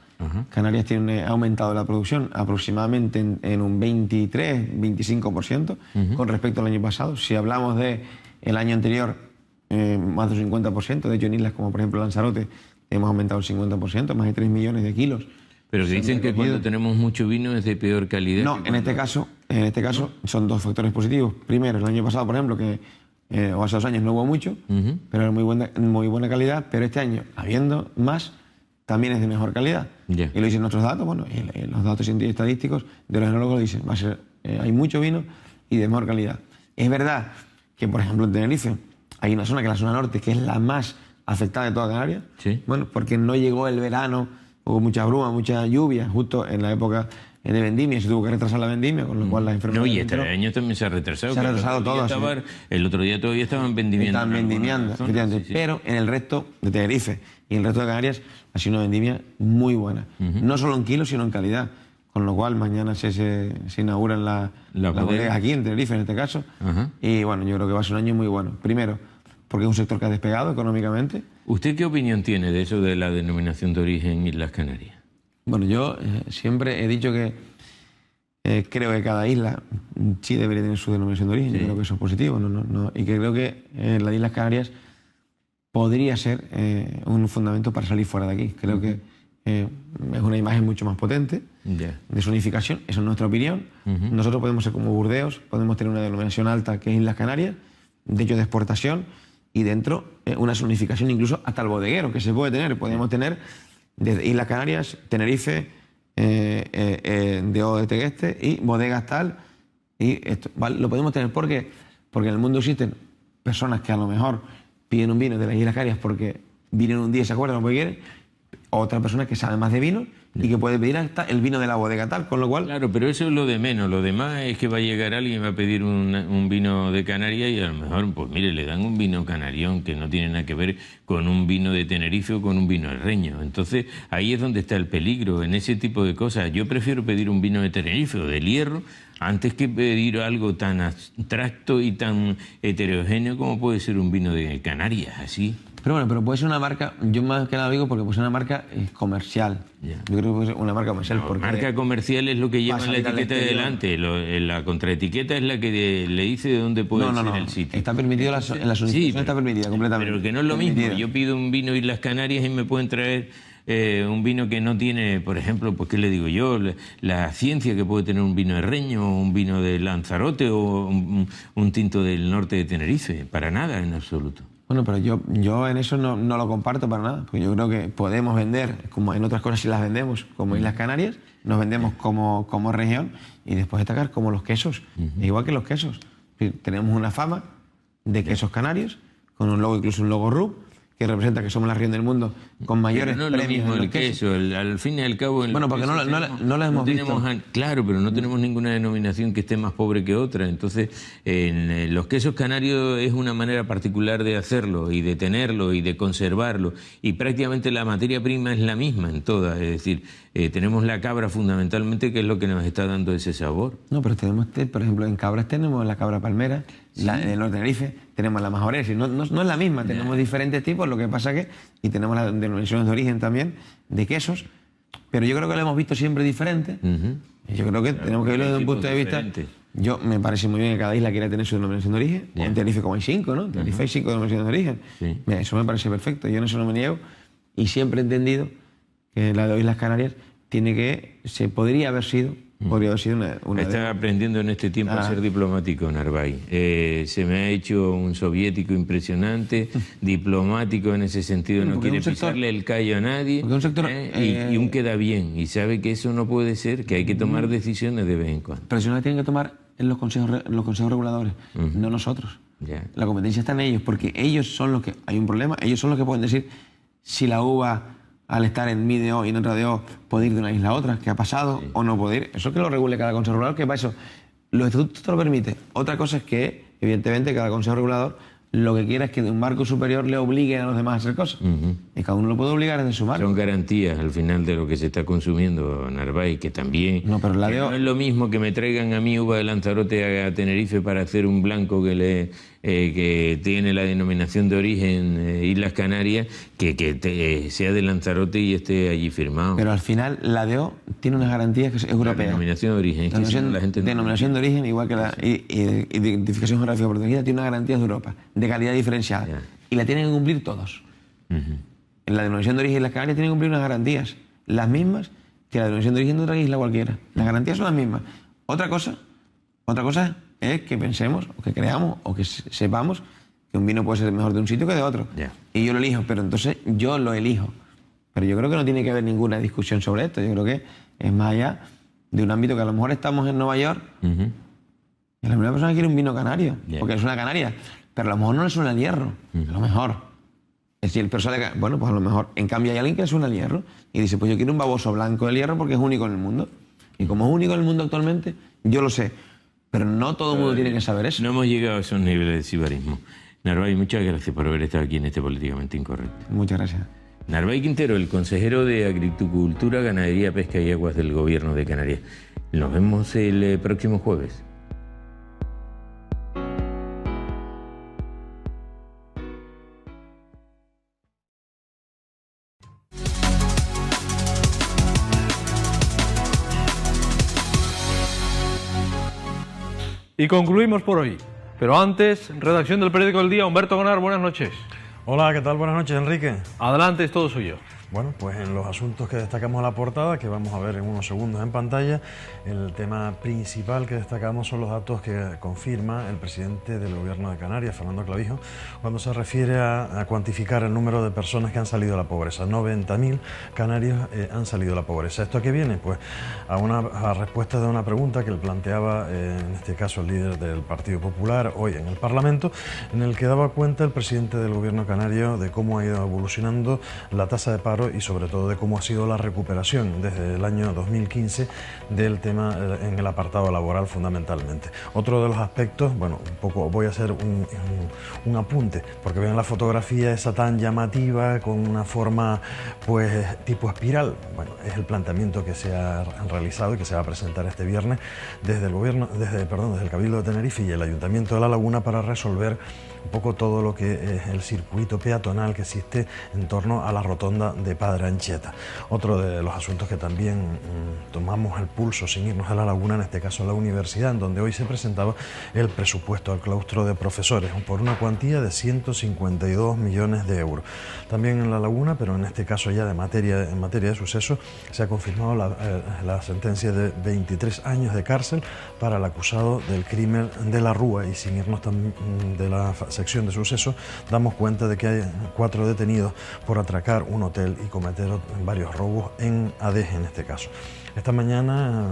Canarias ha aumentado la producción aproximadamente en un 23-25% con respecto al año pasado. Si hablamos del año anterior, más de un 50%. De hecho, en islas como por ejemplo Lanzarote hemos aumentado el 50%, más de 3 millones de kilos. Pero que dicen que cuando tenemos mucho vino es de peor calidad. No, en este caso son 2 factores positivos. Primero, el año pasado, por ejemplo, o hace 2 años no hubo mucho, pero era muy buena calidad. Pero este año, habiendo más, también es de mejor calidad. Y lo dicen nuestros datos, y los datos estadísticos de los enólogos lo dicen. Hay mucho vino y de mejor calidad. Es verdad que, por ejemplo, en Tenerife hay una zona, que es la zona norte, que es la más afectada de toda Canarias. Bueno, porque no llegó el verano, hubo mucha bruma, mucha lluvia, justo en la época de vendimia, se tuvo que retrasar la vendimia, con lo cual las enfermedades... No, y este año también se ha retrasado. Se ha retrasado todo. El otro día todavía estaban vendimiando. Estaban vendimiando, efectivamente. Pero en el resto de Tenerife y en el resto de Canarias ha sido una vendimia muy buena. No solo en kilos, sino en calidad. Con lo cual mañana se inauguran las bodegas aquí en Tenerife, en este caso. Y bueno, yo creo que va a ser un año muy bueno. Primero, porque es un sector que ha despegado económicamente. ¿Usted qué opinión tiene de eso de la denominación de origen Islas Canarias? Bueno, yo siempre he dicho que creo que cada isla sí debería tener su denominación de origen. Yo creo que eso es positivo. Y que creo que las Islas Canarias podría ser un fundamento para salir fuera de aquí. Creo que es una imagen mucho más potente de su unificación. Esa es nuestra opinión. Nosotros podemos ser como Burdeos, podemos tener una denominación alta que es Islas Canarias, de hecho de exportación, y dentro una zonificación incluso hasta el bodeguero, que se puede tener. Podemos tener desde Islas Canarias, Tenerife, de Tegueste y bodegas tal. Y esto, ¿vale? Lo podemos tener porque en el mundo existen personas que a lo mejor piden un vino de las Islas Canarias porque vienen un día y se acuerdan lo que quieren. Otra persona que sabe más de vino y que puede pedir hasta el vino de la bodega tal, con lo cual... Claro, pero eso es lo de menos. Lo demás es que va a llegar alguien y va a pedir un vino de Canarias y a lo mejor, pues mire, le dan un vino canarión que no tiene nada que ver con un vino de Tenerife o con un vino herreño. Entonces, ahí es donde está el peligro, en ese tipo de cosas. Yo prefiero pedir un vino de Tenerife o del Hierro antes que pedir algo tan abstracto y tan heterogéneo como puede ser un vino de Canarias, así. Pero puede ser una marca, yo más que nada digo porque puede ser una marca comercial. Yo creo que puede ser una marca comercial. No, marca comercial es lo que lleva en la etiqueta de delante. La contraetiqueta es la que le dice de dónde puede ser el sitio. Está permitido, en la zonificación está permitida completamente. Pero que no es lo mismo. Yo pido un vino Islas Canarias y me pueden traer un vino que no tiene, por ejemplo, pues qué le digo yo, la ciencia que puede tener un vino herreño, o un vino de Lanzarote o un tinto del norte de Tenerife. Para nada, en absoluto. Bueno, pero yo en eso no lo comparto para nada, porque yo creo que podemos vender, como en otras cosas sí las vendemos, como Islas Canarias, nos vendemos como región y después destacar como los quesos, igual que los quesos. Tenemos una fama de quesos canarios, con un logo, incluso un logo RUB, que representa que somos la región del mundo con mayores premios. No es lo mismo el queso, al fin y al cabo... Bueno, porque no la hemos visto. Claro, pero no tenemos ninguna denominación que esté más pobre que otra. Entonces, en los quesos canarios es una manera particular de hacerlo y de tenerlo y de conservarlo. Y prácticamente la materia prima es la misma en todas. Es decir, tenemos la cabra fundamentalmente, que es lo que nos está dando ese sabor. No, pero tenemos, por ejemplo, en cabras tenemos la cabra palmera, en el Tenerife tenemos la majorera, no es la misma, tenemos diferentes tipos, lo que pasa que, y tenemos las denominaciones de origen también, de quesos, pero yo creo que lo hemos visto siempre diferente. Yo creo que tenemos que verlo desde un punto de vista... Yo me parece muy bien que cada isla quiera tener su denominación de origen, en Tenerife como hay 5, ¿no? En Tenerife hay 5 denominaciones de origen. Mira, eso me parece perfecto, yo en eso no me niego, y siempre he entendido que la de Islas Canarias se podría haber sido podría haber sido una Está aprendiendo en este tiempo a ser diplomático, Narváez. Se me ha hecho un soviético impresionante, diplomático en ese sentido, no quiere pisarle el callo a nadie, y un queda bien, y sabe que eso no puede ser, que hay que tomar decisiones de vez en cuando. Pero si no las tienen que tomar en los consejos reguladores, no nosotros. La competencia está en ellos, porque ellos son los que... Hay un problema, ellos son los que pueden decir si la uva, al estar en mi DO y en otra DO, puede ir de una isla a otra, qué ha pasado o no puede ir. Eso que lo regule cada consejo regulador, que para eso los estatutos te lo permiten. Otra cosa es que, evidentemente, cada consejo regulador lo que quiera es que de un marco superior le obligue a los demás a hacer cosas. Y cada uno lo puede obligar desde su marco. Son garantías al final de lo que se está consumiendo, Narváez, que también... No, pero la no es lo mismo que me traigan a mí uva de Lanzarote a Tenerife para hacer un blanco que tiene la denominación de origen Islas Canarias, que sea de Lanzarote y esté allí firmado. Pero al final la DO tiene unas garantías que es europea. La denominación de origen. Denominación de origen, igual que la identificación geográfica protegida, tiene unas garantías de Europa, de calidad diferenciada. Y la tienen que cumplir todos. En la denominación de origen de las Canarias tienen que cumplir unas garantías, las mismas que la denominación de origen de otra isla cualquiera. Las garantías son las mismas. Otra cosa es que pensemos, o que creamos, o que sepamos que un vino puede ser mejor de un sitio que de otro. Y yo lo elijo, pero entonces yo lo elijo. Pero yo creo que no tiene que haber ninguna discusión sobre esto. Yo creo que es más allá de un ámbito que a lo mejor estamos en Nueva York y la primera persona quiere un vino canario, porque le suena a Canarias, pero a lo mejor no le suena al hierro, a lo mejor. Es decir, el personal bueno, pues a lo mejor, en cambio hay alguien que le suena al hierro y dice, pues yo quiero un baboso blanco del hierro porque es único en el mundo. Y como es único en el mundo actualmente, yo lo sé. Pero no todo el mundo tiene que saber eso. No hemos llegado a esos niveles de sibarismo. Narváez, muchas gracias por haber estado aquí en este Políticamente Incorrecto. Muchas gracias. Narváez Quintero, el consejero de Agricultura, Ganadería, Pesca y Aguas del Gobierno de Canarias. Nos vemos el próximo jueves. Y concluimos por hoy. Pero antes, redacción del periódico El Día, Humberto Gonar, buenas noches. Hola, ¿qué tal? Buenas noches, Enrique. Adelante, es todo suyo. Bueno, pues en los asuntos que destacamos en la portada, que vamos a ver en unos segundos en pantalla, el tema principal que destacamos son los datos que confirma el presidente del Gobierno de Canarias, Fernando Clavijo, cuando se refiere a cuantificar el número de personas que han salido de la pobreza. 90.000 canarios han salido de la pobreza. ¿Esto a qué viene? Pues a respuesta de una pregunta que le planteaba, en este caso, el líder del Partido Popular hoy en el Parlamento, en el que daba cuenta el presidente del Gobierno canario de cómo ha ido evolucionando la tasa de paro y sobre todo de cómo ha sido la recuperación desde el año 2015 del tema en el apartado laboral fundamentalmente. Otro de los aspectos, bueno, un poco voy a hacer un apunte, porque ven la fotografía esa tan llamativa con una forma pues tipo espiral. Bueno, es el planteamiento que se ha realizado y que se va a presentar este viernes desde el Cabildo de Tenerife y el Ayuntamiento de La Laguna para resolver un poco todo lo que es el circuito peatonal que existe en torno a la rotonda de Padre Anchieta. Otro de los asuntos que también tomamos el pulso sin irnos a La Laguna, en este caso la universidad, en donde hoy se presentaba el presupuesto al claustro de profesores por una cuantía de 152 millones de euros. También en La Laguna, pero en este caso ya en materia de sucesos, se ha confirmado la sentencia de 23 años de cárcel para el acusado del crimen de la Rúa, y sin irnos de la sección de sucesos, damos cuenta de que hay 4 detenidos por atracar un hotel y cometer varios robos en Adeje en este caso. Esta mañana,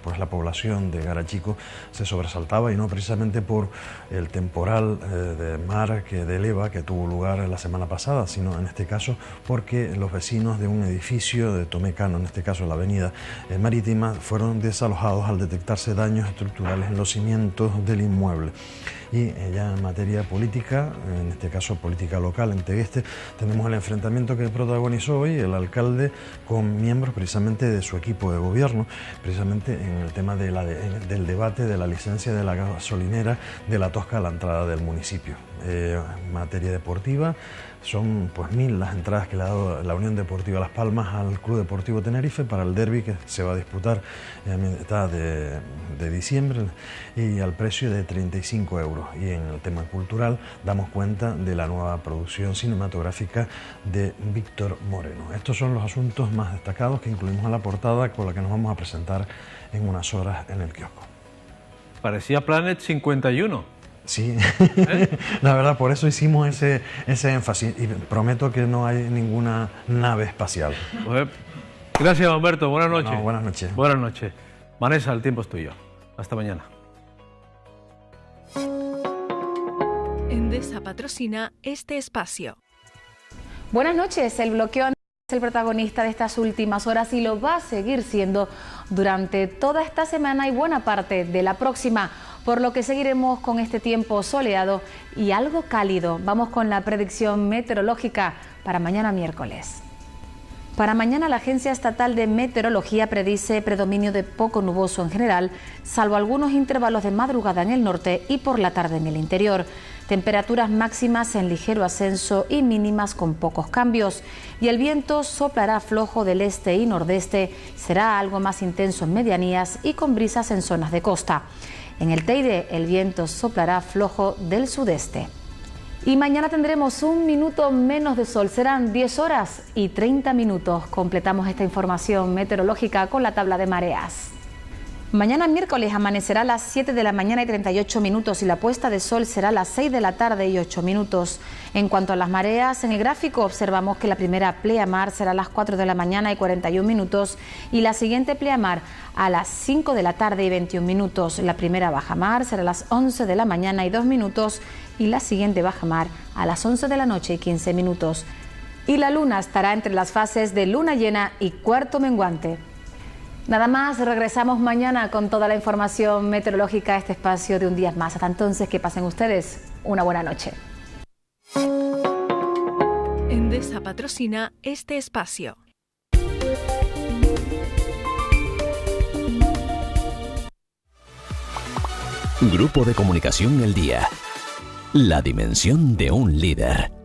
pues la población de Garachico se sobresaltaba, y no precisamente por el temporal de mar de leva que tuvo lugar la semana pasada, sino en este caso porque los vecinos de un edificio de Tomecano, en este caso la avenida Marítima, fueron desalojados al detectarse daños estructurales en los cimientos del inmueble. Y ya en materia política, en este caso política local en Tegueste, tenemos el enfrentamiento que protagonizó hoy el alcalde con miembros precisamente de su equipo de gobierno, precisamente en el tema del debate de la licencia de la gasolinera de La Tosca a la entrada del municipio. En materia deportiva, son pues 1000 las entradas que le ha dado la Unión Deportiva Las Palmas al Club Deportivo Tenerife para el derbi que se va a disputar a mitad de diciembre, y al precio de 35 euros. Y en el tema cultural damos cuenta de la nueva producción cinematográfica de Víctor Moreno. Estos son los asuntos más destacados que incluimos en la portada, con la la que nos vamos a presentar en unas horas en el kiosco. Parecía Planet 51. Sí, la verdad, por eso hicimos ese énfasis y prometo que no hay ninguna nave espacial. Gracias, Humberto. Buenas noches. No, buenas noches. Buenas noches. Vanessa, el tiempo es tuyo. Hasta mañana. Endesa patrocina este espacio. Buenas noches. El bloqueo es el protagonista de estas últimas horas y lo va a seguir siendo durante toda esta semana y buena parte de la próxima, por lo que seguiremos con este tiempo soleado y algo cálido. Vamos con la predicción meteorológica para mañana miércoles. Para mañana la Agencia Estatal de Meteorología predice predominio de poco nuboso en general, salvo algunos intervalos de madrugada en el norte y por la tarde en el interior. Temperaturas máximas en ligero ascenso y mínimas con pocos cambios. Y el viento soplará flojo del este y nordeste, será algo más intenso en medianías y con brisas en zonas de costa. En el Teide el viento soplará flojo del sudeste. Y mañana tendremos un minuto menos de sol, serán 10 horas y 30 minutos. Completamos esta información meteorológica con la tabla de mareas. Mañana miércoles amanecerá a las 7 de la mañana y 38 minutos y la puesta de sol será a las 6 de la tarde y 8 minutos. En cuanto a las mareas, en el gráfico observamos que la primera pleamar será a las 4 de la mañana y 41 minutos y la siguiente pleamar a las 5 de la tarde y 21 minutos. La primera bajamar será a las 11 de la mañana y 2 minutos y la siguiente bajamar a las 11 de la noche y 15 minutos. Y la luna estará entre las fases de luna llena y cuarto menguante. Nada más, regresamos mañana con toda la información meteorológica a este espacio de Un Día Más. Hasta entonces, que pasen ustedes una buena noche. Endesa patrocina este espacio. Grupo de Comunicación El Día. La dimensión de un líder.